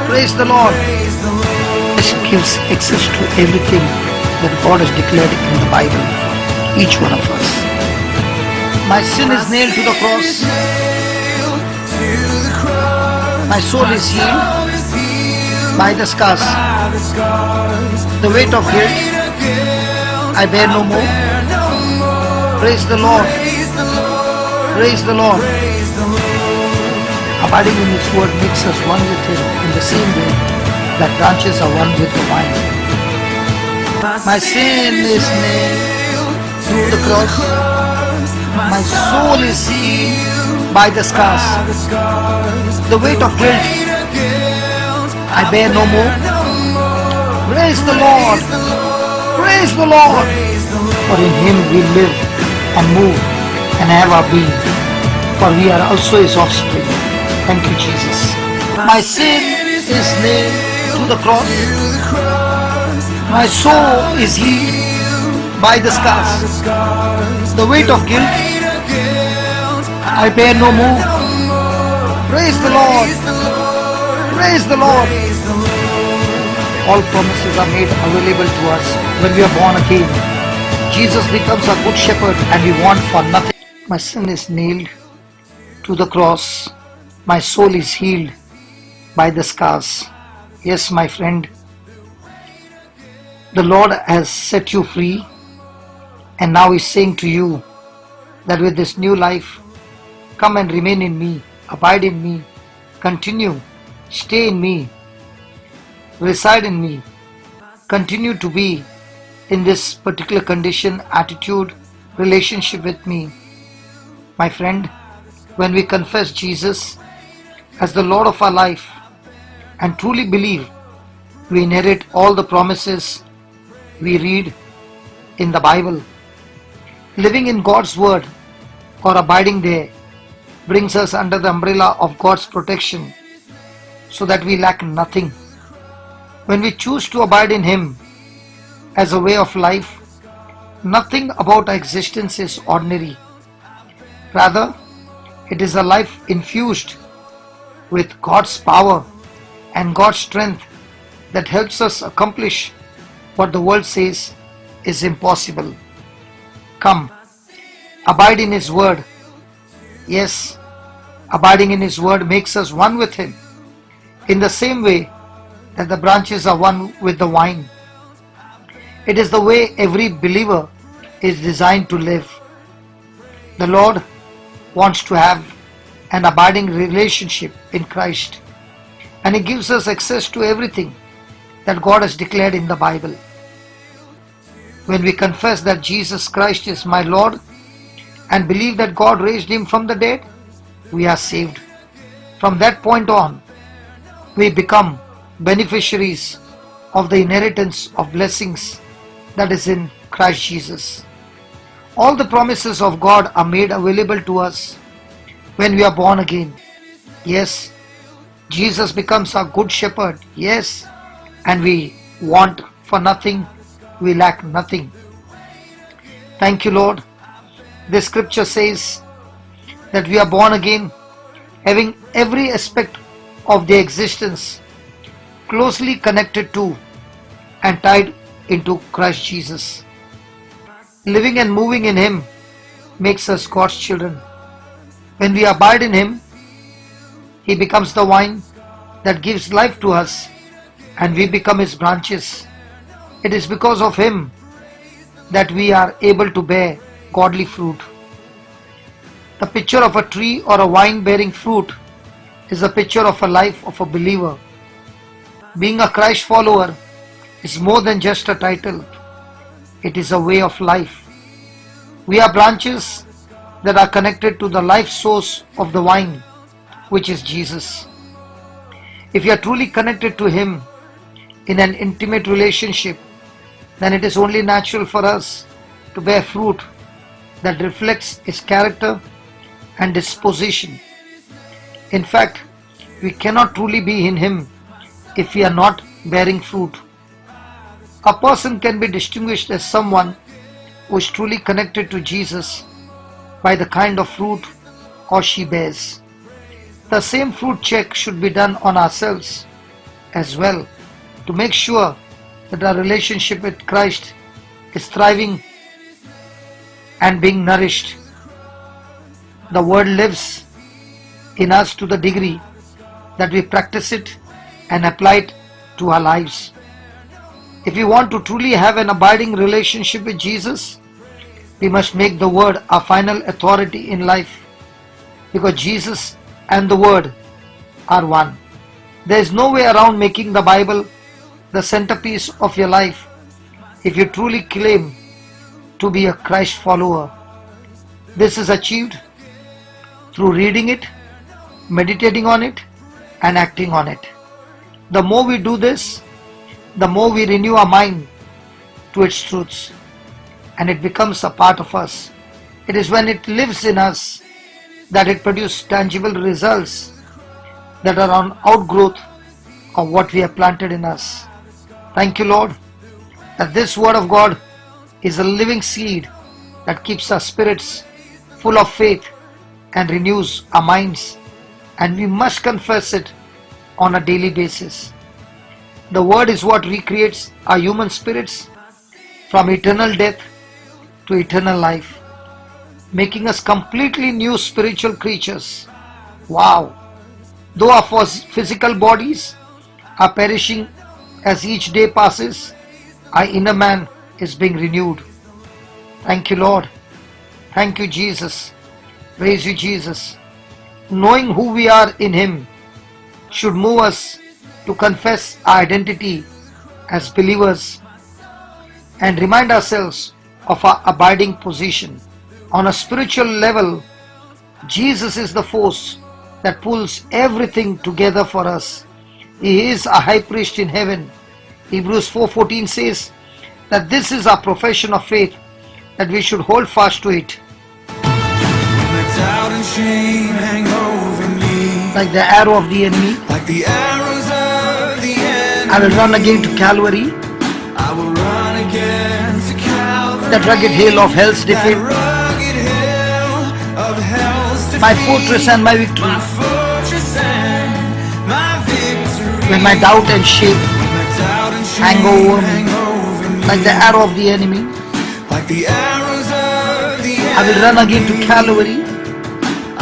Praise the Lord. Praise the Lord. This gives access to everything that God has declared in the Bible for each one of us. My sin is nailed to the cross. Nailed to the cross. My soul is healed Soul is healed by the scars. by the scars. The weight of guilt Weight of guilt I bear no more. bear no more. Praise the Lord. Praise the Lord. Praise the Lord. Praise the Lord. Abiding in His word makes us one with Him in the same way that branches are one with the vine. My sin is nailed to the cross. My soul is healed by the scars. The weight of guilt I bear no more. Praise the Lord. Praise the Lord. For in Him we live and move and have our being. For we are also His offspring. Thank you, Jesus. My sin is nailed to the cross. My soul is healed by the scars. The weight of guilt I bear no more. Praise the Lord. Praise the Lord. All promises are made available to us when we are born again. Jesus becomes our good shepherd and we want for nothing. My sin is nailed to the cross. My soul is healed by the scars. Yes, my friend, the Lord has set you free, and now He's saying to you that with this new life, come and remain in me, abide in me, continue, stay in me, reside in me, continue to be in this particular condition, attitude, relationship with me. My friend, when we confess Jesus as the Lord of our life and truly believe, we inherit all the promises we read in the Bible. Living in God's Word or abiding there brings us under the umbrella of God's protection so that we lack nothing. When we choose to abide in Him as a way of life, nothing about our existence is ordinary. Rather, it is a life infused with God's power and God's strength that helps us accomplish what the world says is impossible. Come, abide in His Word. Yes, abiding in His Word makes us one with Him, in the same way that the branches are one with the vine. It is the way every believer is designed to live. The Lord wants to have an abiding relationship in Christ, and He gives us access to everything that God has declared in the Bible. When we confess that Jesus Christ is my Lord and believe that God raised Him from the dead, we are saved. From that point on, we become beneficiaries of the inheritance of blessings that is in Christ Jesus. All the promises of God are made available to us when we are born again. Yes, Jesus becomes our good shepherd. Yes, and we want for nothing, we lack nothing. Thank you, Lord. This scripture says that we are born again, having every aspect of their existence closely connected to and tied into Christ Jesus. Living and moving in Him makes us God's children. When we abide in Him, He becomes the vine that gives life to us, and we become His branches. It is because of Him that we are able to bear godly fruit. The picture of a tree or a vine bearing fruit is a picture of a life of a believer. Being a Christ follower is more than just a title. It is a way of life. We are branches that are connected to the life source of the vine, which is Jesus. If you are truly connected to Him in an intimate relationship, then it is only natural for us to bear fruit that reflects His character and disposition. In fact, we cannot truly be in Him if we are not bearing fruit. A person can be distinguished as someone who is truly connected to Jesus by the kind of fruit or she bears. The same fruit check should be done on ourselves as well to make sure that our relationship with Christ is thriving and being nourished. The Word lives in us to the degree that we practice it and apply it to our lives. If we want to truly have an abiding relationship with Jesus, we must make the Word our final authority in life, because Jesus and the Word are one. There is no way around making the Bible the centerpiece of your life if you truly claim to be a Christ follower. This is achieved through reading it, meditating on it, and acting on it. The more we do this, the more we renew our mind to its truths, and it becomes a part of us. It is when it lives in us that it produces tangible results that are an outgrowth of what we have planted in us. Thank you, Lord, that this Word of God is a living seed that keeps our spirits full of faith and renews our minds, and we must confess it on a daily basis. The Word is what recreates our human spirits from eternal death to eternal life, making us completely new spiritual creatures. Wow! Though our physical bodies are perishing as each day passes, our inner man is being renewed. Thank you, Lord. Thank you, Jesus. Praise you, Jesus. Knowing who we are in Him should move us to confess our identity as believers and remind ourselves of our abiding position. On a spiritual level, Jesus is the force that pulls everything together for us. He is a high priest in heaven. Hebrews 4:14 says that this is our profession of faith, that we should hold fast to it. The doubt and shame hang over me, Like the arrow of the enemy, like the arrows of the enemy. I will run again to Calvary, I will run again to Calvary. that rugged hill of hell's That defeat, rugged hill of hell's defeat. my fortress and my victory. My fortress and my victory. When my doubt and shame My doubt and shame hang over me, hang over me, like the arrow of the enemy, like the arrows of the enemy. I will run again to Calvary,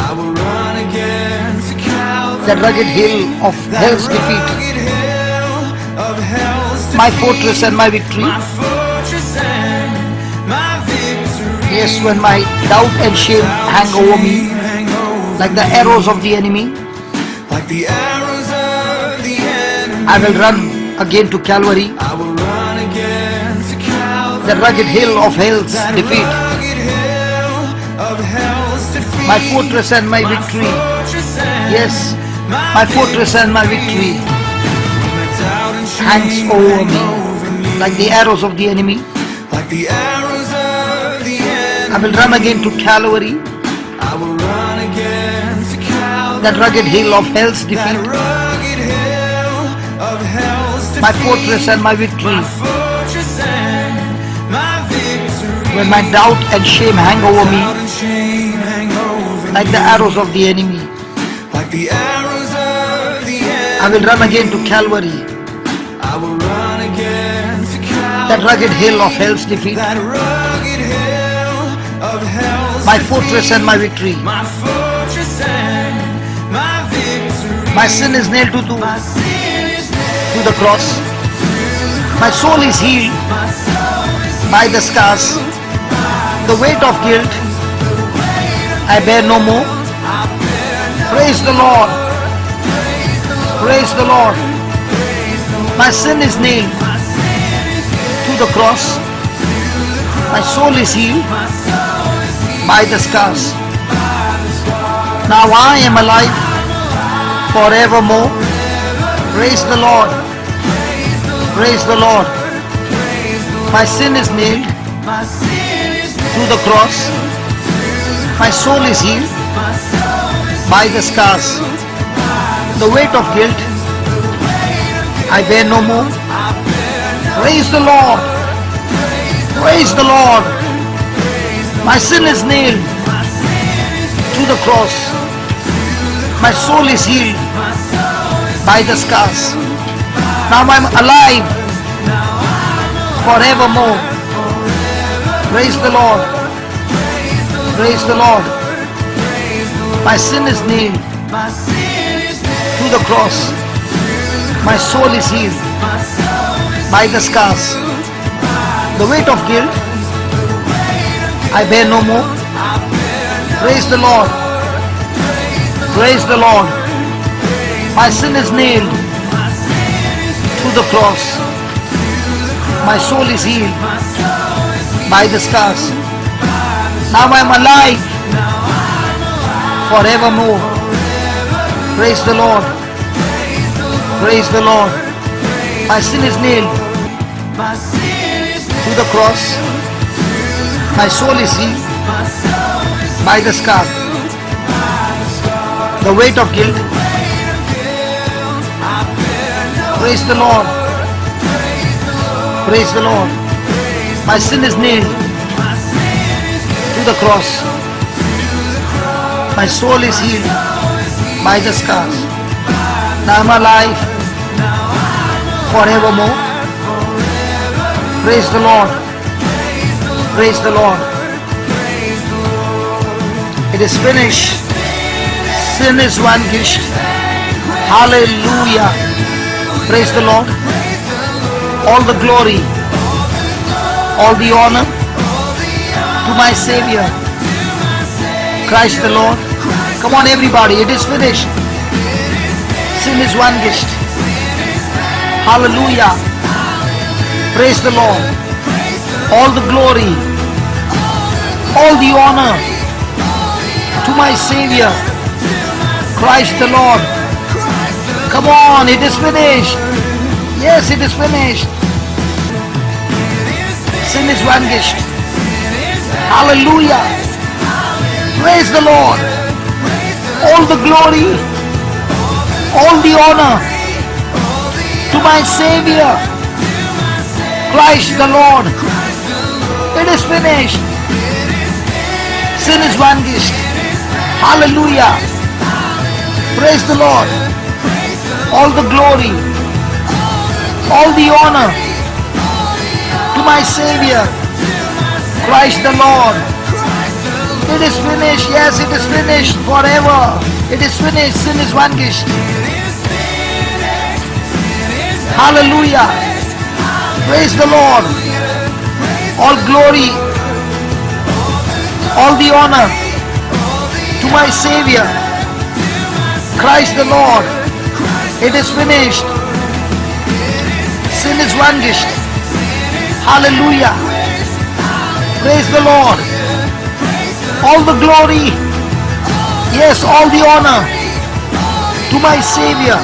I will run again to Calvary. that rugged hill of hell's That defeat, rugged hill of hell's my defeat. fortress and my victory. My fortress and my victory. Yes, when my doubt and shame hang over me, Hang over like the arrows of the enemy, like the arrows of the enemy. I will run again to Calvary, I will run again to Calvary. the rugged hill of hell's That defeat, rugged hill of hell's defeat. my fortress and my victory. Fortress and Yes, my fortress and my victory My doubt and shame hangs over hang me, over me, like the arrows of the enemy. like the arrows of the enemy. I will run again to Calvary, I will run again to Calvary. that rugged hill of hell's That defeat, rugged hill of hell's defeat. my fortress and my victory. My fortress and my victory. When my doubt and shame hang over me, Doubt and shame hang over like me, the arrows of the enemy, like the arrows of the enemy. I will run again to Calvary, I will run again to Calvary. that rugged hill of hell's defeat, That rugged hill of hell's my defeat. fortress and my victory. My fortress and my victory. My sin is nailed to My sin is nailed the cross. My soul is healed My soul is by the scars. The weight of guilt I bear no more. Praise the Lord. Praise the Lord. My sin is nailed to the cross. My soul is healed by the scars. Now I am alive forevermore. Praise the Lord. Praise the Lord. My sin is nailed to the cross. My soul is healed by the scars. The weight of guilt I bear no more. Praise the Lord. Praise the Lord. My sin is nailed to the cross. My soul is healed by the scars. Now I'm alive forevermore. Praise the Lord. Praise the Lord. My sin is nailed to the cross. My soul is healed by the scars. The weight of guilt I bear no more. Praise the Lord. Praise the Lord. My sin is nailed to the cross. My soul is healed by the scars. Now I am alive forevermore. Praise the Lord. Praise the Lord. My sin is nailed to the cross. My soul is healed by the scar. The weight of guilt. Praise the Lord. Praise the Lord. My sin is nailed to the cross. My soul is healed by the scars. Now I'm alive forevermore. Praise the Lord. Praise the Lord. It is finished. Sin is vanquished. Hallelujah. Praise the Lord. All the glory, all the honor to my Savior, Christ the Lord. Come on everybody, it is finished. Sin is vanquished. Hallelujah. Praise the Lord. All the glory, all the honor to my Savior, Christ the Lord. Come on, it is finished. Yes, it is finished. Sin is vanquished. Hallelujah. Praise the Lord. All the glory, all the honor to my Savior, Christ the Lord. It is finished. Sin is vanquished. Hallelujah. Praise the Lord. All the glory, all the honor to my Savior, Christ the Lord. It is finished. Yes, it is finished forever. It is finished. Sin is vanquished. Hallelujah. Praise the Lord. All glory, all the honor to my Savior, Christ the Lord. It is finished. Sin is vanquished. Hallelujah. Praise the Lord. All the glory, yes, all the honor to my Savior,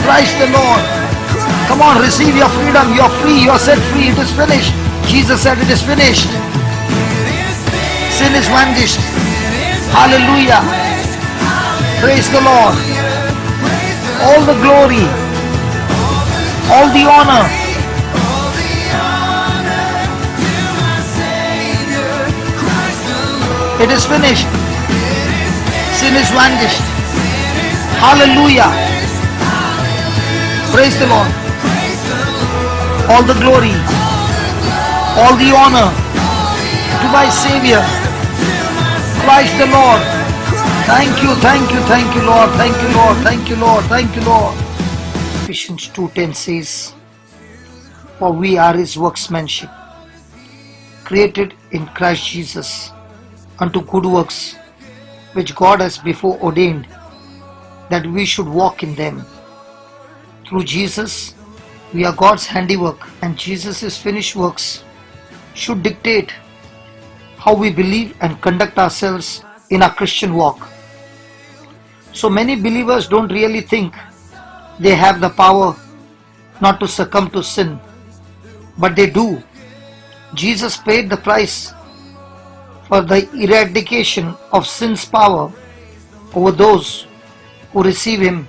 Christ the Lord. Come on, receive your freedom. You're free. You're set free. It is finished. Jesus said it is finished. Sin is vanquished. Hallelujah. Praise the Lord. All the glory, all the honor it is finished. Sin is vanquished. Hallelujah. Praise the Lord. All the glory, all the honor to my Savior, Christ the Lord. Thank you, thank you, thank you, Lord. Thank you, Lord. Thank you, Lord. Thank you, Lord. Ephesians 2:10 says, for we are His workmanship, created in Christ Jesus unto good works, which God has before ordained that we should walk in them. Through Jesus, we are God's handiwork, and Jesus' finished works should dictate how we believe and conduct ourselves in our Christian walk. So many believers don't really think they have the power not to succumb to sin, but they do. Jesus paid the price for the eradication of sin's power over those who receive Him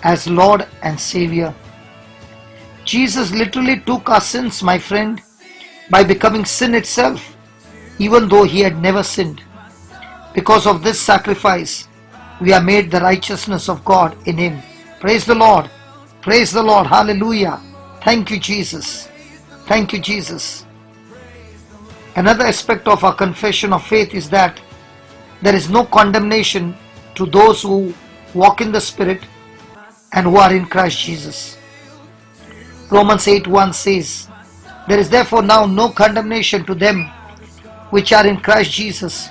as Lord and Savior. Jesus literally took our sins, my friend, by becoming sin itself, even though He had never sinned. Because of this sacrifice, we are made the righteousness of God in Him. Praise the Lord. Praise the Lord. Hallelujah. Thank you, Jesus. Thank you, Jesus. Another aspect of our confession of faith is that there is no condemnation to those who walk in the Spirit and who are in Christ Jesus. Romans 8:1 says, there is therefore now no condemnation to them which are in Christ Jesus,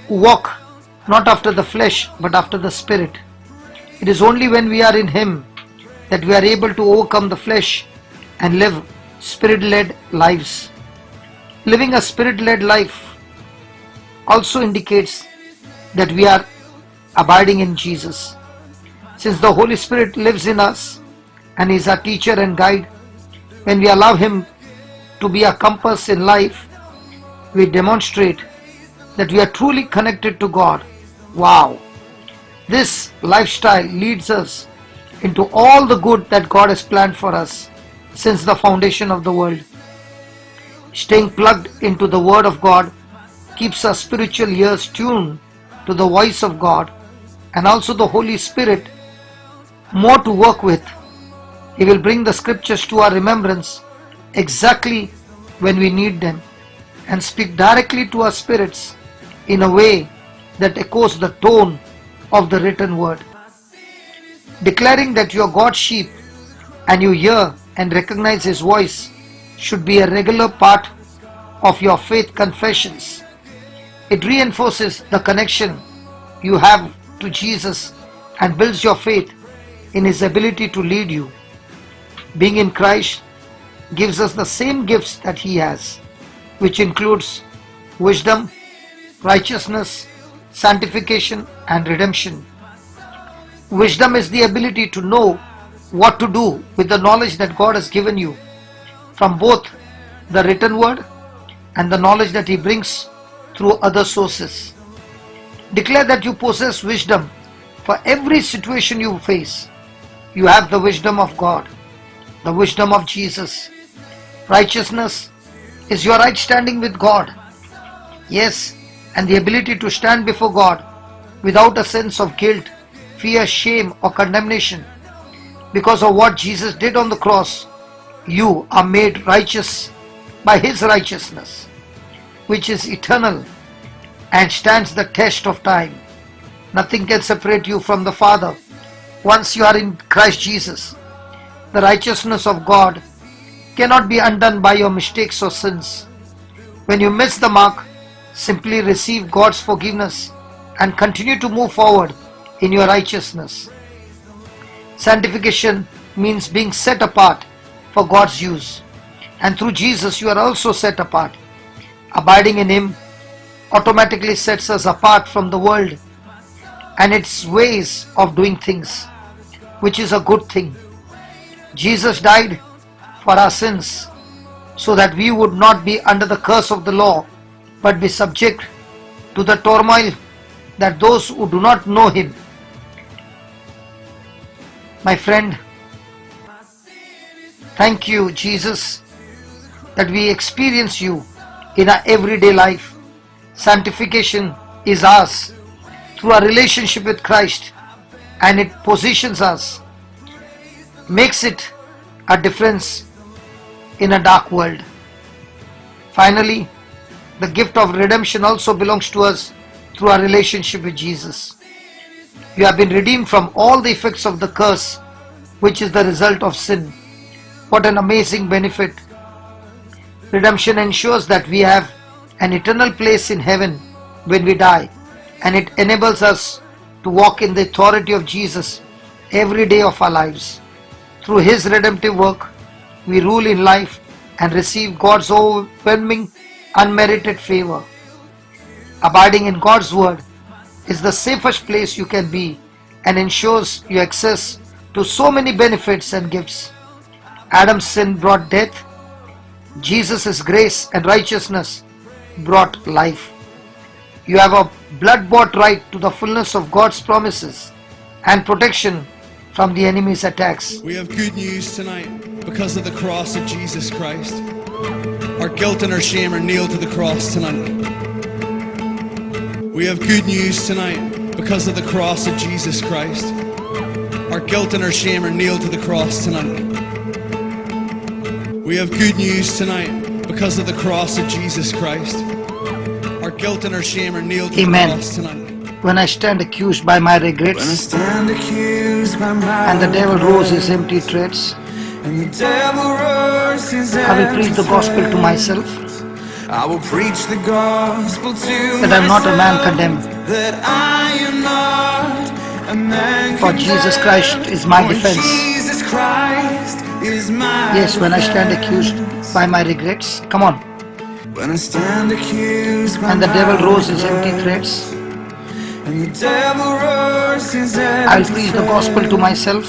who walk not after the flesh but after the Spirit. It is only when we are in Him that we are able to overcome the flesh and live Spirit-led lives. Living a Spirit-led life also indicates that we are abiding in Jesus. Since the Holy Spirit lives in us and is our teacher and guide, when we allow Him to be our compass in life, we demonstrate that we are truly connected to God. Wow! This lifestyle leads us into all the good that God has planned for us since the foundation of the world. Staying plugged into the Word of God keeps our spiritual ears tuned to the voice of God and also the Holy Spirit more to work with. He will bring the scriptures to our remembrance exactly when we need them and speak directly to our spirits in a way that echoes the tone of the written word. Declaring that you are God's sheep and you hear and recognize His voice should be a regular part of your faith confessions. It reinforces the connection you have to Jesus and builds your faith in His ability to lead you. Being in Christ gives us the same gifts that He has, which includes wisdom, righteousness, sanctification, and redemption. Wisdom is the ability to know what to do with the knowledge that God has given you from both the written word and the knowledge that He brings through other sources. Declare that you possess wisdom for every situation you face. You have the wisdom of God, the wisdom of Jesus. Righteousness is your right standing with God. Yes, and the ability to stand before God without a sense of guilt, fear, shame, or condemnation. Because of what Jesus did on the cross, you are made righteous by His righteousness, which is eternal and stands the test of time. Nothing can separate you from the Father once you are in Christ Jesus. The righteousness of God cannot be undone by your mistakes or sins. When you miss the mark, simply receive God's forgiveness and continue to move forward in your righteousness. Sanctification means being set apart for God's use, and through Jesus you are also set apart. Abiding in Him automatically sets us apart from the world and its ways of doing things, which is a good thing. Jesus died for our sins so that we would not be under the curse of the law but be subject to the turmoil that those who do not know Him. My friend, thank you, Jesus, that we experience you in our everyday life. Sanctification is ours through our relationship with Christ, and it positions us, makes it a difference in a dark world. Finally, the gift of redemption also belongs to us through our relationship with Jesus. You have been redeemed from all the effects of the curse, which is the result of sin. What an amazing benefit! Redemption ensures that we have an eternal place in heaven when we die, and it enables us to walk in the authority of Jesus every day of our lives. Through His redemptive work, we rule in life and receive God's overwhelming, unmerited favor. Abiding in God's Word is the safest place you can be and ensures you access to so many benefits and gifts. Adam's sin brought death. Jesus' grace and righteousness brought life. You have a blood-bought right to the fullness of God's promises and protection from the enemy's attacks. We have good news tonight because of the cross of Jesus Christ. Our guilt and our shame are nailed to the cross tonight. We have good news tonight because of the cross of Jesus Christ. Our guilt and our shame are nailed to the cross tonight. We have good news tonight because of the cross of Jesus Christ. Our guilt and our shame are nailed to Amen. the cross tonight. When I stand accused by my regrets, and the devil roars his empty threats, I will preach the gospel to myself, I will preach the gospel to that I am not a man condemned, that I am not a man for Jesus Christ is my For defense. Jesus Christ is my Yes, when I stand defense. accused by my regrets, come on, When I stand accused by and the my devil roars his empty regrets, threats, and the devil roars his I will preach the gospel to myself,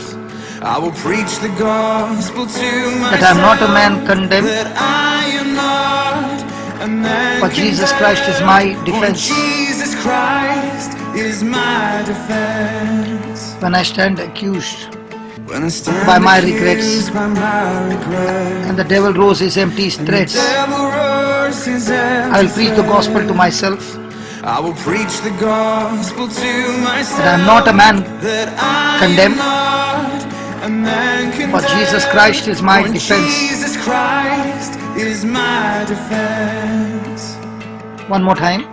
I will preach the gospel to myself. that I am not a man condemned, That I am not a man for Jesus Christ is my condemned. defense. For Jesus Christ is my defense. When I stand accused When I stand by my accused regrets, by my regrets, and the devil roars his empty threats, devil roars his I will preach the gospel to myself, I will preach the gospel to myself. that I am not a man That I condemned, am not a man condemned. for Jesus Christ is my For defense. Jesus Christ is my defense. One more time.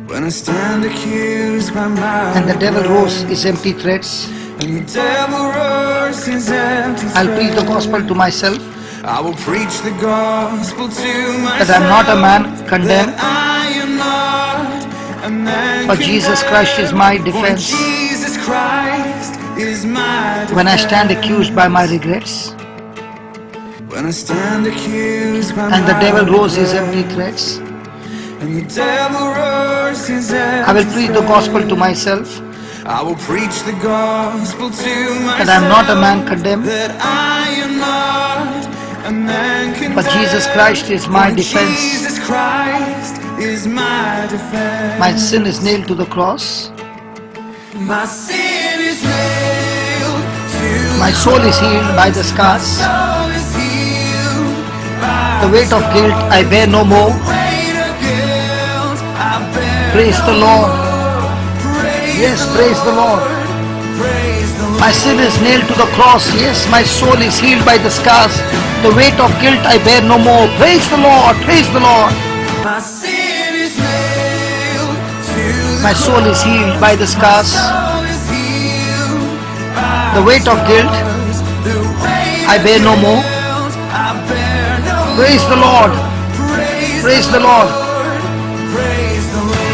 When I stand accused by my And the devil roars regrets, his empty threats, and the devil roars his empty I'll preach the threat. gospel to myself, I will preach the gospel to myself, that I am not a man condemned, that I am not a man for Jesus Christ is my condemned. defense. For Jesus Christ is my defense. When I stand accused by my regrets, When I stand accused by and the my devil roars his regret, empty threats, and the devil roars his empty I will preach the threat. gospel to myself, I will preach the gospel to myself, that I am not a man condemned, that I am not a man condemned. for Jesus Christ is my For defense. Jesus Christ is my defense. My sin is nailed to the cross, My sin is nailed to my soul is healed by the scars. my soul is healed by The weight of guilt I bear no more. weight of guilt I bear. Praise the Lord. Praise Yes, praise the Lord. praise the Lord. My sin is nailed to the cross. Yes, my soul is healed by the scars. The weight of guilt I bear no more. Praise the Lord. Praise the Lord. My sin is nailed to My soul is healed by the scars. soul is healed by The weight of guilt the weight I bear no more. guilt I bear no Praise the Lord. Praise the Lord. Praise the Lord.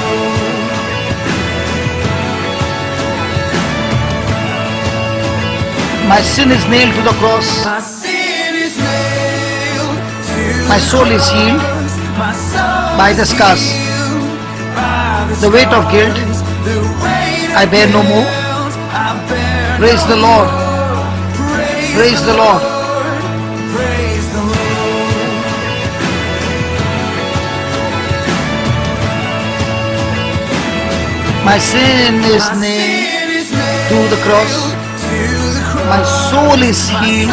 My sin is nailed to the cross. My sin is nailed to My soul is healed my soul by the scars. healed by The weight of guilt the weight I bear no more. guilt I bear Praise the Lord. Praise the Lord. Praise the Lord. My sin is nailed to the cross. My soul is healed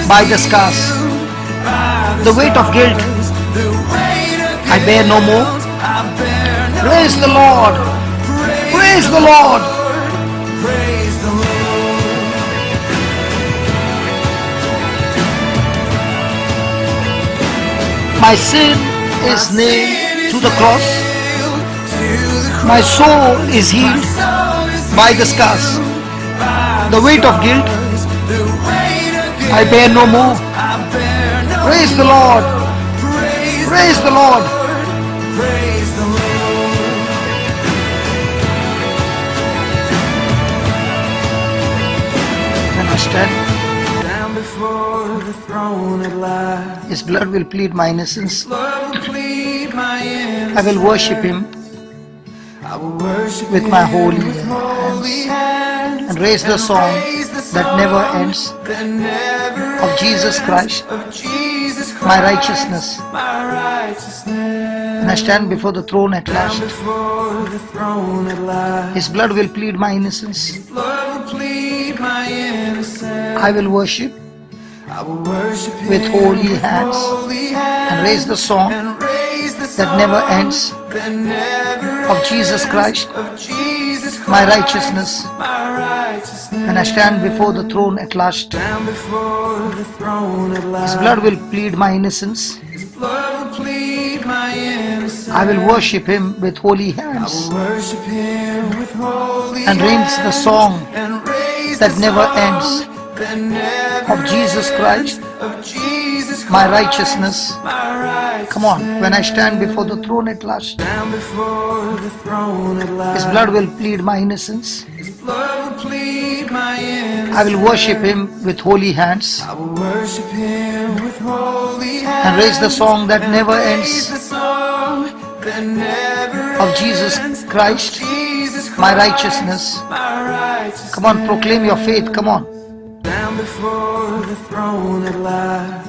by the scars. The weight of guilt I bear no more. Praise the Lord. Praise the Lord. Praise the Lord. My sin is nailed to the cross. My soul is healed by the scars. The weight of guilt I bear no more. Praise the Lord. Praise the Lord. Praise the Lord. When I stand, Down before the throne at last, His blood will plead my innocence. Lord will plead my innocence. I will worship Him I will worship with Him my holy with holy hands and raise the song raise the that never song ends that never of Jesus Christ, of Jesus Christ, my righteousness. my righteousness. When I stand before the throne at Down last, before the throne at last, His blood will plead my innocence. Lord will plead my innocence. I will worship I will worship Him with holy with hands holy hands and raise the song and raise the that never song ends that never of Jesus Christ, of Jesus Christ, my righteousness. my righteousness. When I stand before the throne at last, Down before the throne at last, His blood will plead my innocence. His blood will plead my innocence. I will worship Him with holy I hands will worship Him with holy and raise the song and raise that the never song ends that never of Jesus Christ, of Jesus Christ, my righteousness. my righteousness. Come on, when I stand before the throne at last, Down before the throne at last, His blood will plead my innocence. His blood will plead my innocence. I will worship Him with holy hands I will worship Him with holy hands and raise the song that and never raise ends the song that never of Jesus ends Christ, of Jesus my Christ, righteousness. my righteousness. Come on, proclaim your faith. Come on. Down before the throne at last,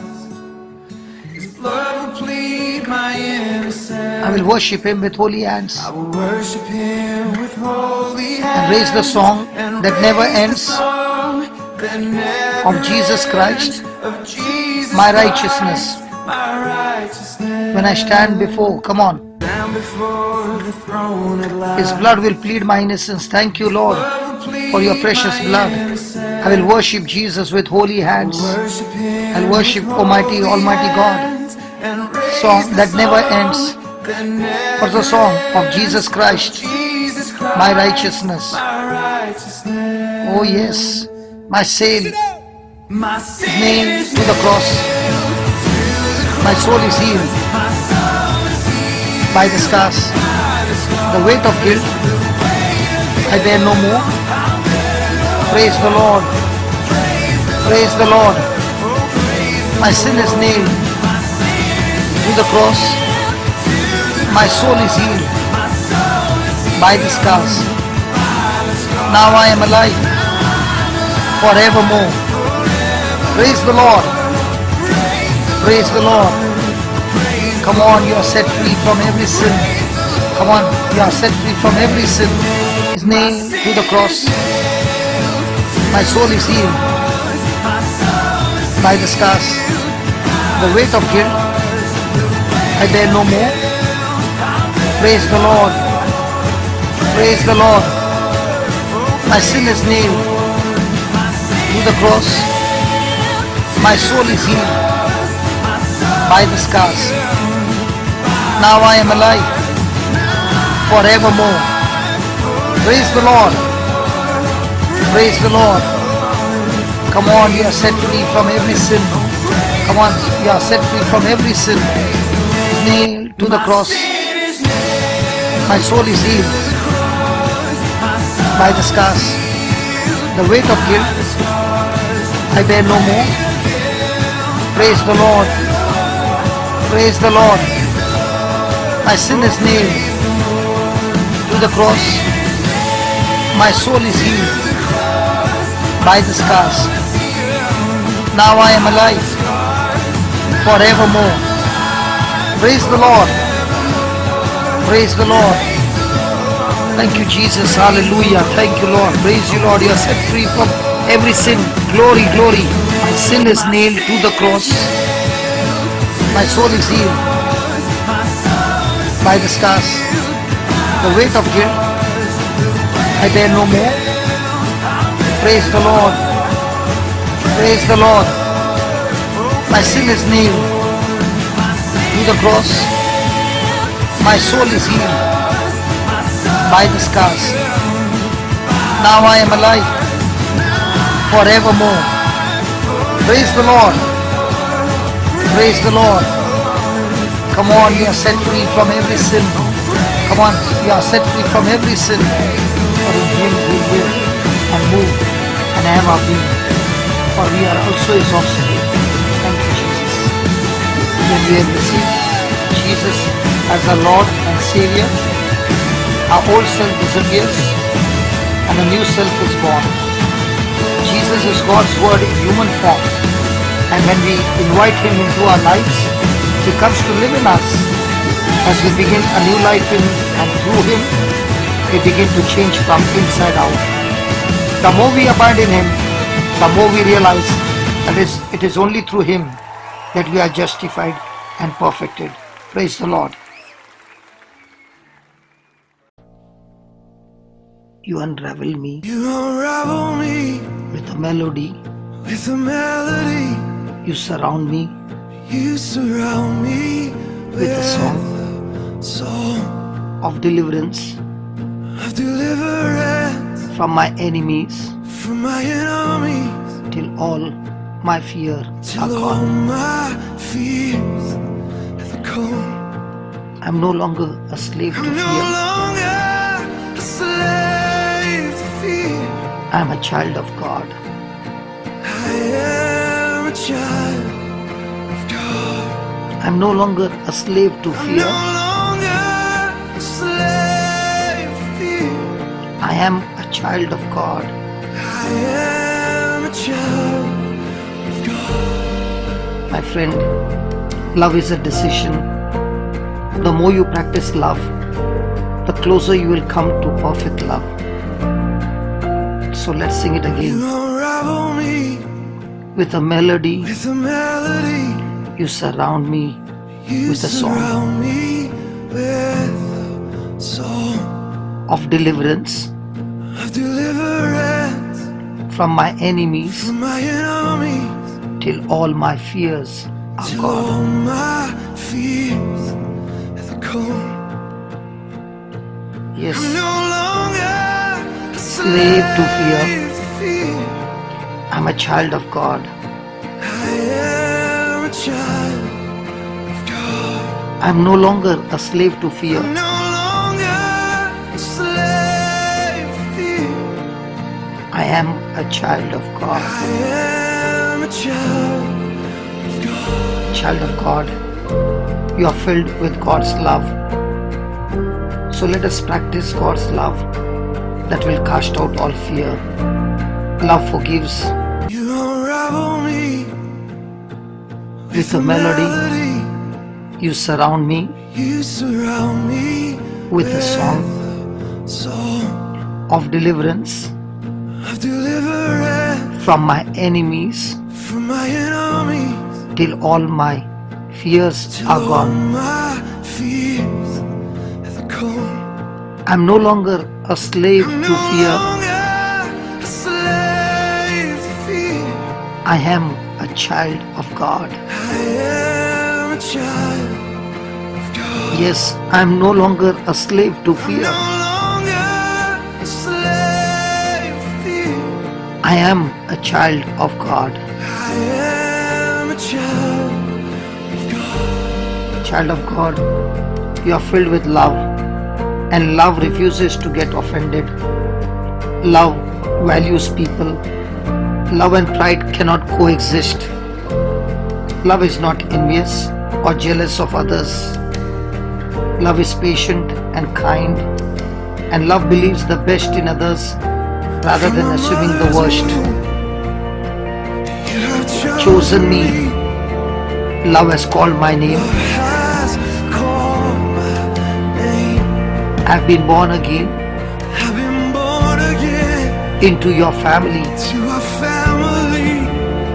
His blood will plead my innocence. I will worship Him with holy hands I will worship Him with holy hands and raise the song and that never raise the ends song that never of Jesus Christ, ends of Jesus my Christ, righteousness. my righteousness. When I stand before, come on, Down before the throne at last, His blood will plead my innocence. Thank you, Lord, for your precious blood. I will worship Jesus with holy hands. worship Him I'll worship with Almighty, holy Almighty God. hands and raise Song the that never song ends. that never For the song of Jesus Christ, Jesus Christ, my righteousness. my righteousness. Oh yes, my sin My is sin nailed is to the cross. My soul is healed by the scars. The weight of guilt I bear no more. Praise the Lord. Praise the Lord. My sin is nailed to the cross. My soul is healed by the scars. Now I am alive forevermore. Praise the Lord. Praise the Lord. Come on, you are set free from every sin. Come on, you are set free from every sin. Is nailed to the cross. My soul is healed by the scars. The weight of guilt I bear no more. Praise the Lord. Praise the Lord. My sin is nailed to the cross. My soul is healed by the scars. Now I am alive forevermore. Praise the Lord. Praise the Lord. Come on, you are set free from every sin. Come on, you are set free from every sin. Nailed to the cross. My soul is healed by the scars. The weight of guilt I bear no more. Praise the Lord. Praise the Lord. My sin is nailed to the cross. My soul is healed by the scars. Now I am alive forevermore. Praise the Lord. Praise the Lord. Thank you, Jesus. Hallelujah. Thank you, Lord. Praise you, Lord. You are set free from every sin. Glory, glory. My sin is nailed to the cross. My soul is healed by the scars. The weight of guilt I bear no more. Praise the Lord. Praise the Lord. My sin is nailed to the cross. My soul is healed by the scars. Now I am alive forevermore. Praise the Lord. Praise the Lord. Come on, you are set free from every sin. Come on, you are set free from every sin. For in Him we live and move and have our being. For we are also His offspring. Thank you, Jesus. When we have received Jesus as our Lord and Savior, our old self disappears and a new self is born. Jesus is God's Word in human form, and when we invite Him into our lives, He comes to live in us. As we begin a new life in and through Him, we begin to change from inside out. The more we abide in Him, the more we realize that it is only through Him that we are justified and perfected. Praise the Lord. You unravel me You unravel me with a melody. with a melody. You surround me You surround me with a song of deliverance of deliverance from my enemies from my enemies. till all my fear are Till all gone. my fears have gone. I'm no longer a slave to I'm no fear. longer a slave to fear. I'm a child of God. I am a child of God. I'm no longer a slave to I'm no fear. longer a slave to fear. I am a child of God. I am a child of God. My friend, love is a decision. The more you practice love, the closer you will come to perfect love. So let's sing it You again. unravel me With a melody, with a melody. you surround me You with a song surround me with a song of deliverance of deliverance from my enemies from my enemies. till all my fears are Till all gone. my fears have gone. Yes, I'm no longer a slave to fear. slave to fear. I'm a child of God. I am a child of God. I'm no longer a slave to fear. I'm no longer a slave to fear. I am a child of God. I am a child of God. Child of God, you are filled with God's love. So let us practice God's love that will cast out all fear. Love forgives. You unravel me With a melody, you surround me You surround me with a song song of deliverance of deliverance from my enemies from my enemies. till all my fears are All gone. my fears have gone. I'm no longer a slave I'm to no fear. longer a slave to fear. I am a child of God. I am a child of God. Yes, I'm no longer a slave to fear. No longer a slave to fear. I am a child of God. I am a child of God. Child of God, you are filled with love, and love refuses to get offended. Love values people. Love and pride cannot coexist. Love is not envious or jealous of others. Love is patient and kind, and love believes the best in others rather than assuming the worst. You have Chosen me. Love has called my name. has called my name. I've been born again I've been born again into your family to a family.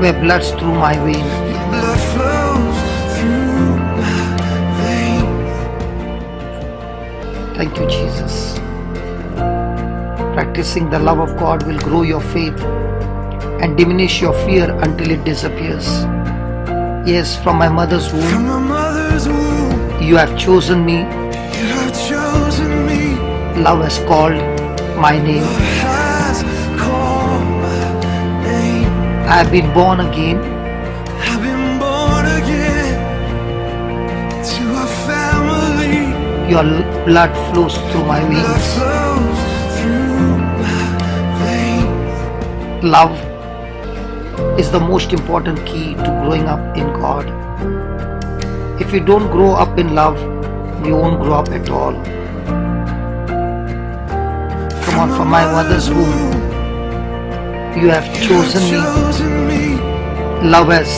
where blood's through my vein. Your blood flows through my veins. Thank you, Jesus. Practicing the love of God will grow your faith and diminish your fear until it disappears. Yes, from my mother's From womb, my mother's womb, you have chosen me. you have chosen me. Love has called my name. Has called my name. I have been born again I've been born again to a family. Your blood flows through my Blood veins. flows through my veins. Love is the most important key to growing up in God. If you don't grow up in love, you won't grow up at all. Come on, from my mother's womb, you have chosen me. Love has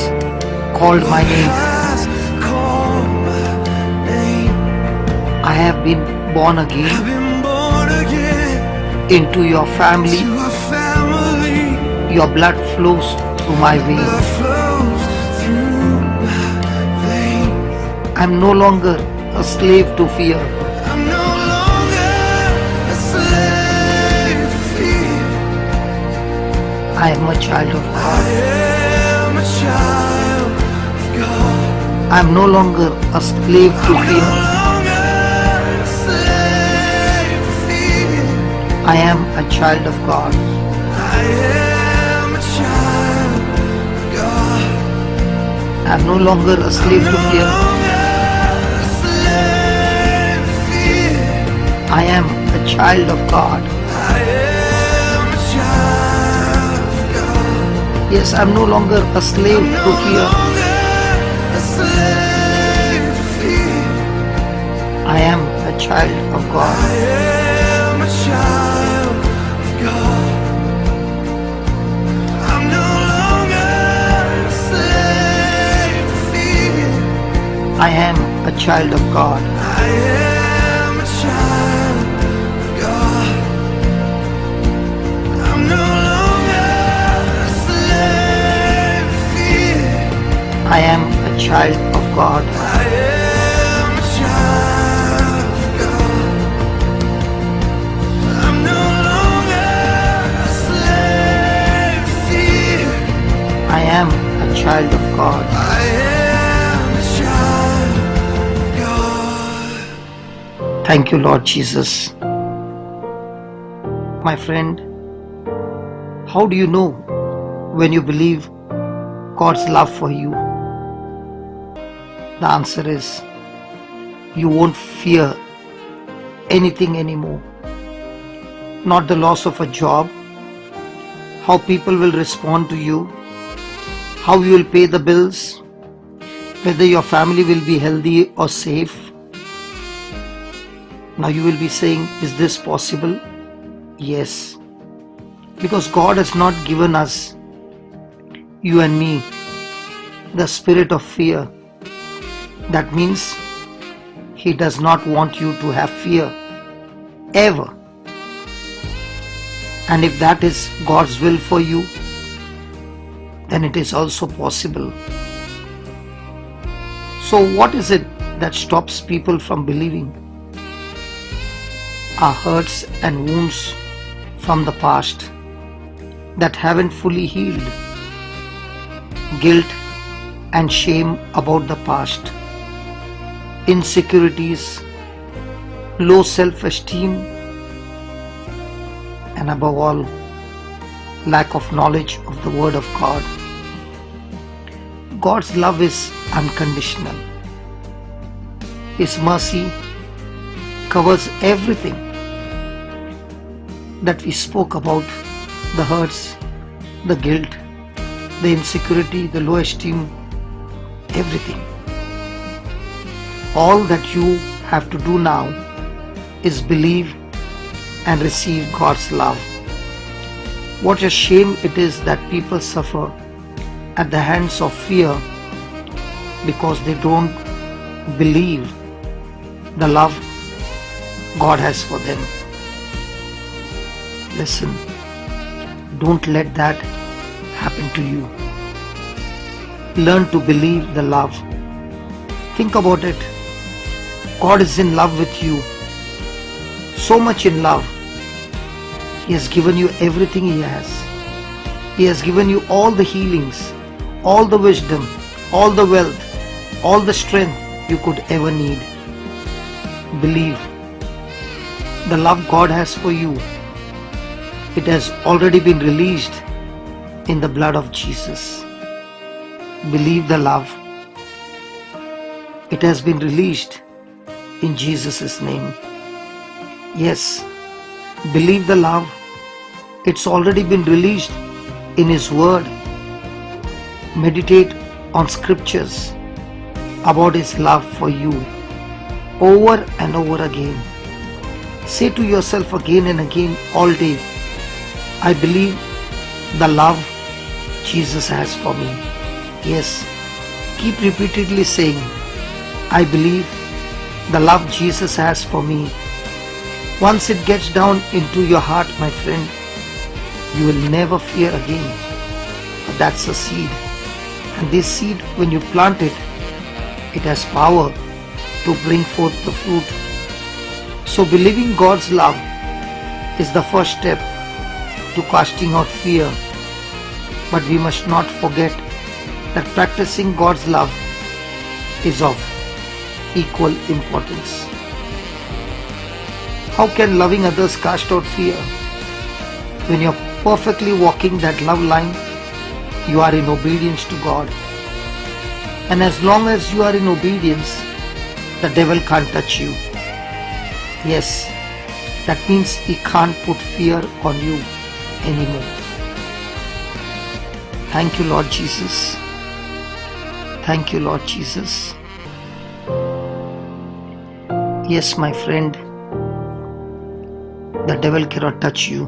called my name. Has called my name. I have been born again I've been born again into your family. to a family. Your blood flows through my Blood veins. flows through my veins. I'm no longer a slave to fear. I'm no longer a slave to fear. I am a child of I God. am a child of God. I'm no longer a slave to No fear. longer a slave to fear. I am a child of God. I am a child of God. I'm no longer a slave No to fear. longer a slave to fear. I am a child of God. I am a child of God. Yes, I'm no longer a slave No to fear. longer a slave to fear. I am a child of I God. am a child of God. I'm no longer a slave to fear. I am a child of God. I am a child of God. I'm no longer a slave to fear. I am a child of God. I am a child of God. I'm no longer a slave to fear. I am a child of God. I am a child of God. Thank you, Lord Jesus. My friend, How do you know when you believe God's love for you? The answer is you won't fear anything anymore. Not the loss of a job, how people will respond to you, how you will pay the bills, whether your family will be healthy or safe. Now you will be saying, is this possible? Yes. Because God has not given us, you and me, the spirit of fear. That means He does not want you to have fear ever. And if that is God's will for you, then it is also possible. So what is it that stops people from believing? Our hurts and wounds from the past that haven't fully healed. Guilt and shame about the past. Insecurities, low self-esteem, and above all, lack of knowledge of the Word of God. God's love is unconditional. His mercy covers everything that we spoke about, the hurts, the guilt, the insecurity, the low esteem, everything. All that you have to do now is believe and receive God's love. What a shame it is that people suffer at the hands of fear because they don't believe the love God has for them. Listen, don't let that happen to you. Learn to believe the love. Think about it. God is in love with you. So much in love. He has given you everything He has. He has given you all the healings, all the wisdom, all the wealth, all the strength you could ever need. Believe the love God has for you. It has already been released in the blood of Jesus. Believe the love. It has been released in Jesus' name. Yes, believe the love. It's already been released in His Word. Meditate on scriptures about His love for you over and over again. Say to yourself again and again all day, I believe the love Jesus has for me. Yes, keep repeatedly saying, I believe the love Jesus has for me. Once it gets down into your heart, my friend, you will never fear again. But that's a seed. And this seed, when you plant it, it has power to bring forth the fruit. So believing God's love is the first step to casting out fear. But we must not forget that practicing God's love is of equal importance. How can loving others cast out fear? When you're perfectly walking that love line, you are in obedience to God. And as long as you are in obedience, the devil can't touch you. Yes, that means he can't put fear on you anymore. Thank you, Lord Jesus. Thank you, Lord Jesus. Yes, my friend, the devil cannot touch you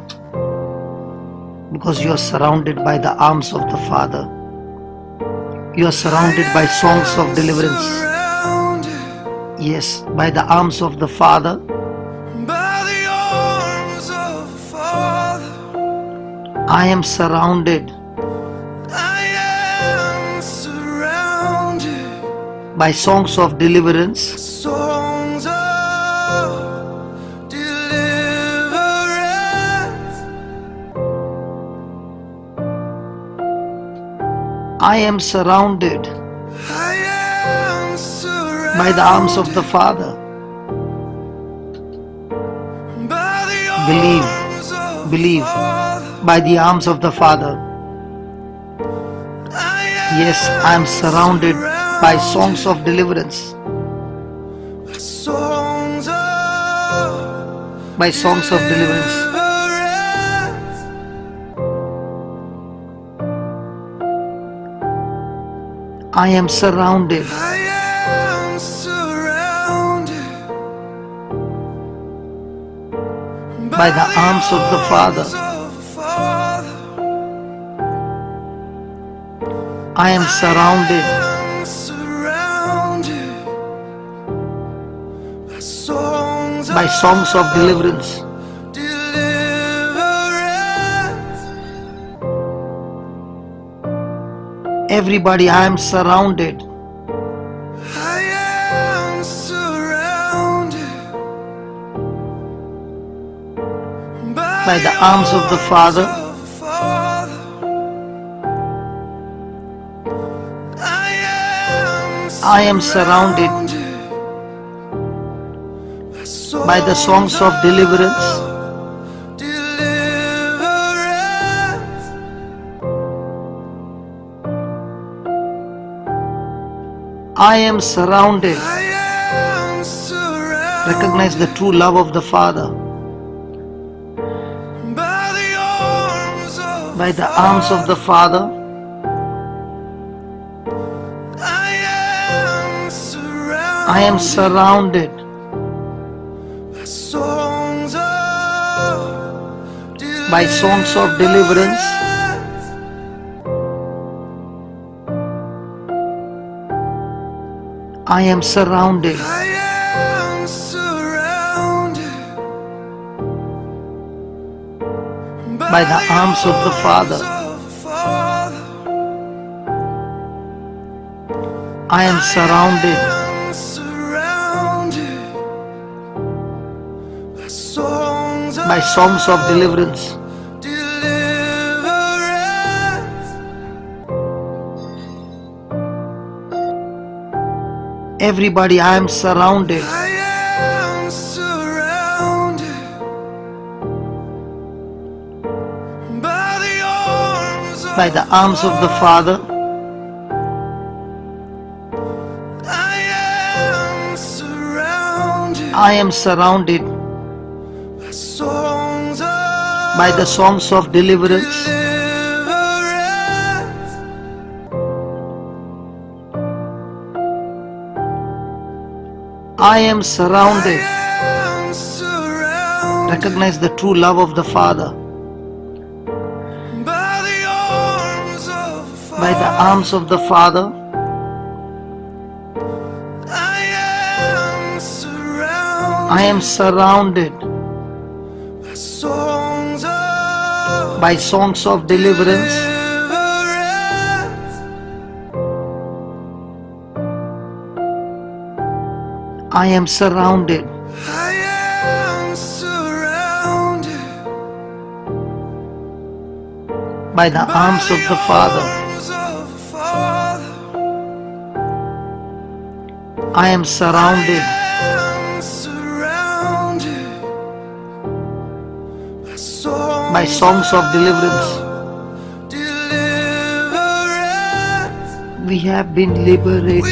because you are surrounded by the arms of the Father. You are surrounded by songs of deliverance. Yes, by the arms of the Father. By the arms of the Father, I am surrounded I am surrounded. by songs of deliverance. Songs of deliverance. I am surrounded I am surrounded by the arms of the Father. by the Believe, arms of believe. the Father. by the arms of the Father. Yes, I am surrounded by songs of deliverance, by songs of deliverance. I am surrounded by the arms of the Father. I am surrounded by songs of deliverance. Everybody, I am surrounded by the arms of the Father. I am surrounded by the songs of deliverance. I am surrounded. Recognize the true love of the Father. By the arms of the Father, I am surrounded by songs of deliverance. I am surrounded by the arms of the Father. I am surrounded by songs of deliverance. Everybody, I am surrounded by the arms of the Father. I am surrounded by the songs of deliverance. I am surrounded. Recognize the true love of the Father. By the arms of the Father, I am surrounded by songs of deliverance. I am surrounded by the arms of the Father. I am surrounded by songs of deliverance. We have been liberated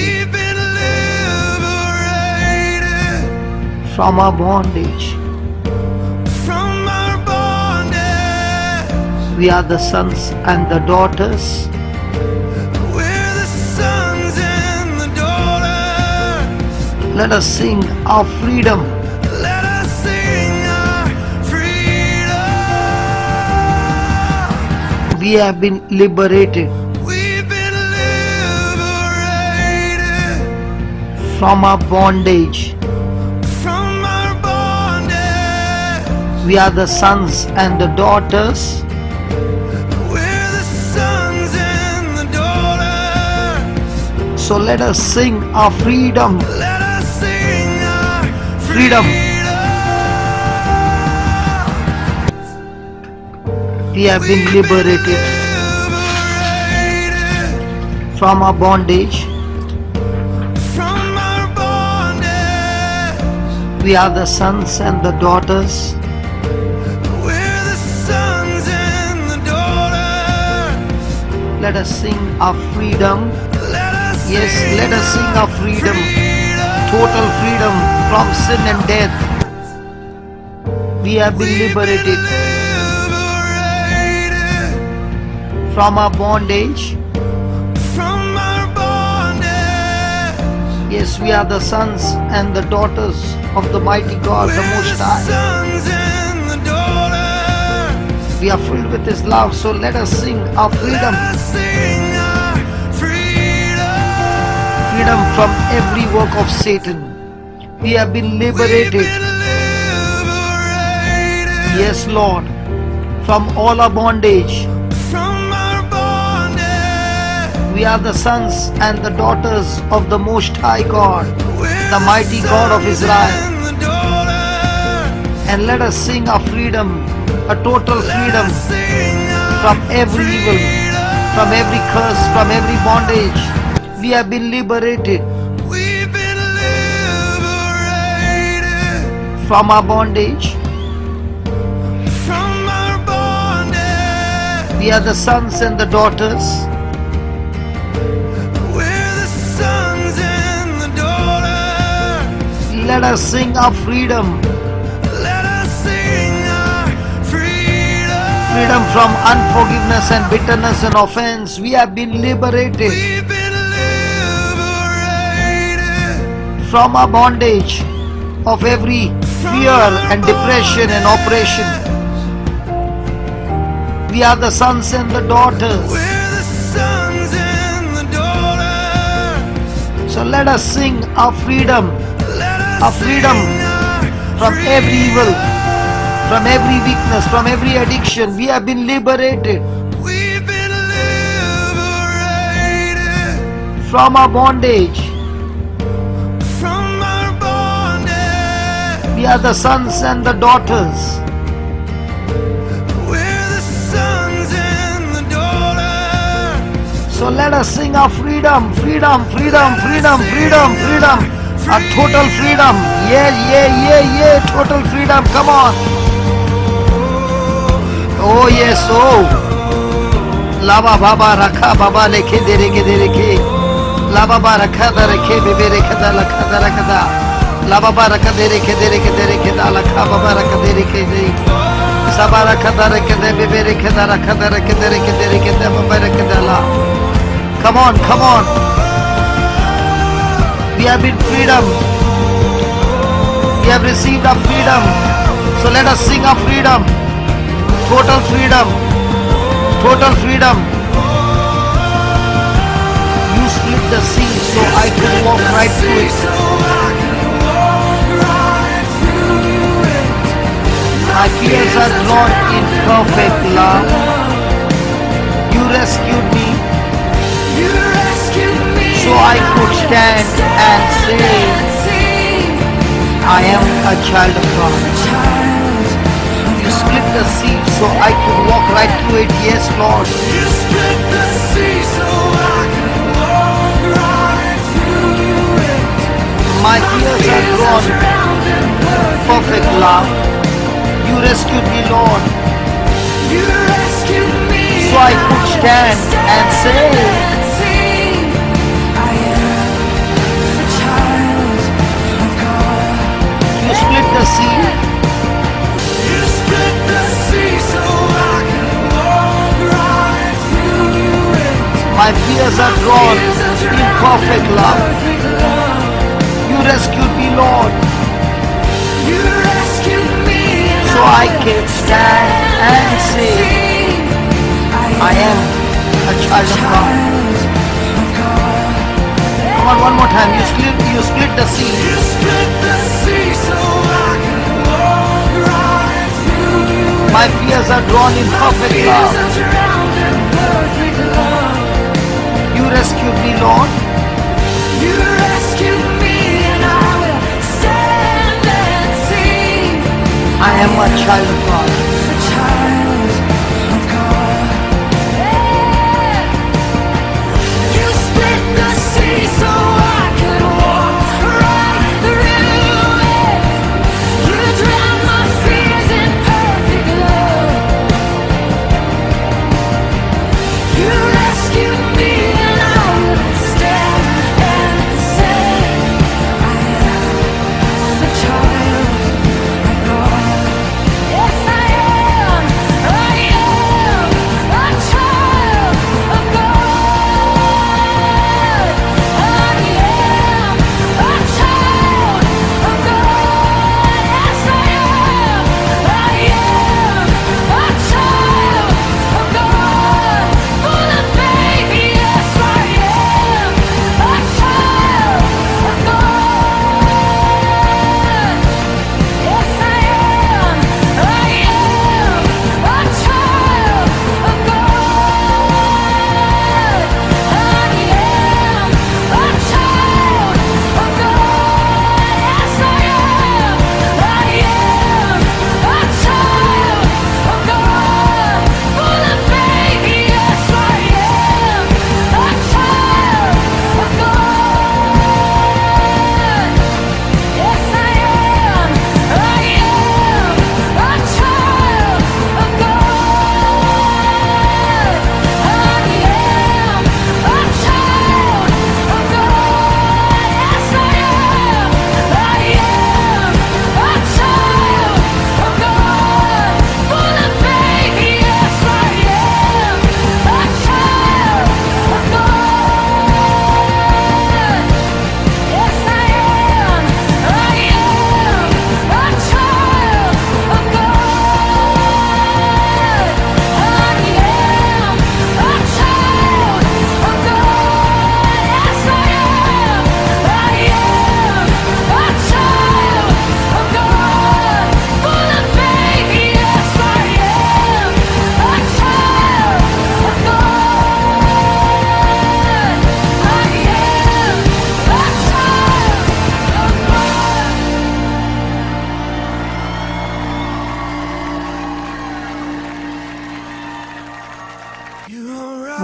from our bondage. We are the sons and the daughters Let us sing our freedom. Let us sing our freedom. We have been liberated We've been liberated from our bondage. from our bondage. We are the sons and the daughters We're the sons and the daughters. So let us sing our freedom. Let us sing our Freedom. We have been liberated from our bondage. from our bondage. We are the sons and the daughters We're the sons and Let us sing our freedom. Yes, let us sing our freedom. Total freedom from sin and death. We have been liberated from our bondage. Yes, we are the sons and the daughters of the mighty God, the Most High. We are filled with His love, so let us sing our freedom. Freedom from every work of Satan. We have been liberated. Yes, Lord, from all our bondage. We are the sons and the daughters of the Most High God, the mighty God of Israel. And let us sing our freedom, a total freedom from every evil, from every curse, from every bondage. We have been liberated from our bondage. We are the sons and the daughters. Let us sing our freedom. Freedom from unforgiveness and bitterness and offense. We have been liberated from our bondage of every fear and depression and oppression. We are the sons and the daughters. So let us sing our freedom from every evil, from every weakness, from every addiction. We have been liberated from our bondage. We are the sons and the daughters. So let us sing our freedom, freedom, freedom, freedom, freedom, freedom. A total freedom. Yeah, total freedom. Come on. Oh yes, oh. Lava baba rakha baba lekhe de rekhe. Lava baba rakha da rekhe bebe rekha da lakha da rakha da. Lava baba rakha de rekhe da lakha baba rakha de rekhe de. Saba rakha da rekhe de bebe rekha da rakha da rekhe de baba rekha da la. Come on, come on. We have been freedom. We have received our freedom. So let us sing our freedom. Total freedom. Total freedom. You split the sea so I could walk right through it. My fears are drawn in perfect love. You rescued me. So I could stand and say, I am a child of God. You split the sea so I could walk right through it. Yes, Lord. You split the sea so I could walk right through it. My fears are drawn in perfect love. You rescued me, Lord. You rescued me. So I could stand and say, split the sea. You split the sea so I can walk right through it. My fears are drawn in perfect love. You rescued me, Lord. You rescued me. So I can stand and say, I am a child of God. Come on, one more time. You split the sea. You split the sea so I can walk right through. My fears are drawn in perfect love. You rescued me, Lord. You rescued me, and I will stand and sing. I am a child of God. A child of God. You split the sea so I could walk right through it. You drowned my fears in perfect love. You rescued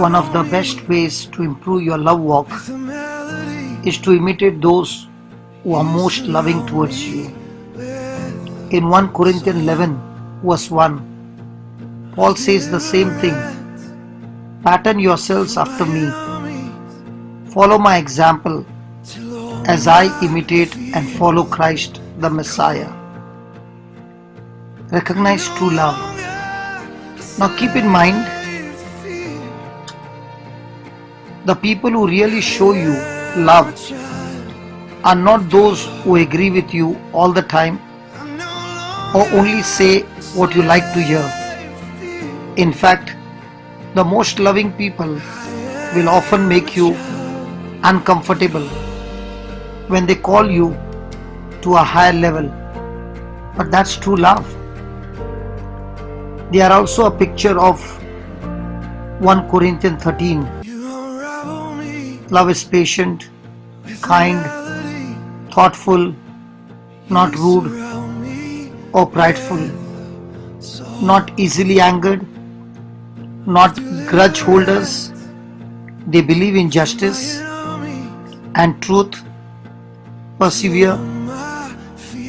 One of the best ways to improve your love walk is to imitate those who are most loving towards you. In 1 Corinthians 11 verse 1, Paul says the same thing. Pattern yourselves after me. Follow my example as I imitate and follow Christ the Messiah. Recognize true love. Now keep in mind, the people who really show you love are not those who agree with you all the time or only say what you like to hear. In fact, the most loving people will often make you uncomfortable when they call you to a higher level. But that's true love. They are also a picture of 1 Corinthians 13. Love is patient, kind, thoughtful, not rude or prideful, not easily angered, not grudge holders. They believe in justice and truth, persevere,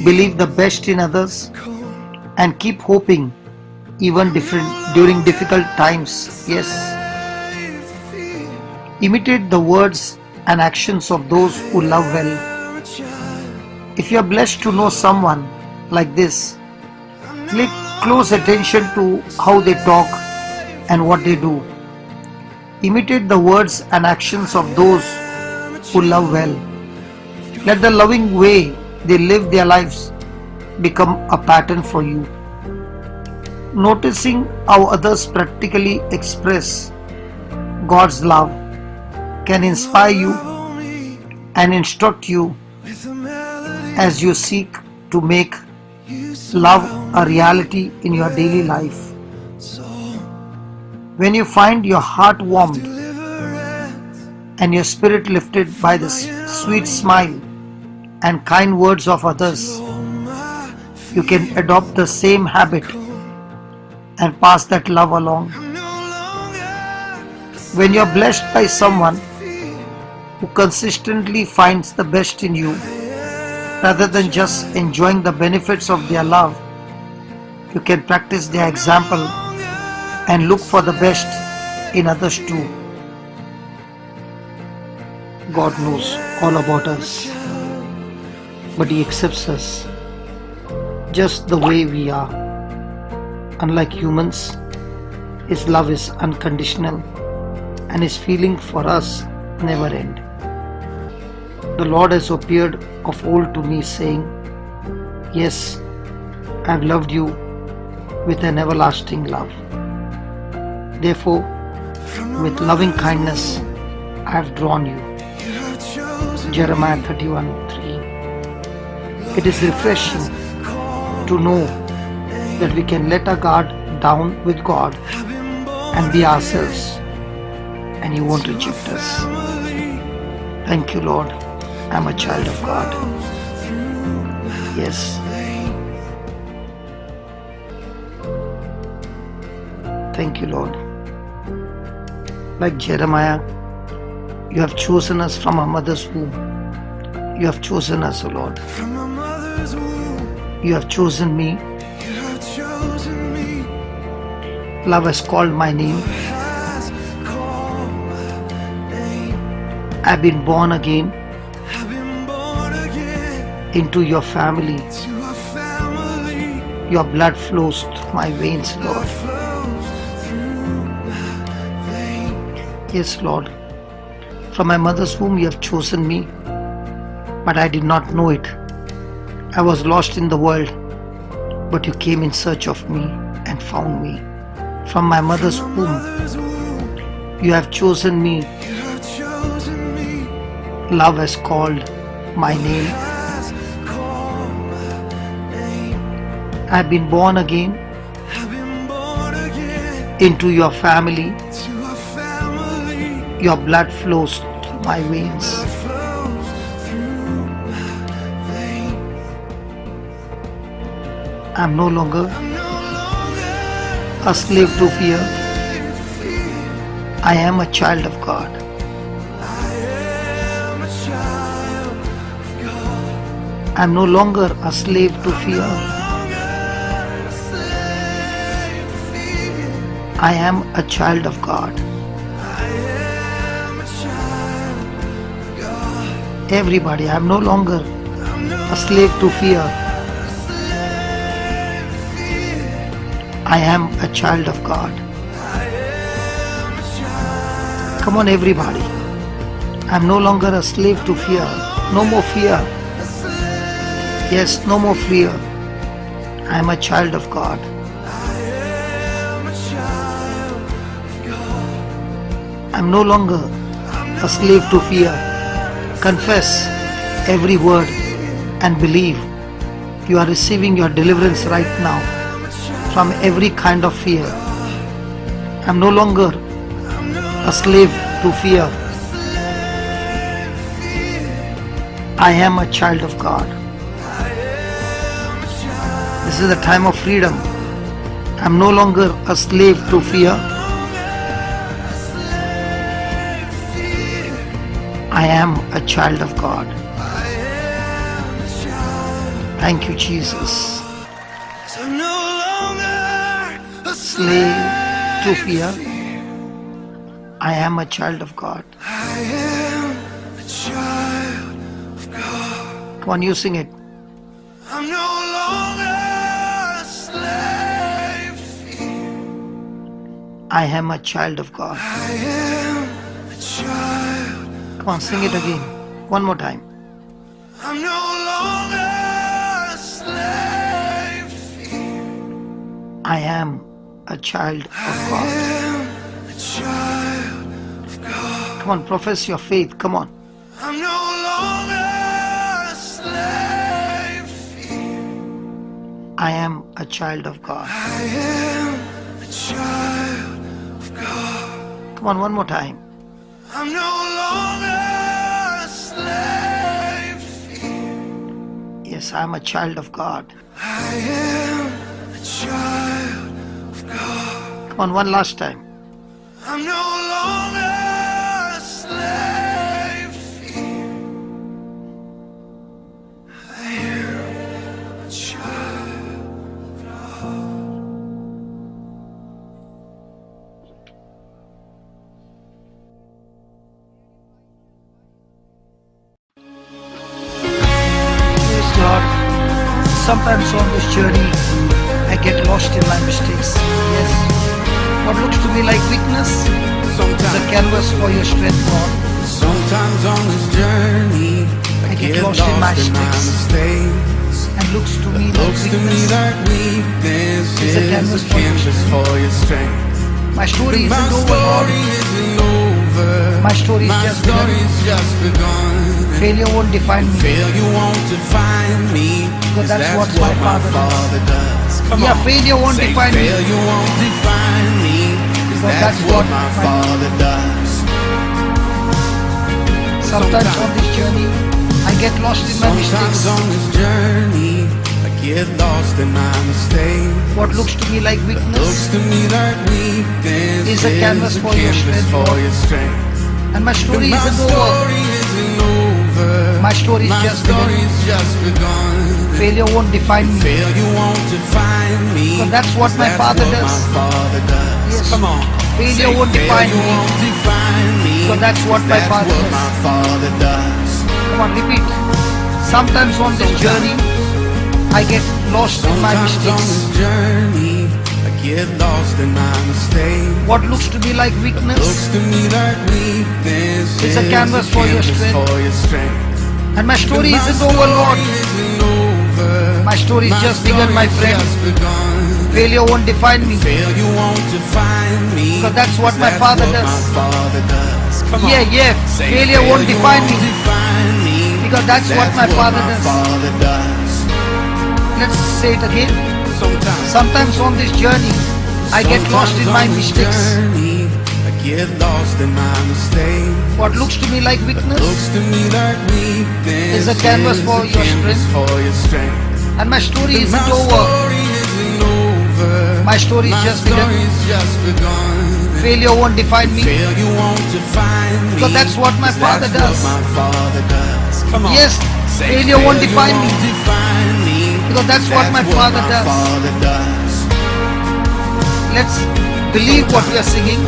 believe the best in others, and keep hoping even during difficult times. Yes. Imitate the words and actions of those who love well. If you are blessed to know someone like this, pay close attention to how they talk and what they do. Imitate the words and actions of those who love well. Let the loving way they live their lives become a pattern for you. Noticing how others practically express God's love can inspire you and instruct you as you seek to make love a reality in your daily life. When you find your heart warmed and your spirit lifted by the sweet smile and kind words of others, you can adopt the same habit and pass that love along. When you are blessed by someone who consistently finds the best in you, rather than just enjoying the benefits of their love, you can practice their example and look for the best in others too. God knows all about us, but He accepts us just the way we are. Unlike humans, His love is unconditional and His feeling for us never end. The Lord has appeared of old to me, saying, "Yes, I have loved you with an everlasting love. Therefore, with loving kindness I have drawn you." Jeremiah 31:3. It is refreshing to know that we can let our guard down with God and be ourselves, and He won't reject us. Thank you, Lord. I'm a child of God. Yes. Thank you, Lord. Like Jeremiah, you have chosen us from our mother's womb. You have chosen us, O Lord. You have chosen me. Love has called my name. I've been born again into your family. Your blood flows through my veins, Lord. Yes, Lord. From my mother's womb you have chosen me, but I did not know it. I was lost in the world, but you came in search of me and found me. From my mother's womb you have chosen me. Love has called my name. I've been born again into your family. Your blood flows through my veins. I'm no longer a slave to fear. I am a child of God. I am a child of God. I am no longer a slave to fear. A slave to fear. I am a child of God. I am a child of God. Everybody, I am no longer I'm no a slave to fear. a slave to fear. I am a child of God. I am a child. Come on, everybody. I am no longer a slave to fear. No more fear. A slave. Yes, no more fear. I am a child of God. I am a child of God. I am no longer a slave to fear. Confess every word and believe you are receiving your deliverance right now from every kind of fear. I am no longer a slave to fear. I am a child of God. This is the time of freedom. I am no longer a slave to fear. I am a child of God. Thank you, Jesus. I'm no longer a Slave to fear. I am a child of God. I am a child of God. Come on, you sing it. I'm no longer a slave to fear. I am a child of God. I am a child. Come on, sing it again. One more time. I'm no longer a slave to fear. I am a child of I God. am a child of God. Come on, profess your faith. Come on. I'm no longer a slave to fear. I am a child of God. I am a child of God. Come on, one more time. I'm no longer a slave to fear. Yes, I am a child of God. I am a child of God. Come on, one last time. I'm no longer a slave to fear. I am a child of God. Yes, Lord. Sometimes on this journey, I get lost in my mistakes. Yes. What looks to me like weakness is a canvas for your strength, Lord. Sometimes on this journey, I get lost in my mistakes. And looks to me like Looks to me weakness. like weakness It's a canvas for your for your strength. My story My isn't over, Lord. story isn't over. My story is My just begun. story's just begun. Failure won't define me. Failure won't define me. But 'cause that's what my Father does. Come Yeah, on. failure won't Say define me. failure won't define me. 'cause But that's what my Father does. Sometimes on this journey, I get lost in my Sometimes mistakes. on this journey, I get lost in my mistakes. What looks to me like Looks weakness to me like weakness is a canvas for your strength, for Lord. your strength. and my story My isn't over. story isn't over. My story is My just begun. story's just begun. Failure won't define me. Failure won't define me. But that's what my That's Father what does. My Father does. Yes. Come on. Failure Say won't define failure me. won't define me. But that's what my That's Father what does. my Father does. Come on, repeat. Sometimes on this journey, I get lost in my Sometimes on mistakes. this journey, I get lost in my mistakes. What looks to be like Looks weakness, to me like weakness It's a canvas for your strength. for your strength. and my story My isn't over, Lord. story isn't over. My story is just begun, my story's friend. just begun. Failure won't define me. Failure won't define me. Because that's what my That's Father what does. My Father does. Come on. Yeah. Say Failure won't define me. define me. Because that's what my Father does. Father does. Let's say it again. Sometimes. Sometimes on this journey, I get lost in my Sometimes on this mistakes. journey, I get lost in my mistakes. What looks to me like weakness, Looks to me like weakness Is a canvas for a your canvas strength. for your strength. and my story My isn't over. story isn't over. My story is just begun. story's just begun. Failure won't define me. Failure won't define me. Because that's what my 'Cause Father that's does. what my Father does. Come on. Yes, Say failure won't define me. won't define me. Because that's what my Father does. Father does. Let's believe what we are singing.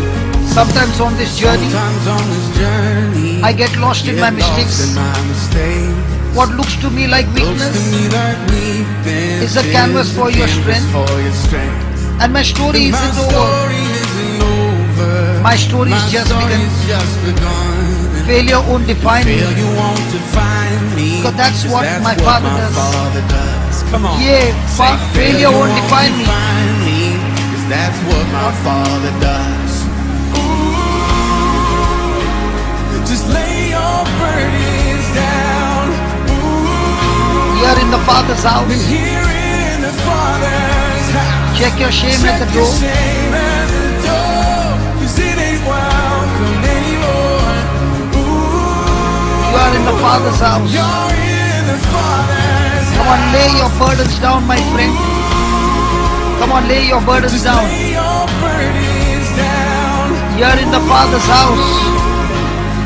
Sometimes on this journey, Sometimes on this journey, I get lost in get my lost mistakes. in my mistakes. What looks to me like Looks to weakness, me like weakness is a canvas for your canvas strength. for your strength. and my story And my isn't over. story isn't over. My story is My just story begun. is just begun. Failure won't define me. Failure won't define me. Because that's what my Father does. Father does. Come on. Yeah, Say, failure won't define me. 'Cause that's what my Father does. Ooh, just lay your burdens down. Ooh, We are in the Father's house. and here in the Father's house. Check your shame at the Check your door. shame at the door, 'cause it ain't welcome anymore. Ooh, You are in the Father's house. you're in the Father's Come on, lay your burdens down, my friend. Come on, lay your burdens Just down. lay your burdens down. You are in the Father's house.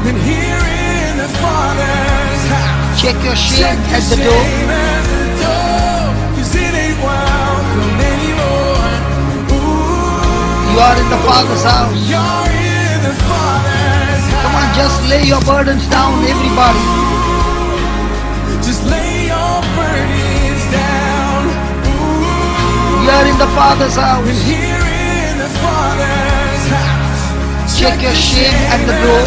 And here in the Father's house. Check your Check shame your at the door. shame at the door, 'cause it ain't welcome anymore. Ooh, You are in the Father's house. you're in the Father's house. Come on, just lay your burdens down, everybody. Just lay your burdens down. Ooh, You are in the Father's house. and here in the Father's house. Check your shame at the door,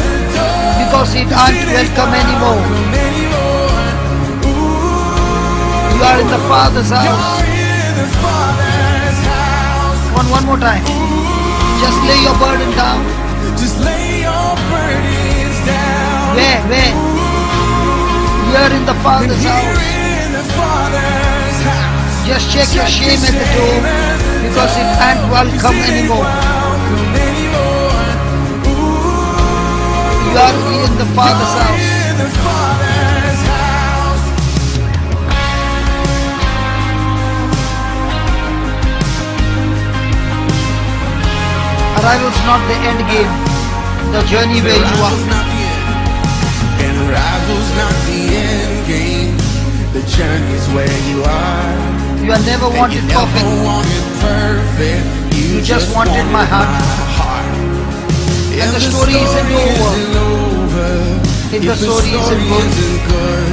because it aren't welcome anymore. You are in the Father's house. Come on, one more time. Just lay your burden down. Just lay your burdens down. Where? You are in the Father's Here house. in the Father's house. Just check your shame at the door, because it ain't welcome anymore. You are in the Father's house. In the Father's house. Arrival's not the end game. The journey where you are. Arrival's not the end. And arrival's not the end game. The journey's where you are. You are never And wanted you never perfect. wanted perfect. You just wanted my heart. And the story isn't over. If the story isn't good.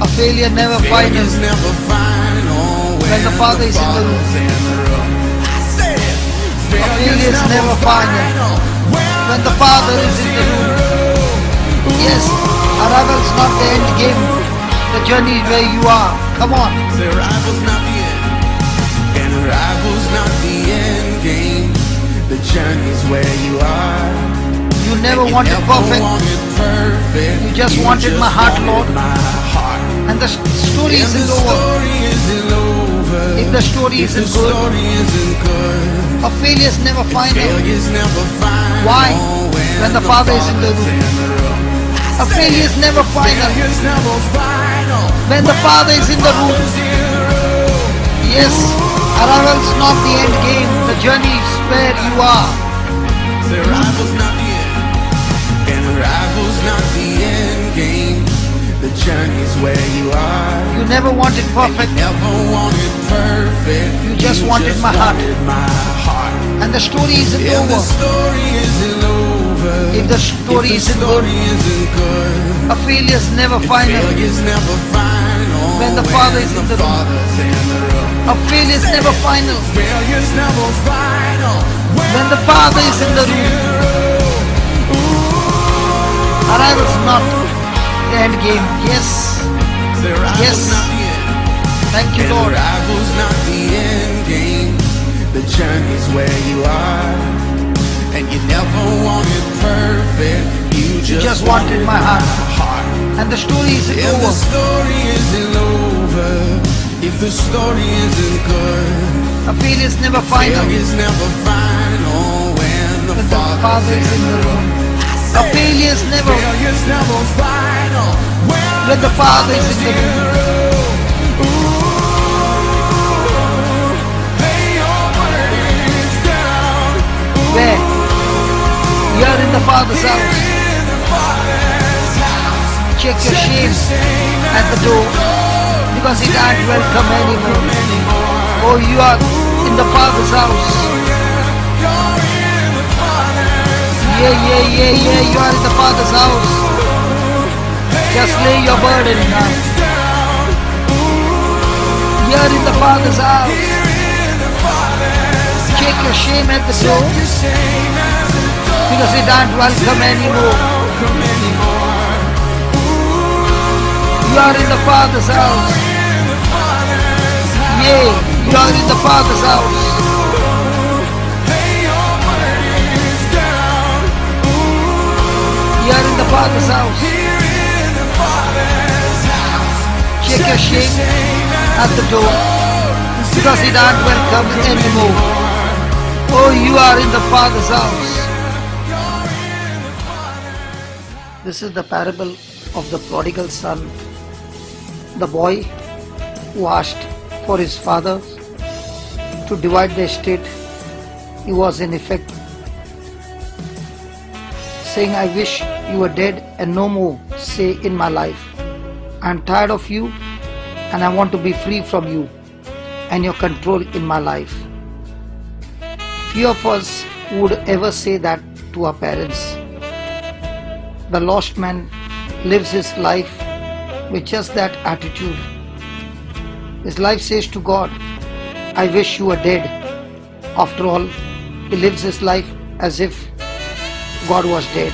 A failure never final. Failure's never final When the Father is in the room. Father's in the room. I said, failure's never final. When the Father is in the room. Yes, arrival's not the end game. The journey is where you are. Come on. The arrival's not the end. And arrival's not the end game. The journey's where you are. You never You wanted never perfect. wanted perfect. You just wanted my heart, wanted Lord. my heart. And the story And the isn't over. story isn't over. If the story If the isn't good, story isn't good. a failure's never final. Failure's never final. Why? When the Father is in the room. A failure's never final. Failure's never final. When the Father is in the room. Father's in the room. Yes, arrival's not the end game. The journey is where you are. The arrival's not the end. And arrival's not the end game. The journey's where you are. You never wanted perfect. Never wanted perfect. You just wanted my heart. wanted my heart. And the story isn't If the over. story isn't over. If the story If the isn't story good. isn't good. A failure's never final. Failure's never final. When the Father is in the room. Father's in the room. A failure's never final. Failure's never final. When the Father is in the room. Arrival's not the end game. Yes. The arrival's Yes. not the end. Thank you, And Lord. arrival's not the end game. The journey's where you are. And you never wanted perfect. You just wanted my heart. And the story isn't If the over. story isn't over. If the story isn't good. A failure's never final. Failure's never final. When the When the Father is in the room. A failure's never. Failure's never final. When the Father is in the room. Lay your burdens down. Where? the Father's house. Check your shame at the door, because He can't welcome anymore. Oh, you are in the Father's house. Yeah, you are in the Father's house. Just lay your burden down. You are in the Father's house. Check your shame at the door, because He can't welcome anymore. You are in the Father's house. Yeah, you are in the Father's house. You are in the Father's house. Check your shame at the door, because He can't welcome anymore. Oh, you are in the Father's house. This is the parable of the prodigal son. The boy who asked for his father to divide the estate. He was in effect saying, I wish you were dead and no more say in my life. I am tired of you and I want to be free from you and your control in my life. Few of us would ever say that to our parents. The lost man lives his life with just that attitude. His life says to God, I wish you were dead. After all, he lives his life as if God was dead.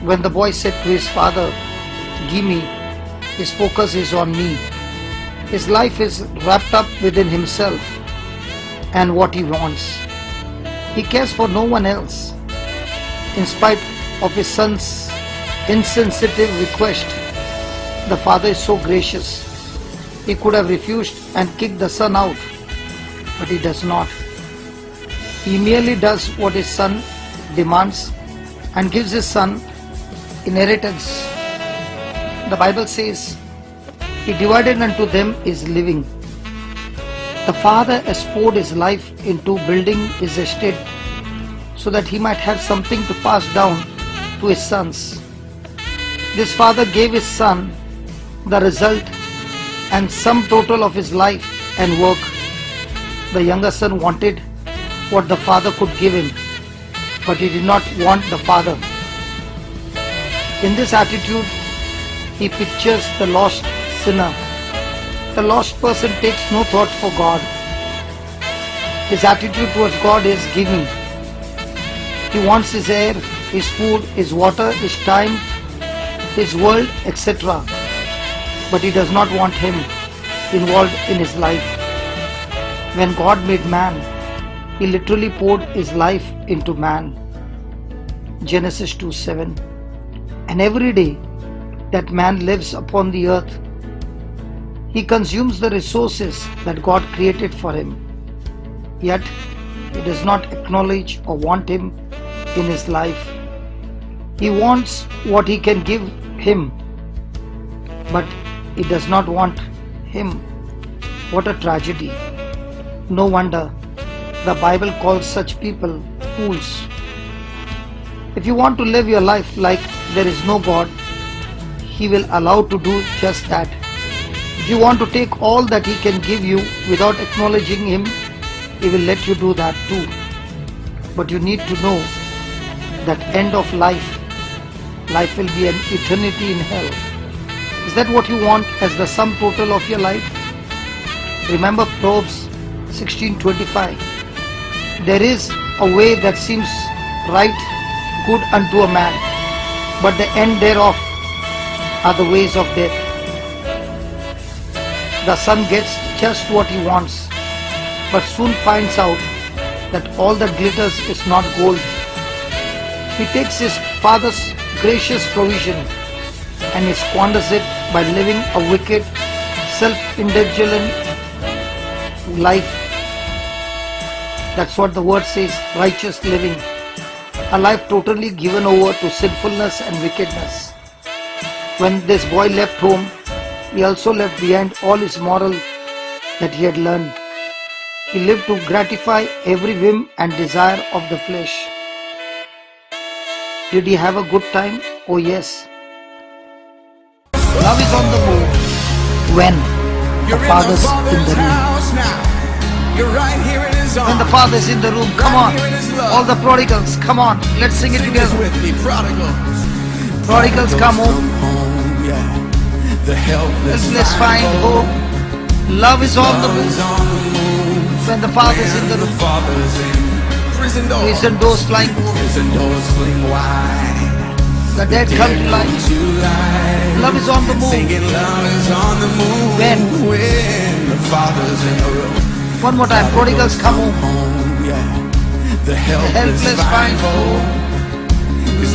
When the boy said to his father, give me, his focus is on me. His life is wrapped up within himself and what he wants. He cares for no one else. In spite of his son's insensitive request, the father is so gracious. He could have refused and kicked the son out, but he does not. He merely does what his son demands and gives his son inheritance. The Bible says, He divided unto them his living. The father has poured his life into building his estate so that he might have something to pass down to his sons. This father gave his son the result and sum total of his life and work. The younger son wanted what the father could give him, but he did not want the father. In this attitude, he pictures the lost sinner. The lost person takes no thought for God. His attitude towards God is giving. He wants his air, his food, his water, his time, his world, etc. But he does not want him involved in his life. When God made man, He literally poured his life into man. Genesis 2:7. And every day that man lives upon the earth, he consumes the resources that God created for him. Yet he does not acknowledge or want him in his life. He wants what he can give him, but he does not want him. What a tragedy. No wonder the Bible calls such people fools. If you want to live your life like there is no God, He will allow to do just that. If you want to take all that He can give you without acknowledging Him, He will let you do that too. But you need to know that end of life will be an eternity in hell. Is that what you want as the sum total of your life? Remember Proverbs 16:25. There is a way that seems right, good unto a man, but the end thereof are the ways of death. The son gets just what he wants, but soon finds out that all that glitters is not gold. He takes his father's gracious provision and he squanders it by living a wicked, self-indulgent life. That's what the word says, righteous living. A life totally given over to sinfulness and wickedness. When this boy left home, he also left behind all his moral that he had learned. He lived to gratify every whim and desire of the flesh. Did he have a good time? Oh yes. Love is on the move when the Father's in the room. You're right here in his arms. When the Father's in the room, come on. All the prodigals, come on. Let's sing it Sing this together. with me, prodigals. Prodigals come home. Yeah. The helpless Let's find hope. Love is on the Love move is on the move. when the Father's in the When room. Father's in prison doors. Prison doors flying open. Prison doors fling wide. The dead come to life. life. Love is on the move. Singing love is on the move. When the Father's in the room. one more time, prodigals come home. Yeah. The helpless find hope.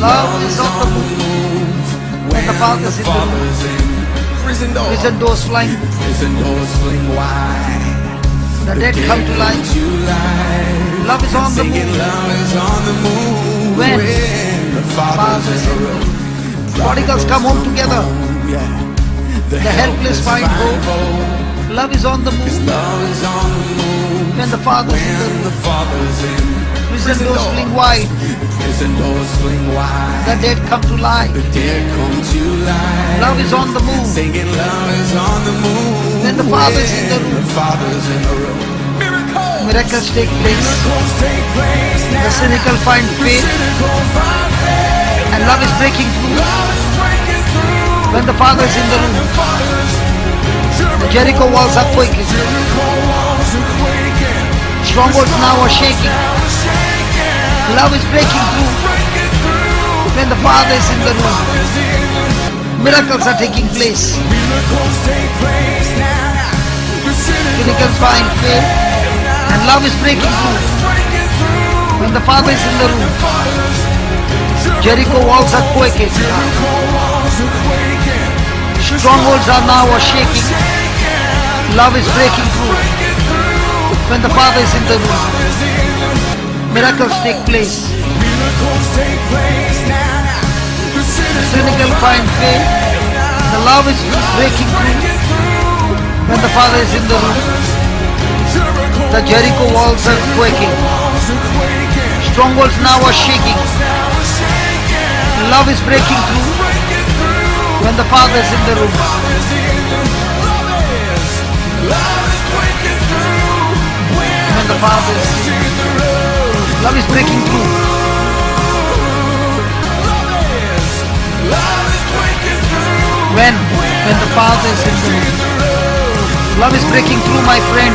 Love is on the move when the Father's in the room. Prison doors. Prison doors flying. Prison doors fling wide. The dead come to life. Love is on the Singing move love is on the move. when the Father's in the room. prodigals come home together. Yeah. The helpless find hope. Love is on the move Love is on the move. when the Father's in the When room. the Father's in Prison doors fling wide. Prison doors fling wide. The dead come to life. The dead come to life. Love is on the move Singing love is on the move. when the Father's in the room. The Father's in the room. Miracles. Miracles take place. Miracles take place now. The cynical find faith Cynical find faith. and love is breaking through Love is breaking through. when the Father's in the room. The Father's. The Jericho walls are quaking. Jericho walls are quaking. Strongholds now are shaking. Now are shaking. Love is breaking through Breaking through. when the Father is in the room. Father's in the room. Miracles are taking place. Miracles take place now. The Cynicals find faith and love is breaking through breaking through. when the Father is in the room. Father's. Jericho walls are quaking. Jericho walls are quaking. Strongholds are now are shaking. Love is breaking through when the Father is in the room. Miracles take place. Miracles take place now. The The cynical find faith. The love is breaking through when the Father is in the room. The Jericho walls are quaking. Strongholds now are shaking. Love is breaking through when the Father is in the room. When the Father is in the room. Love is breaking through. When the Father is in the room. Love is breaking through, my friend.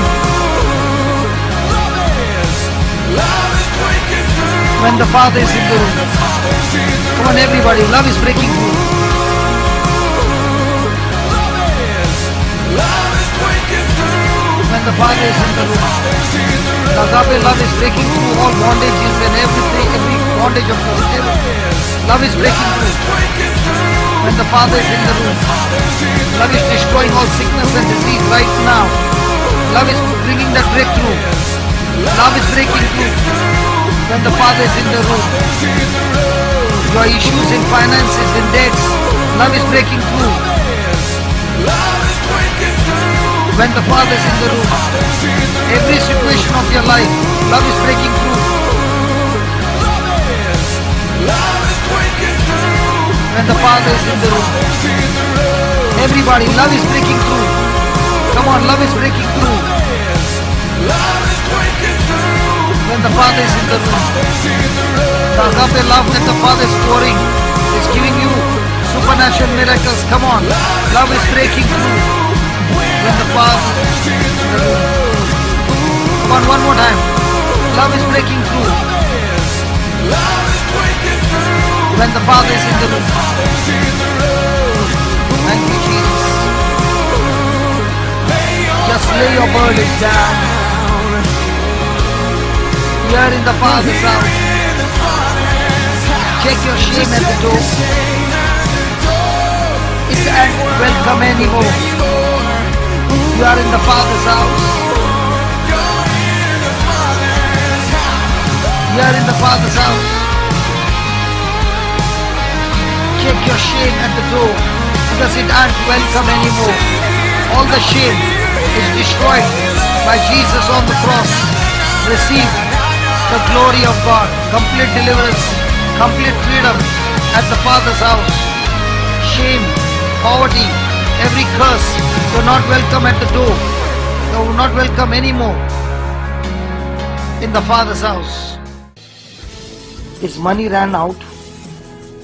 When the Father is in the room. Come on everybody, love is breaking through. When the Father is in the room. The agape love is breaking through all bondages and everything, every bondage of the devil. Love is breaking through. When the Father is in the room. Love is destroying all sickness and disease right now. Love is bringing that breakthrough. Love is breaking through. When the Father is in the room. Your issues in finances, in debts. Love is breaking through. When the Father is in the room. Every situation of your life. Love is breaking through. When the Father is in the room. Everybody, love is breaking through. Come on, love is breaking through. When the Father is in the room. The agape love that the Father is pouring is giving you supernatural miracles. Come on, love is breaking through. When the Father is in the room. Come on, one more time. Love is breaking through. When the Father is in the room. Thank you, Jesus. Just lay your burdens down. We are in the Father's house. Check your shame at the door. It's not welcome anymore. You are in the Father's house. You are in the Father's house. Check your shame at the door because it aren't welcome anymore. All the shame is destroyed by Jesus on the cross, receive the glory of God, complete deliverance, complete freedom at the Father's house. Shame, poverty, every curse, you're not welcome at the door. You're not welcome anymore in the Father's house. His money ran out,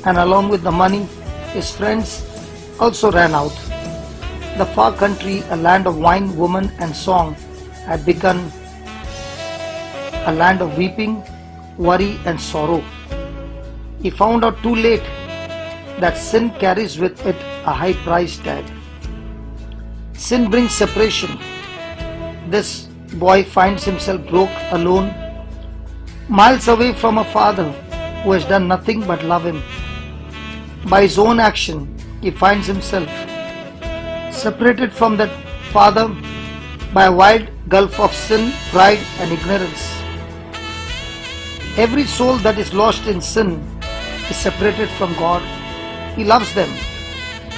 and along with the money, his friends also ran out. The far country, a land of wine, woman, and song, had become a land of weeping, worry, and sorrow. He found out too late that sin carries with it a high price tag. Sin brings separation. This boy finds himself broke, alone, miles away from a father who has done nothing but love him. By his own action, he finds himself separated from that father by a wide gulf of sin, pride, and ignorance. Every soul that is lost in sin is separated from God. He loves them,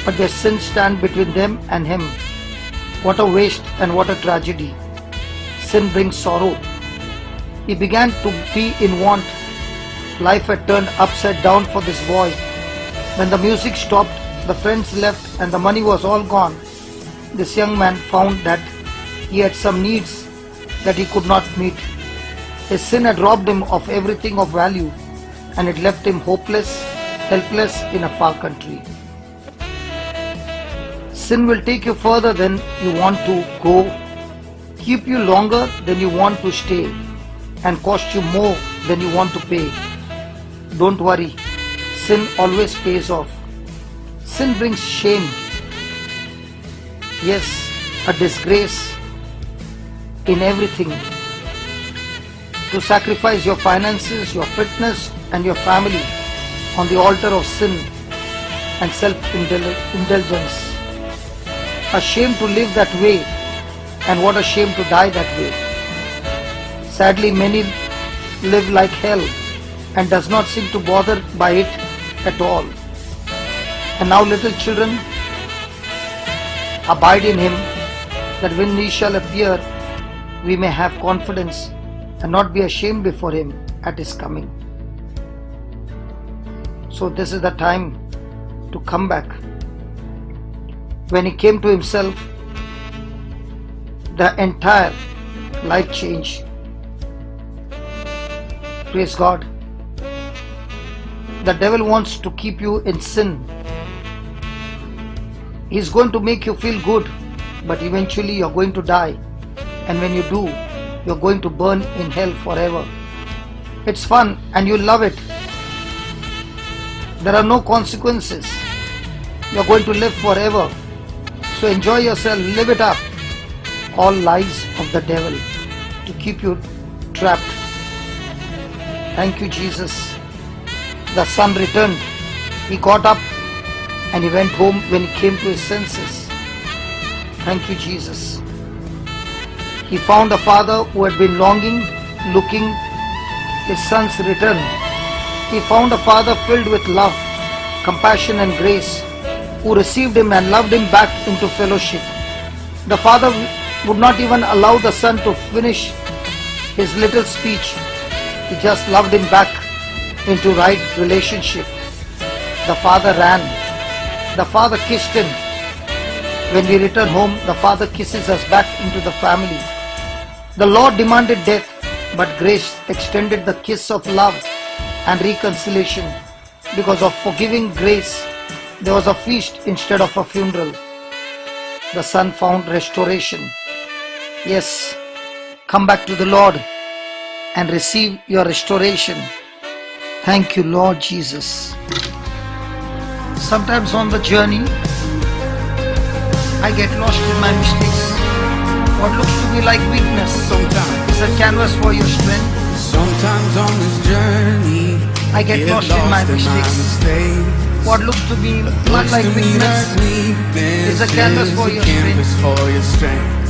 but their sins stand between them and Him. What a waste and what a tragedy. Sin brings sorrow. He began to be in want. Life had turned upside down for this boy. When the music stopped, the friends left, and the money was all gone, this young man found that he had some needs that he could not meet. His sin had robbed him of everything of value, and it left him hopeless, helpless in a far country. Sin will take you further than you want to go, keep you longer than you want to stay, and cost you more than you want to pay. Don't worry, sin always pays off. Sin brings shame. Yes, a disgrace in everything. To sacrifice your finances, your fitness, and your family on the altar of sin and self-indulgence. A shame to live that way, and what a shame to die that way. Sadly, many live like hell and does not seem to bother by it at all. And now little children, abide in Him, that when He shall appear, we may have confidence and not be ashamed before Him at His coming. So this is the time to come back. When he came to himself, the entire life changed. Praise God. The devil wants to keep you in sin. He's going to make you feel good, but eventually you're going to die. And when you do, you're going to burn in hell forever. It's fun and you love it. There are no consequences. You're going to live forever. So enjoy yourself, live it up. All lies of the devil to keep you trapped. Thank you, Jesus. The son returned. He got up and he went home when he came to his senses. Thank you, Jesus. He found a father who had been longing, looking his son's return. He found a father filled with love, compassion and grace, who received him and loved him back into fellowship. The father would not even allow the son to finish his little speech. He just loved him back into right relationship. The father ran. The father kissed him. When we return home, the father kisses us back into the family. The Lord demanded death, but grace extended the kiss of love and reconciliation. Because of forgiving grace, there was a feast instead of a funeral. The son found restoration. Yes, come back to the Lord and receive your restoration. Thank you, Lord Jesus. Sometimes on the journey, I get lost in my mistakes. What looks to me like weakness is a canvas for your strength. Sometimes on this journey, I get lost in my mistakes. What looks to be not like weakness is a canvas for your strength.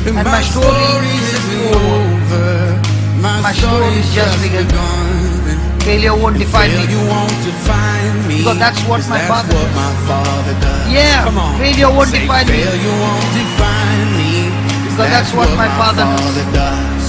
And my story isn't over. My story is just begun. Failure won't define me. Because that's what my Father does. Yeah, failure won't define me. Because that's what my Father does.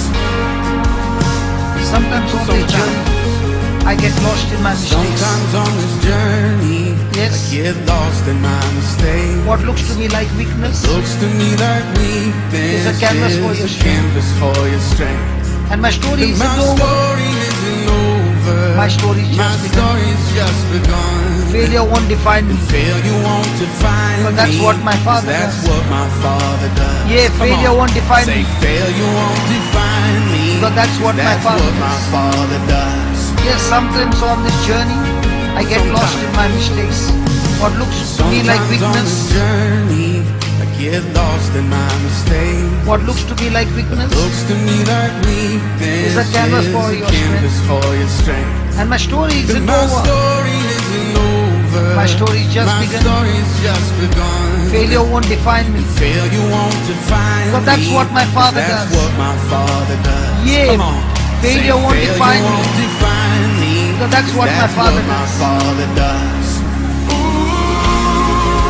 Sometimes on this journey, I get lost in my mistakes. Sometimes on this journey, Yes. I get lost in my mistakes. What looks to me like weakness, Looks to me like weakness It's a canvas for your is a strength. canvas for your strength. and my story My isn't over. story isn't over. My story's My just begun. story's just begun. Failure won't define me. Failure won't define But that's me, what my Father 'cause that's does. what my Father does. Yeah, Come failure on. won't define Say me. failure won't define me. But that's what my Father what my does. Father does. Yes, sometimes on this journey, I get lost in my mistakes. What looks to me like Sometimes on this weakness, journey, I get lost in my mistakes. what looks to me like weakness, Looks to me like weakness It's a canvas for is a your canvas for your strength. and my story isn't My over. story isn't over. My story's just My begun. story's just begun. Failure won't define me. Failure won't define But that's me. what my Father That's does. what my Father does. Yeah, Come on. failure Say won't define me. won't define me. But that's what my Father my does. Father does.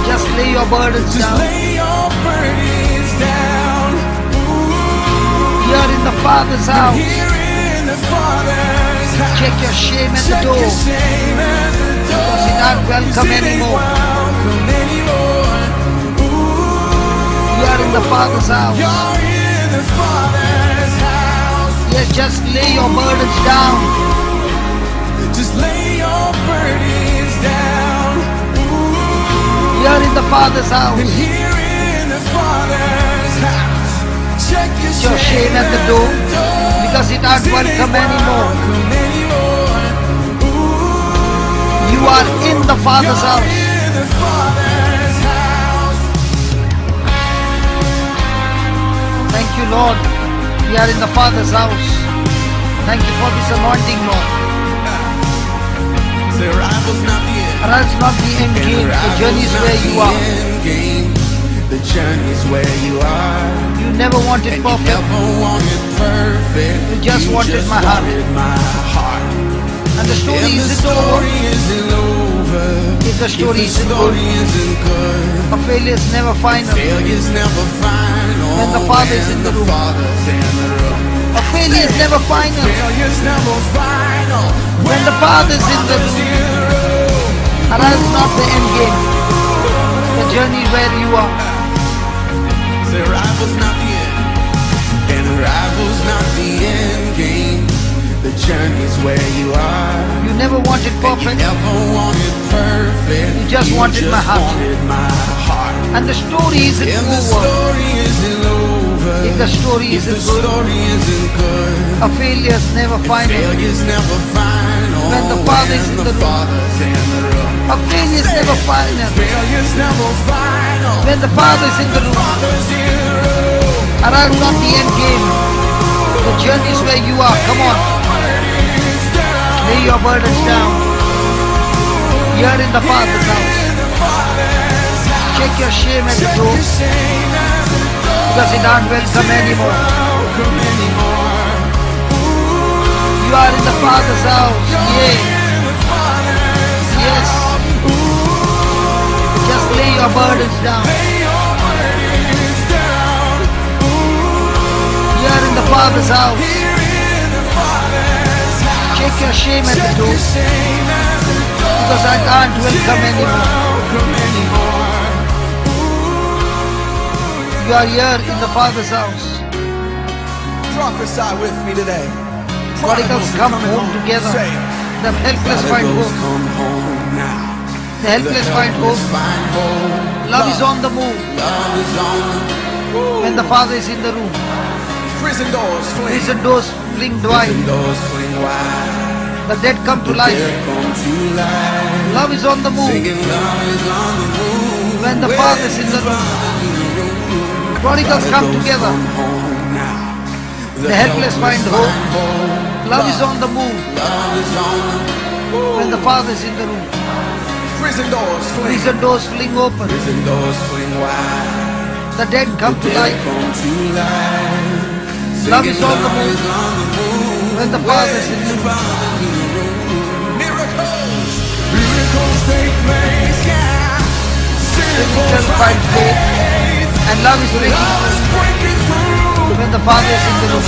Just lay your burdens Just down. lay your burdens down. Here in the Father's house, Here in the Father's house. check your shame at the Check door. your shame at the door. Because you're not welcome It ain't anymore. welcome anymore. Here in the Father's house. You're in the Father's house. Yes, just lay your burdens down. Just lay your burdens down. Here in the Father's house. And here in the Father's house, check Your shame at the door. Because it aren't welcome anymore. You are in the Father's house. In the Father's house. Thank you, Lord. We are in the Father's house. Thank you for this anointing, Lord. The arrival's not the end. And that's not the end game. The journey is where you are. The journey's where you are. You never wanted And perfect. you never wanted perfect. You just wanted my heart. wanted my heart. And the story And the isn't over. story isn't over. If the story If the isn't story good. isn't good. A failure is never final. Failure's never final. When the Father's in the room. Father's in the room. A failure is never final. Failure's never final. When the Father's in the room. And that's not the end game. The journey where you are. The arrival's not the end. And arrival's not the end game. The journey's where you are. You never wanted You perfect. never wanted perfect. You just wanted my heart. wanted my heart. And the story isn't And the over. story isn't over. If the story If the isn't good. story isn't good. A failure is never final. Failure's never final. When the Father's in the room. Father's in the room. A failure is never final. Failure's never final. When the Father's in the room. Father's in the room. And that's not the end game. The journey is where you are. Come on. Lay your burdens down. Here in the Father's house. Check your shame at the door. Because it aren't welcome anymore. You are in the Father's house. Yeah. Yes. Just lay your burdens down. Here in the Father's house. Check your shame at the door. Because I can't welcome anymore. You are here in the Father's house. Prophesy with me today. Prodigals come home together. Say, The helpless find prodigals hope. come home now. The helpless find hope. Find hope. Love is on the move. Love is on the When the Father is in the room. prison doors fling. Prison doors fling wide. Prison doors fling wide. The dead come to life. There come to life. Love is on the move. Singing love is on the move. When the Father is in the room. Prodigals come together. Come home now. The helpless find hope. Love is on the move. Love is on the When the Father is in the room. prison doors fling. Prison doors fling open. Prison doors fling wide. The dead come to There life. come to life. Love is on the Love move. is on the move. When the Father is in the room. Miracles, miracles take place, yeah. Miracles find faith. And love is breaking through. Love is breaking through. When the Father is in the room,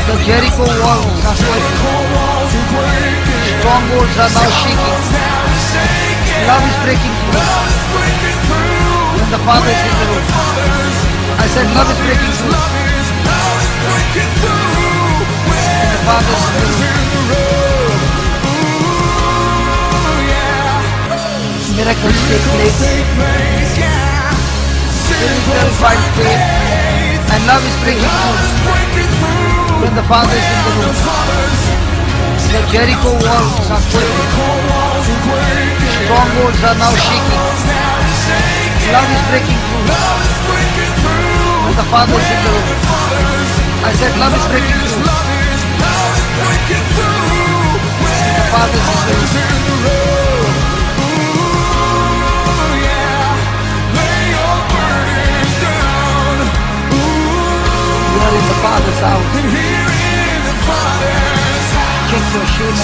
the Jericho walls are quaking. Strongholds are now shaking. Love is breaking through. When the Father is in the room, I said love is breaking through. When the Father is in the room, miracles take place. Spiritual find faith, and love is breaking through. When the Father is in the room, the Jericho walls are quaking. Strongholds are now shaking. Love is breaking through. When the Father is in the room, I said love is breaking through. When the Father is in the room, we are in the Father's house. Check your shame at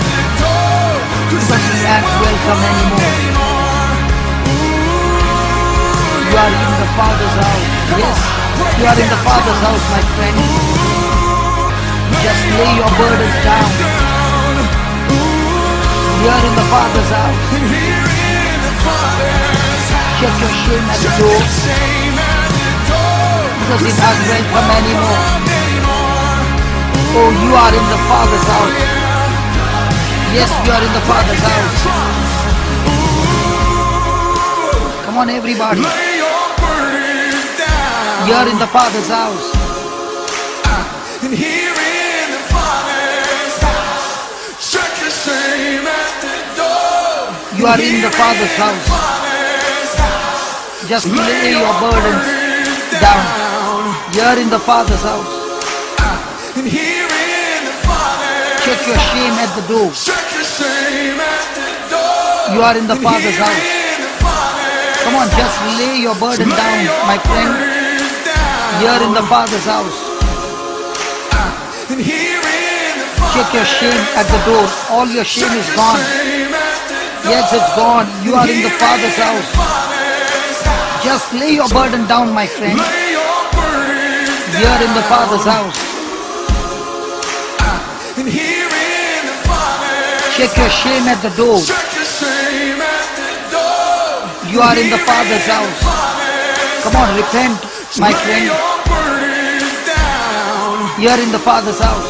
the door. Because we aren't welcome anymore. You are in the Father's house. Yes, you are in the Father's house, my friend. Just lay your burdens down. You are in the Father's house. Check your shame at the door. Because it has welcome anymore. Oh, you are in the Father's house. Yes, you are in the Father's house. Come on, everybody. You are in the Father's house. And here in the Father's house, check your shame at the door. You are in the Father's house. Just lay your burdens down. You are in the Father's house. And here in the Father's Check your shame at the door. check your shame at the door. You are in the Father's house. Come on, just lay your burden down, my friend. You are in the Father's house. And here in the Check your shame at the door. All your shame is gone. Yes, it's gone. You are in the Father's house. Just lay your burden down, my friend. You are in the Father's house. And here in the Father's Check your shame at the door. check your shame at the door. You are in the Father's house. Come on, repent, my friend. You are in the Father's house.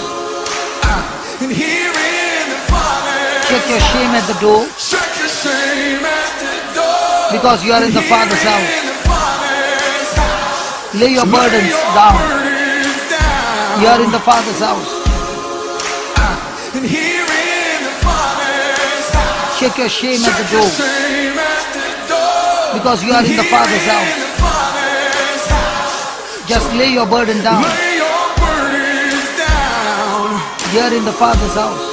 And here in the Father's Check your shame at the door. check your shame at the door. Because you are in the Father's house. In the Father's house, Lay your burdens down. burdens down. You are in the Father's house. And here in the Father's house, Check your shame at the check your door. shame at the door. Because you are in the Father's house. In the Father's house, Just lay your burden down. lay your burdens down. You are in the Father's house.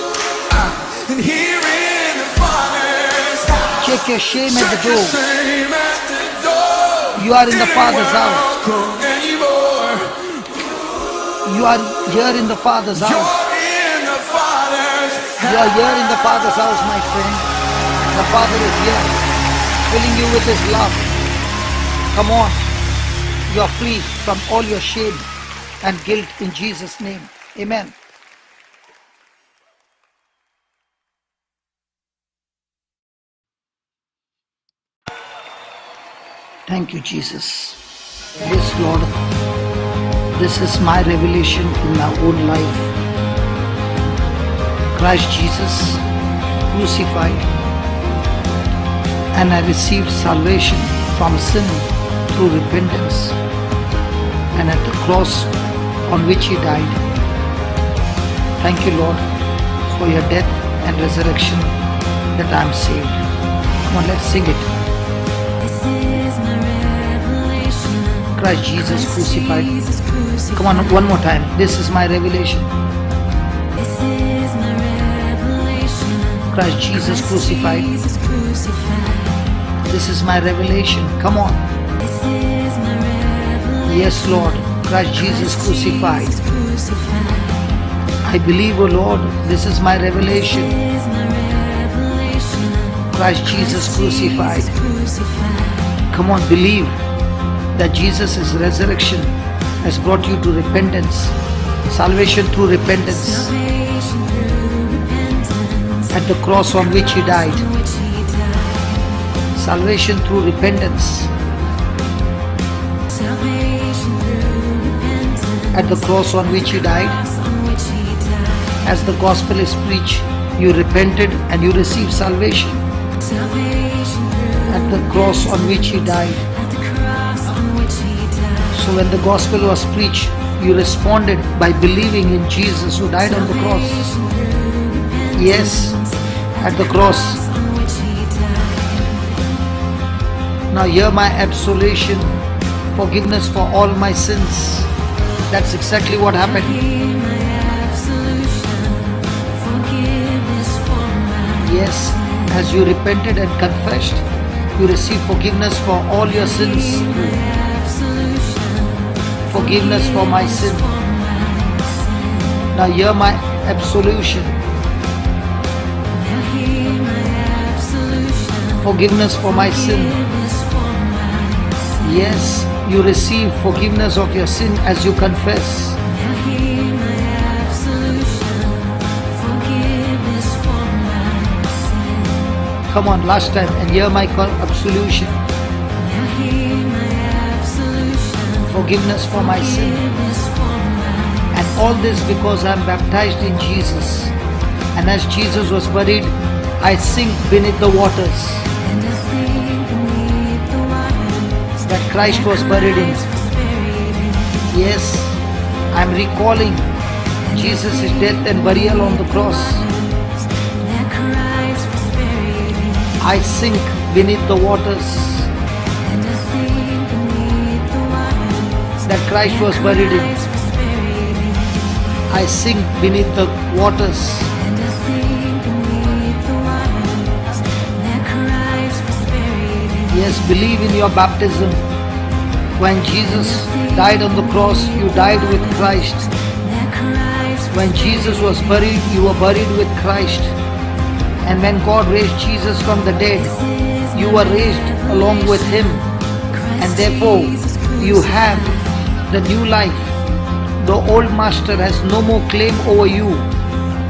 And here in the Father's house, Check your shame at the check your door. shame at the door. You are in the Father's house. Welcome anymore. You are here in the Father's house. You're in the Father's You are here in the Father's house, my friend. The Father is here, filling you with His love. Come on. You are free from all your shame and guilt in Jesus' name. Amen. Thank you, Jesus. Yes, Lord. This is my revelation in my own life. Christ Jesus crucified, and I received salvation from sin through repentance, and at the cross on which He died. Thank you, Lord, for your death and resurrection, that I am saved. Come on, let's sing it. Christ Jesus crucified. Come on, one more time. This is my revelation. Christ Jesus crucified. This is my revelation. Come on. Yes, Lord. Christ Jesus crucified. I believe, O Lord, this is my revelation. Christ Jesus crucified. Come on, believe that Jesus' resurrection has brought you to repentance, salvation through repentance. At the cross on which He died, salvation through repentance. At the cross on which He died, as the gospel is preached, you repented and you received salvation. At the cross on which He died. So when the gospel was preached, you responded by believing in Jesus who died on the cross. Yes, at the cross. Now hear my absolution, forgiveness for all my sins. That's exactly what happened. Yes, as you repented and confessed, you received forgiveness for all your sins. Forgiveness for my sin. Now hear my absolution. Forgiveness for my sin. Yes, you receive forgiveness of your sin as you confess. Come on, last time, and hear my absolution. Forgiveness for my sin. And all this because I am baptized in Jesus. And as Jesus was buried, I sink beneath the waters that Christ was buried in. Yes, I am recalling Jesus' death and burial on the cross. I sink beneath the waters that Christ was buried in. I sink beneath the waters. Yes, believe in your baptism. When Jesus died on the cross, you died with Christ. When Jesus was buried, you were buried with Christ. And when God raised Jesus from the dead, you were raised along with Him. And therefore, you have the new life. The old master has no more claim over you.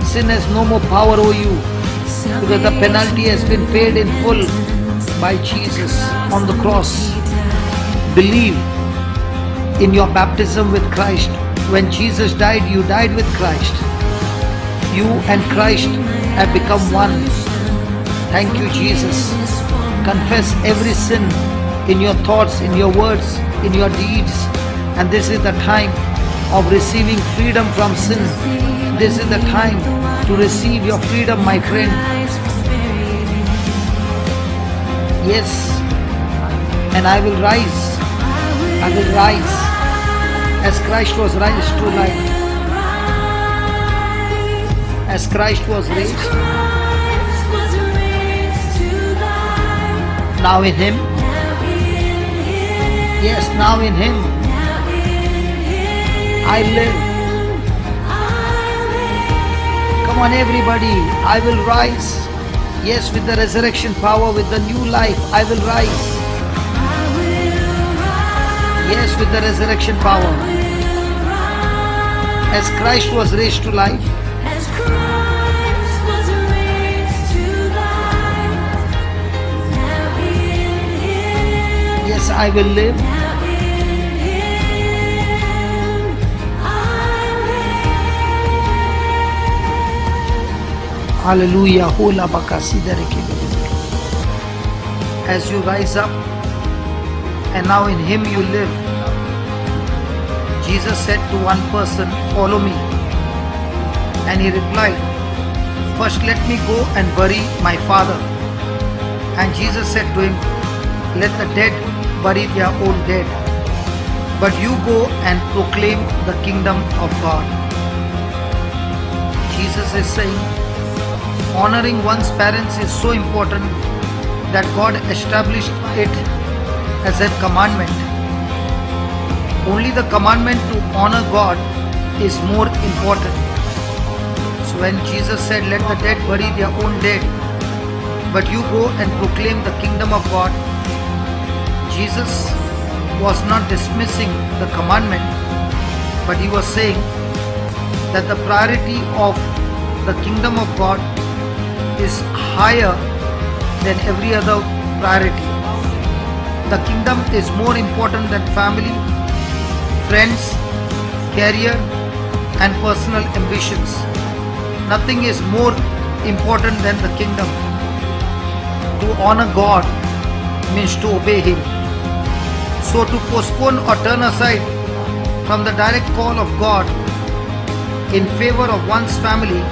Sin has no more power over you. Because the penalty has been paid in full by Jesus on the cross. Believe in your baptism with Christ. When Jesus died, you died with Christ. You and Christ have become one. Thank you, Jesus. Confess every sin in your thoughts, in your words, in your deeds. And this is the time of receiving freedom from sin. This is the time to receive your freedom, my friend. Yes, and I will rise. I will rise as Christ was raised to life. As Christ was raised. Now in Him. Yes, now in Him. I live. Come on everybody, I will rise. Yes, with the resurrection power, with the new life, I will rise. Yes, with the resurrection power. As Christ was raised to life. Yes, I will live. Hallelujah. As you rise up, and now in Him you live. Jesus said to one person, "Follow me." And he replied, "First let me go and bury my father." And Jesus said to him, "Let the dead bury their own dead, but you go and proclaim the kingdom of God." Jesus is saying, honoring one's parents is so important that God established it as a commandment. Only the commandment to honor God is more important. So when Jesus said, "Let the dead bury their own dead, but you go and proclaim the kingdom of God," Jesus was not dismissing the commandment, but he was saying that the priority of the kingdom of God is higher than every other priority. The kingdom is more important than family, friends, career, and personal ambitions. Nothing is more important than the kingdom. To honor God means to obey Him. So to postpone or turn aside from the direct call of God in favor of one's family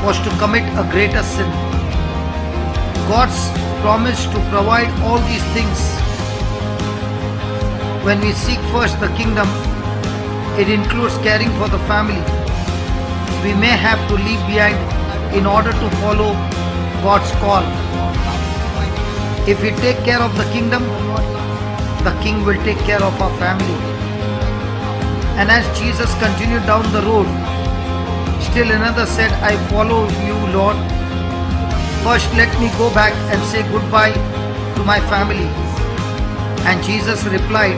was to commit a greater sin. God's promise to provide all these things. When we seek first the kingdom, it includes caring for the family. We may have to leave behind in order to follow God's call. If we take care of the kingdom, the King will take care of our family. And as Jesus continued down the road, still another said, I follow you, Lord. First let me go back and say goodbye to my family. And Jesus replied,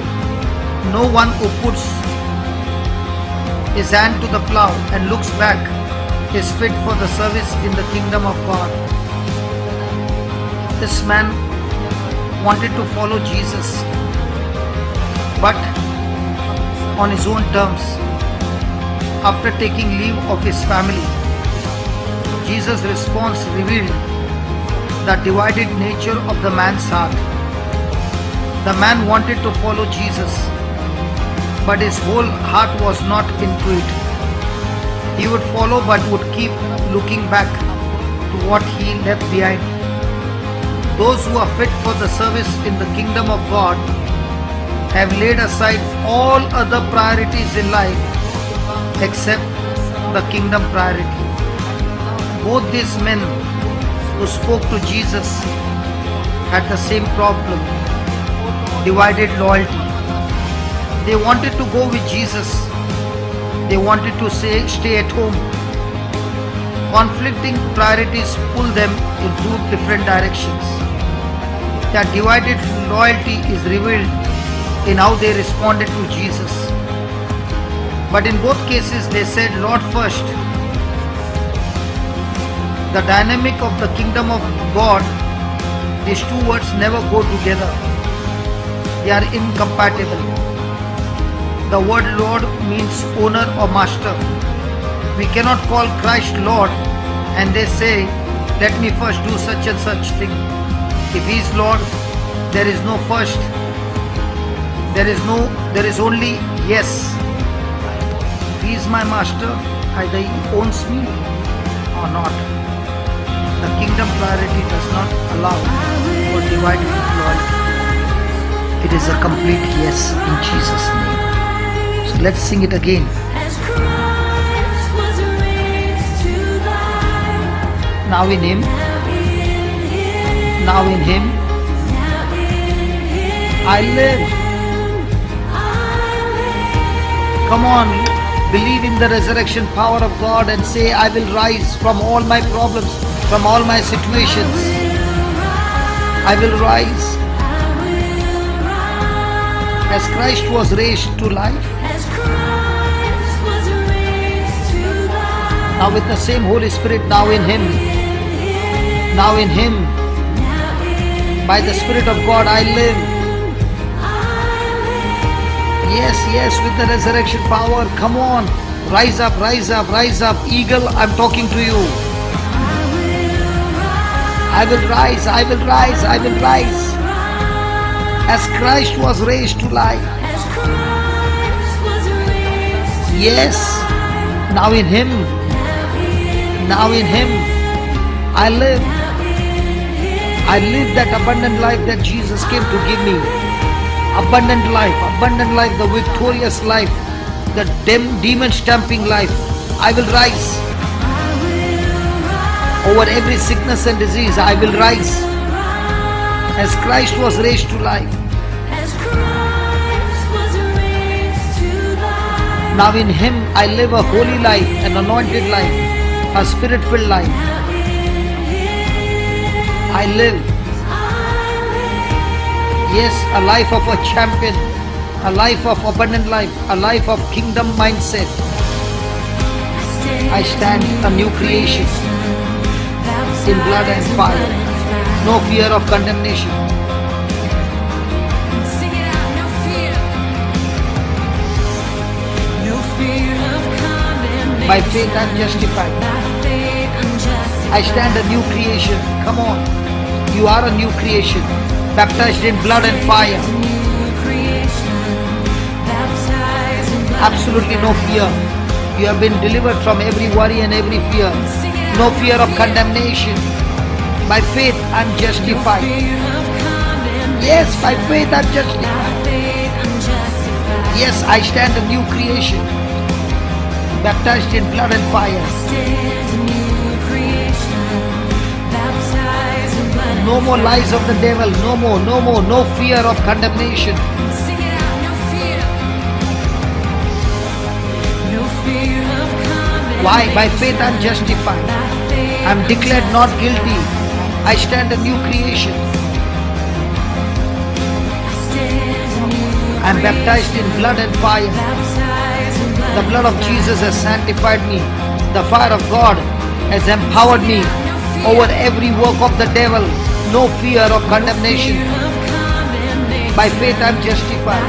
no one who puts his hand to the plow and looks back is fit for the service in the kingdom of God. This man wanted to follow Jesus, but on his own terms. After taking leave of his family, Jesus' response revealed the divided nature of the man's heart. The man wanted to follow Jesus, but his whole heart was not into it. He would follow but would keep looking back to what he left behind. Those who are fit for the service in the kingdom of God have laid aside all other priorities in life except the kingdom priority. Both these men who spoke to Jesus had the same problem: divided loyalty. They wanted to go with Jesus. They wanted to stay at home. Conflicting priorities pull them in two different directions. Their divided loyalty is revealed in how they responded to Jesus. But in both cases they said, Lord first. The dynamic of the kingdom of God, these two words never go together. They are incompatible. The word Lord means owner or master. We cannot call Christ Lord and they say, let me first do such and such thing. If He is Lord, there is no first. There is only yes. If He is my master, either He owns me or not. The kingdom priority does not allow for divided loyalty. It is a complete yes in Jesus' name. So let's sing it again. As Christ was raised to life, Now in Him, now in Him, I live. Come on, believe in the resurrection power of God and say, I will rise from all my problems, from all my situations. I will rise. As Christ was raised to life, now with the same Holy Spirit, now in Him, now in Him, by the Spirit of God I live. Yes, yes, with the resurrection power, come on, rise up, rise up, rise up. Eagle, I'm talking to you. I will rise, I will rise, I will rise. As Christ was raised to life. Yes, now in Him, now in Him, I live. I live that abundant life that Jesus came to give me. Abundant life, the victorious life, the demon stamping life. I will rise. Over every sickness and disease, I will rise. As Christ was raised to life. Now in Him, I live a holy life, an anointed life, a spirit-filled life. I live. Yes, a life of a champion, a life of abundant life, a life of kingdom mindset. I stand a new creation in blood and fire. No fear of condemnation. By faith I am justified. I stand a new creation. Come on. You are a new creation. Baptized in blood and fire. Absolutely no fear. You have been delivered from every worry and every fear. No fear of condemnation. By faith I am justified. Yes, by faith I am justified. Yes, I stand a new creation. Baptized in blood and fire. No more lies of the devil. No more, no fear of condemnation. Why? By faith I am justified. I am declared not guilty. I stand a new creation. I am baptized in blood and fire. The blood of Jesus has sanctified me. The fire of God has empowered me over every work of the devil. No fear of condemnation. By faith I am justified.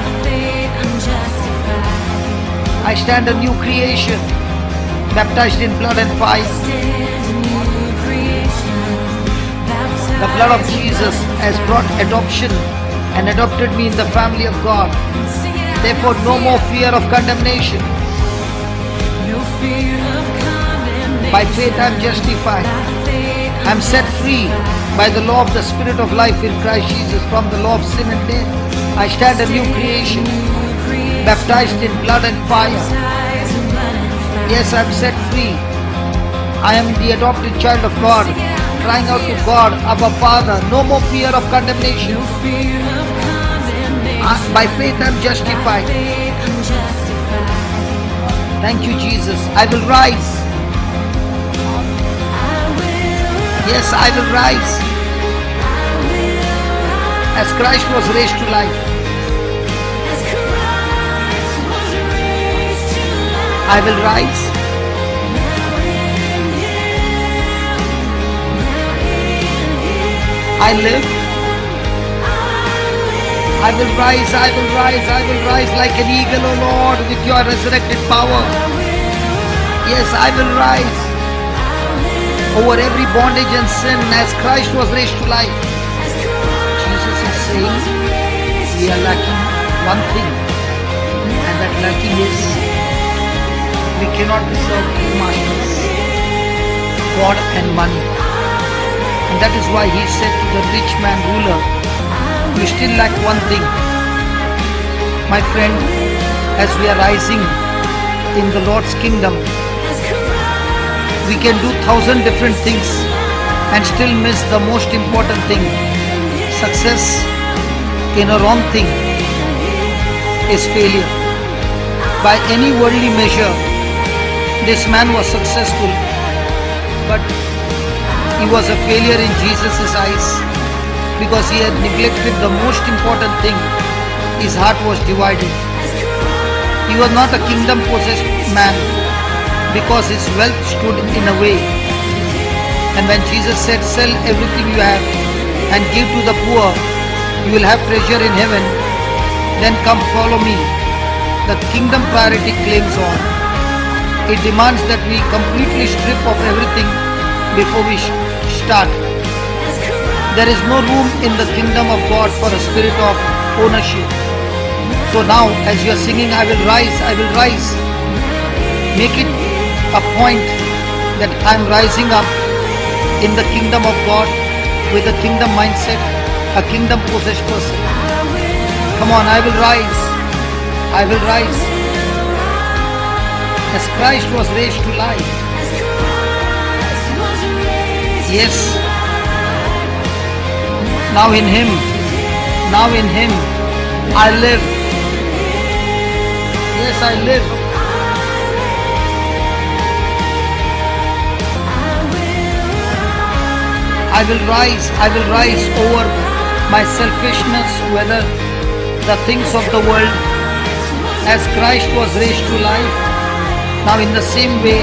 I stand a new creation, baptized in blood and fire. The blood of Jesus has brought adoption and adopted me in the family of God. Therefore, no more fear of condemnation. By faith I am justified. I am set free by the law of the Spirit of life in Christ Jesus from the law of sin and death. I stand a new creation, baptized in blood and fire. Yes, I am set free. I am the adopted child of God, crying out to God, Abba Father. No more fear of condemnation. By faith I am justified. Thank you, Jesus. I will rise. Yes, I will rise. As Christ was raised to life, I will rise. I live. I will rise, I will rise, I will rise like an eagle, O Lord, with your resurrected power. Yes, I will rise over every bondage and sin as Christ was raised to life. Jesus is saying we are lacking one thing, and that lacking is we cannot serve two masters, God and money. And that is why he said to the rich man ruler, you still lack one thing. My friend, as we are rising in the Lord's kingdom, we can do 1,000 different things and still miss the most important thing. Success in a wrong thing is failure. By any worldly measure, this man was successful, but he was a failure in Jesus' eyes because he had neglected the most important thing. His heart was divided. He was not a kingdom-possessed man because his wealth stood in a way. And when Jesus said, sell everything you have and give to the poor, you will have treasure in heaven, then come follow me. The kingdom priority claims on. It demands that we completely strip off everything before we start. There is no room in the kingdom of God for a spirit of ownership. So now as you are singing, I will rise, I will rise, make it a point that I am rising up in the kingdom of God with a kingdom mindset, a kingdom possessed person. Come on, I will rise, I will rise. As Christ was raised to life. Yes. Now in Him, I live. Yes, I live. I will rise over my selfishness, whether the things of the world, as Christ was raised to life. Now in the same way,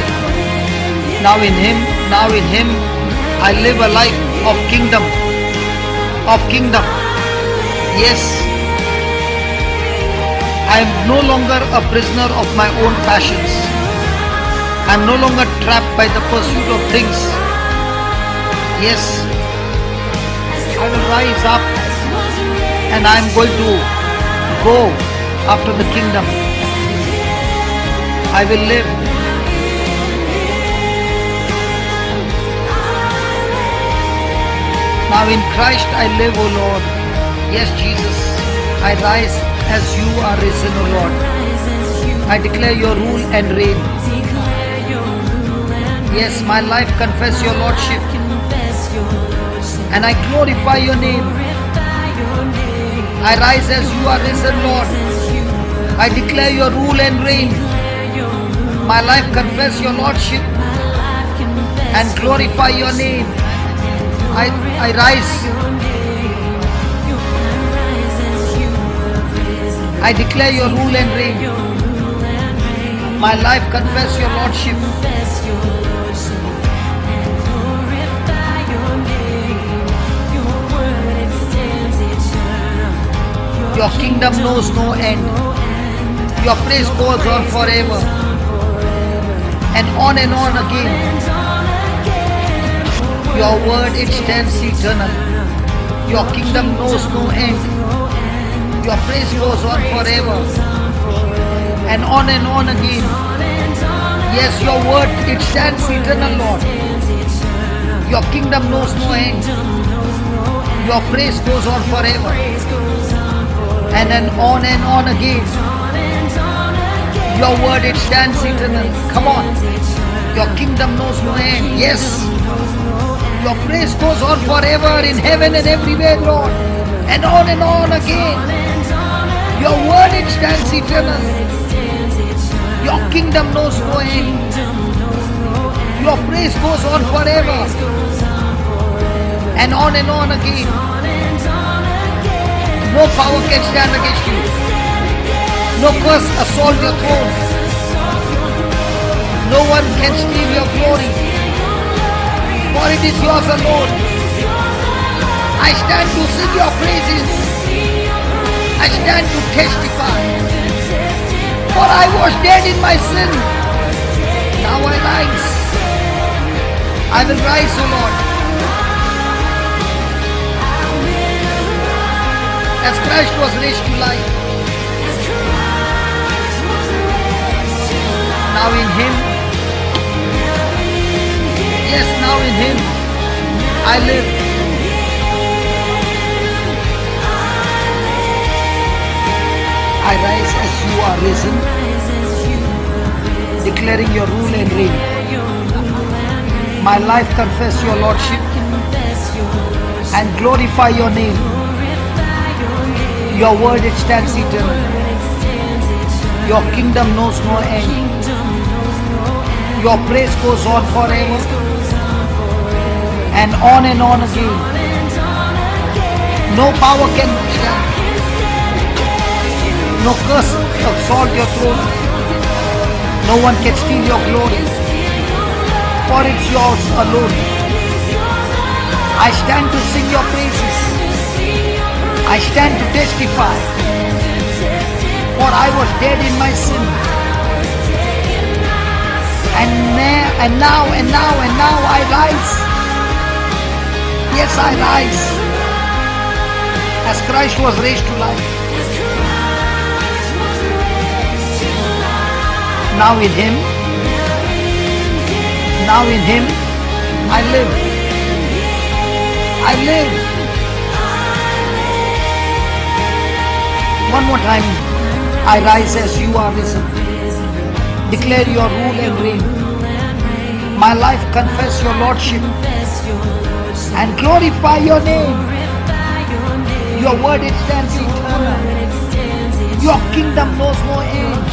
now in Him, I live a life of kingdom. Yes, I am no longer a prisoner of my own passions. I am no longer trapped by the pursuit of things. Yes, I will rise up and I am going to go after the kingdom. I will live. Now in Christ I live, O Lord. Yes, Jesus, I rise as you are risen, O Lord. I declare your rule and reign. Yes, my life confess your Lordship. And I glorify your name. I rise as you are risen, Lord. I declare your rule and reign. My life confess your Lordship and glorify your name. I rise. I declare your rule and reign. My life confess your Lordship. Your kingdom knows no end. Your praise goes on forever. And on again. Your word, it stands eternal. Your kingdom knows no end. Your praise goes on forever. And on again. Yes, your word, it stands eternal, Lord. Your kingdom knows no end. Your praise goes on forever. And then on again. Your word, it stands eternal. Come on. Your kingdom knows no end. Yes. Your praise goes on forever in heaven and everywhere, Lord. And on again. Your word, it stands eternal. Your kingdom knows no end. Your praise goes on forever. And on again. No power can stand against you. No curse assault your throne. No one can steal your glory. For it is yours alone. I stand to sing your praises. I stand to testify. For I was dead in my sin. Now I rise. I will rise, O Lord. As Christ was raised to life. Now in Him. Yes, now in Him I live. I rise as you are risen, declaring your rule and reign. My life confess your Lordship and glorify your name. Your word, it stands eternal. Your kingdom knows no end. Your praise goes on forever. And on again. No power can stand. No curse assault your throne. No one can steal your glory. For it's yours alone. I stand to sing your praises. I stand to testify. For I was dead in my sin. And now I rise. Yes, I rise. As Christ was raised to life. Now in Him, I live. I live. One more time. I rise as you are risen. Declare your rule and reign. My life confess your Lordship and glorify your name. Your word, it stands eternal. Your kingdom knows no end.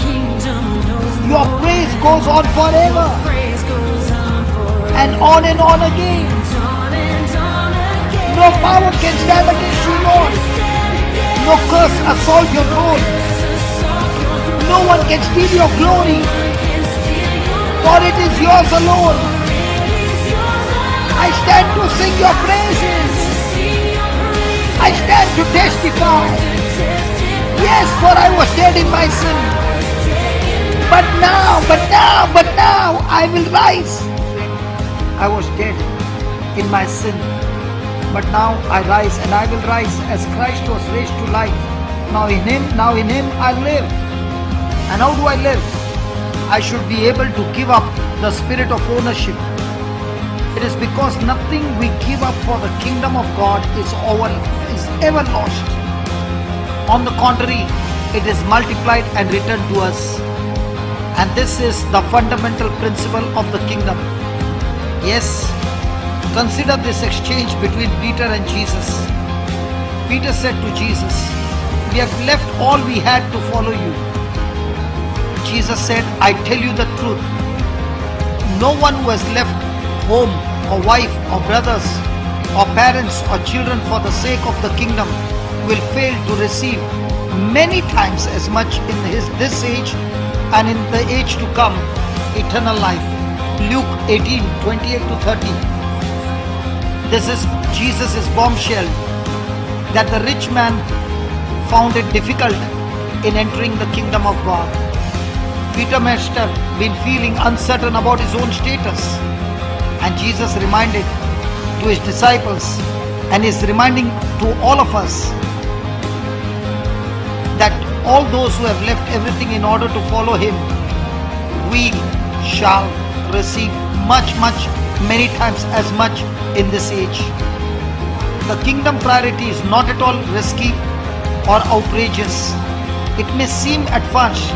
Your praise goes on forever. And on again. No No power can stand against you, Lord. No curse assault your throne. No one can steal your glory, for it is yours alone. I stand to sing your praises. I stand to testify. Yes, for I was dead in my sin. But now I will rise. I was dead in my sin. But now I rise, and I will rise as Christ was raised to life. Now in Him I live. And how do I live? I should be able to give up the spirit of ownership. It is because nothing we give up for the kingdom of God is ever lost. On the contrary, it is multiplied and returned to us. And this is the fundamental principle of the kingdom. Yes, consider this exchange between Peter and Jesus. Peter said to Jesus, "We have left all we had to follow you." Jesus said, "I tell you the truth. No one who has left home or wife or brothers or parents or children for the sake of the kingdom will fail to receive many times as much in this age and in the age to come eternal life." Luke 18:28-30. This is Jesus' bombshell that the rich man found it difficult in entering the kingdom of God. Peter must have been feeling uncertain about his own status, and Jesus reminded to his disciples and is reminding to all of us that all those who have left everything in order to follow Him, we shall receive much, many times as much in this age. The kingdom priority is not at all risky or outrageous. It may seem at first,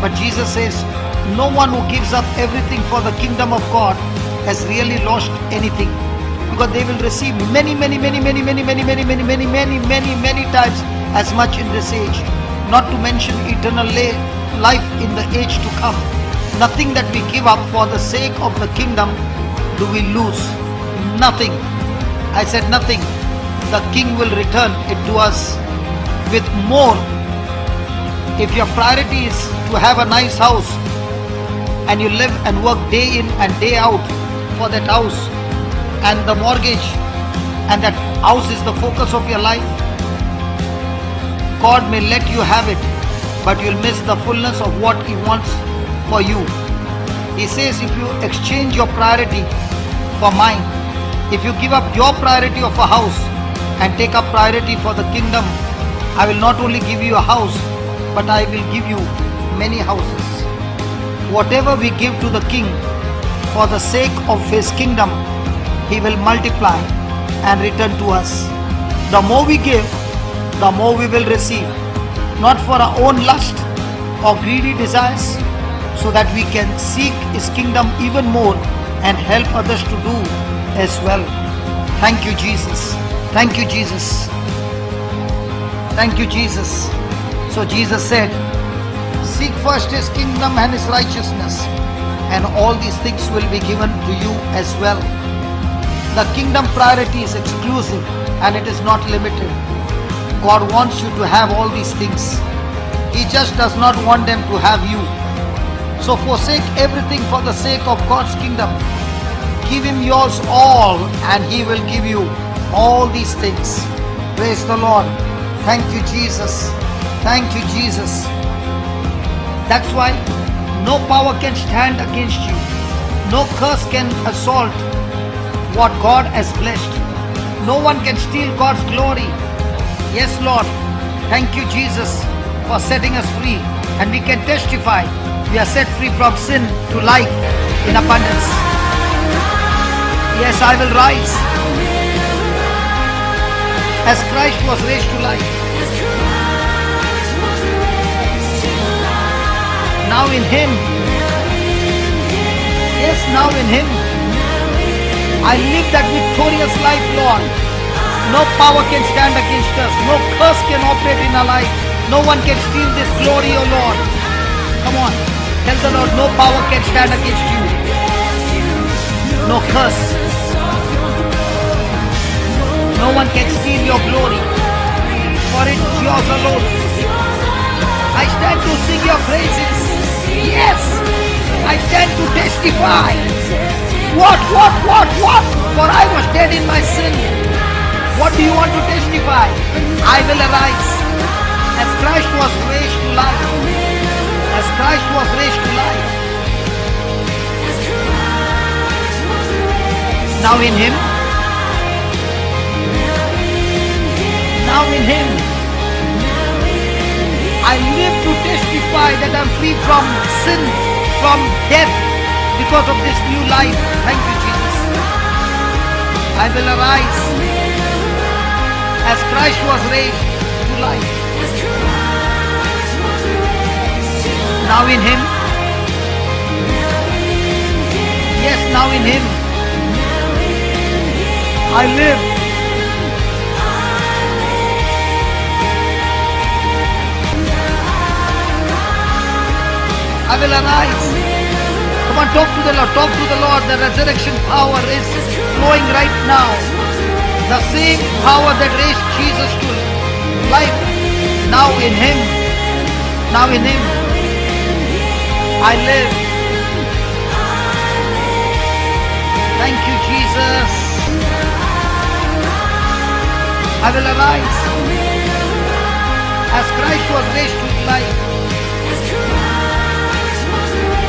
but Jesus says no one who gives up everything for the kingdom of God has really lost anything, because they will receive many times as much in this age, not to mention eternal life in the age to come. Nothing that we give up for the sake of the kingdom do we lose. Nothing. I said nothing. The King will return it to us with more. If your priority is to have a nice house and you live and work day in and day out for that house and the mortgage, and that house is the focus of your life, God may let you have it, but you'll miss the fullness of what He wants for you. He says, if you exchange your priority for mine, if you give up your priority of a house and take up priority for the kingdom, I will not only give you a house, but I will give you many houses. Whatever we give to the King for the sake of His kingdom, He will multiply and return to us. The more we give, the more we will receive, not for our own lust or greedy desires, so that we can seek His kingdom even more and help others to do as well. Thank you, Jesus. Thank you, Jesus. Thank you, Jesus. So Jesus said, "Seek first His kingdom and His righteousness, and all these things will be given to you as well." The kingdom priority is exclusive and it is not limited. God wants you to have all these things. He just does not want them to have you. So forsake everything for the sake of God's kingdom. Give Him yours all, and He will give you all these things. Praise the Lord. Thank you, Jesus. Thank you, Jesus. That's why no power can stand against you. No curse can assault what God has blessed. No one can steal God's glory. Yes, Lord. Thank you, Jesus, for setting us free. And we can testify we are set free from sin to life in abundance. Yes, I will rise as Christ was raised to life. Now in Him, yes, now in Him, I live that victorious life, Lord. No power can stand against us. No curse can operate in our life. No one can steal this glory, O Lord. Come on, tell the Lord, no power can stand against you. No curse. No one can steal your glory, for it is yours alone. I stand to sing your praises. Yes, I stand to testify. What? For I was dead in my sin. What do you want to testify? I will arise. As Christ was raised to life. As Christ was raised to life. Now in Him. Now in Him. I live to testify that I'm free from sin, from death, because of this new life. Thank you, Jesus. I will arise as Christ was raised to life. Now in Him. Yes, now in Him. I live. I will arise. Come on, talk to the Lord. Talk to the Lord. The resurrection power is flowing right now. The same power that raised Jesus to life. Now in Him. Now in Him. I live. Thank you, Jesus. I will arise. As Christ was raised to life.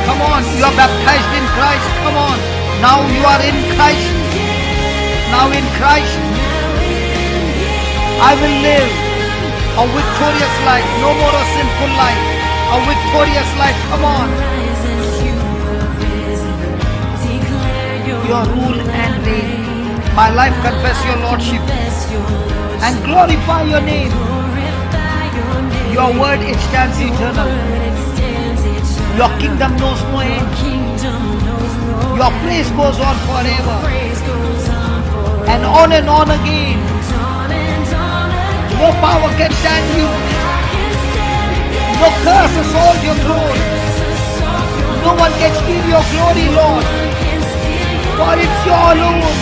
Come on, you are baptized in Christ. Come on. Now you are in Christ. Now in Christ. I will live a victorious life. No more a sinful life. A victorious life. Come on. Your rule and reign. My life confess your Lordship and glorify your name. Your word, it stands eternal. Your kingdom knows no end. Your praise goes on forever. And on again. No power can stand you. No curse assault your throne. No one can steal your glory, Lord. For it's your alone.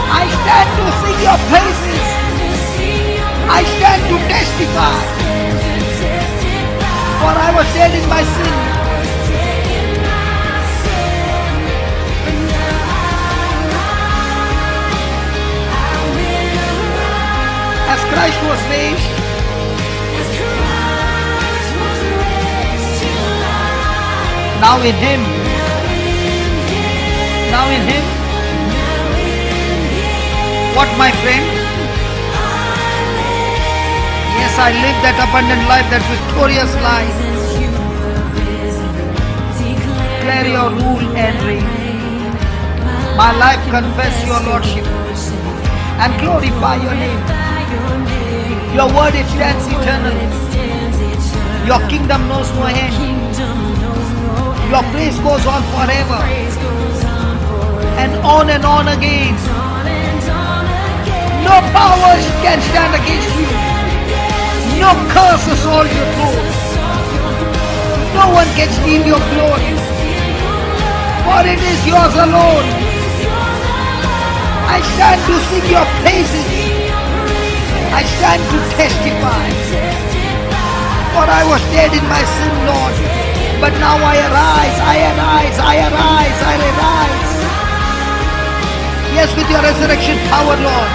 I stand to sing your praises. I stand to testify. For I was dead in my sin. As Christ was raised, now in Him. Now in Him. What, my friend? Yes, I live that abundant life, that victorious life. Declare your rule and reign. My life confess your Lordship and glorify your name. Your word, it stands eternal. Your kingdom knows no end. Your praise goes on forever. And on again. No powers can stand against you. No curse assault your throne. No one can steal your glory. For it is yours alone. I stand to sing your praises. I stand to testify. For I was dead in my sin, Lord. But now I arise. Yes, with your resurrection power, Lord.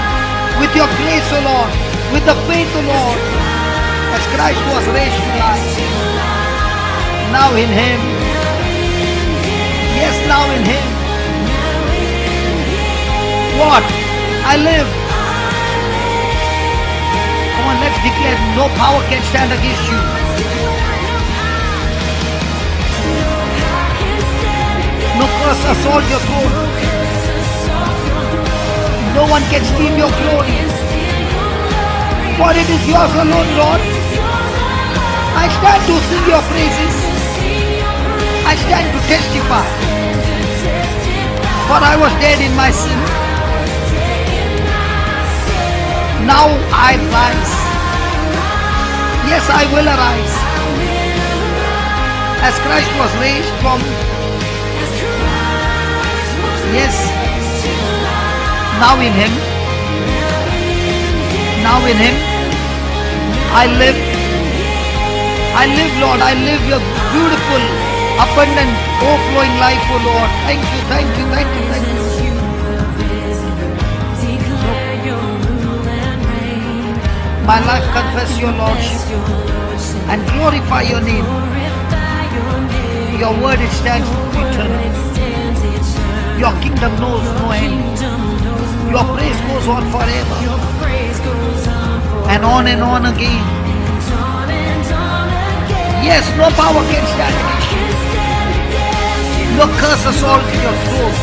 With your grace, O Lord. With the faith, O Lord. As Christ was raised to life. Now in Him. Yes, now in Him. What? I live. Come on, let's declare no power can stand against you. No curse assault your throne. No one can steal your glory. For it is yours alone, Lord. I stand to sing your praises. I stand to testify. For I was dead in my sin. Now I rise. Yes, I will arise. As Christ was raised from... Yes. Now in Him. Now in Him, I live. I live, Lord. I live your beautiful, abundant, overflowing life, oh Lord. Thank you, thank you, thank you, thank you. My life confess your Lordship and glorify your name. Your word it stands eternal. Your kingdom knows no end. Your praise goes on forever. And on again. Yes, no power can stand against you. No curse assault your throne.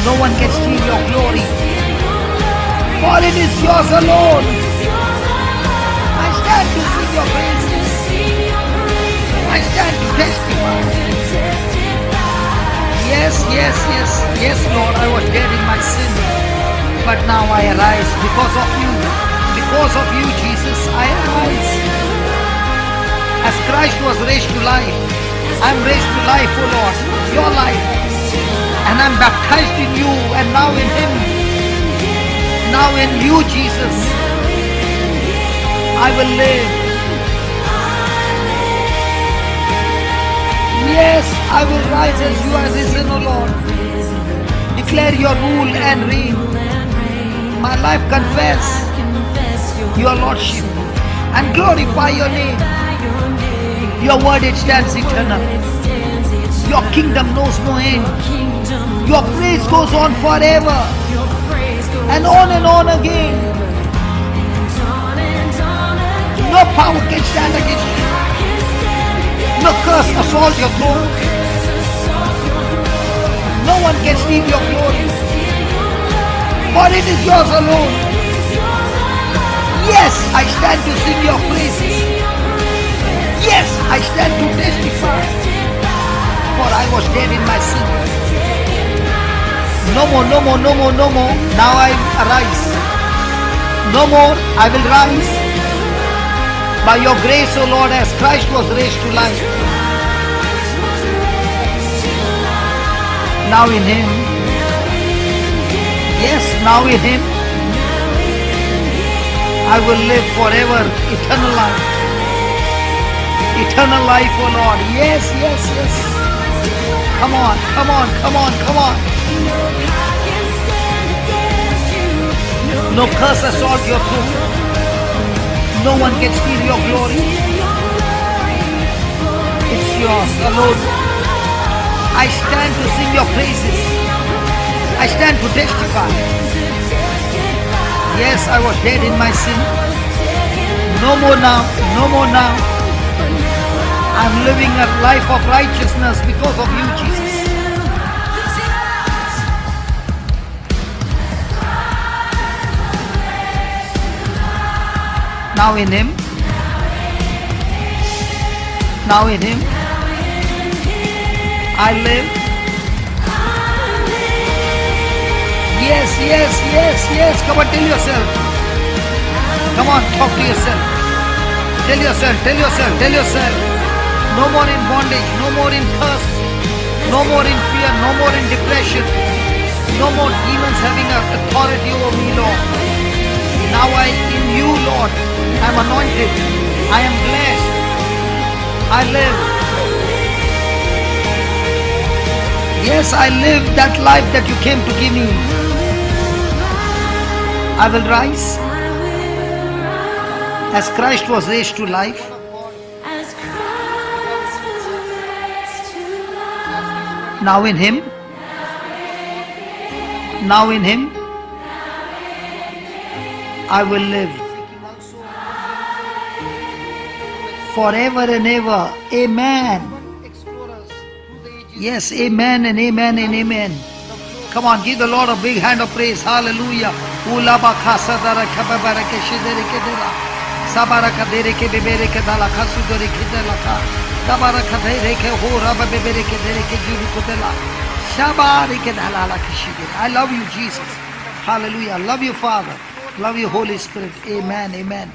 No one can steal your glory. For it is yours alone. I stand to sing your praises. I stand to testify. Yes, Lord, I was dead in my sin. But now I arise because of you. Because of you, Jesus, I arise. As Christ was raised to life, I am raised to life, O Lord, your life. And I am baptized in you and now in Him. Now in you, Jesus, I will live. Yes, I will rise as you are risen, O Lord. Declare your rule and reign. My life confess your Lordship and glorify your name. Your word it stands eternal. Your kingdom knows no end. Your praise goes on forever. And on again. No power can stand against you. No curse assault your throne. No one can steal your glory. For it is yours alone. Yes, I stand to sing your praises. Yes, I stand to testify. For I was dead in my sin. No more. Now I arise. No more, I will rise. By your grace, O Lord, as Christ was raised to life. Now in Him. Yes, now in Him. I will live forever, eternal life. Eternal life, O Lord. Yes. Come on. No curse assault your throne. No one can steal your glory. It's yours alone. I stand to sing your praises. I stand to testify. Yes, I was dead in my sin. No more now. I'm living a life of righteousness because of you, Jesus. Now in Him. I live. Yes. Come on, tell yourself. Come on, talk to yourself. Tell yourself. No more in bondage, no more in curse, no more in fear, no more in depression, no more demons having authority over me, Lord. Now in you, Lord, I am anointed, I am blessed, I live. Yes, I live that life that you came to give me. I will rise as Christ was raised to life. Now in Him, I will live forever and ever. Amen. Yes, amen and amen and amen. Come on, give the Lord a big hand of praise. Hallelujah. I love you, Jesus. Hallelujah. I love you, Father. Love you, Holy Spirit. Amen.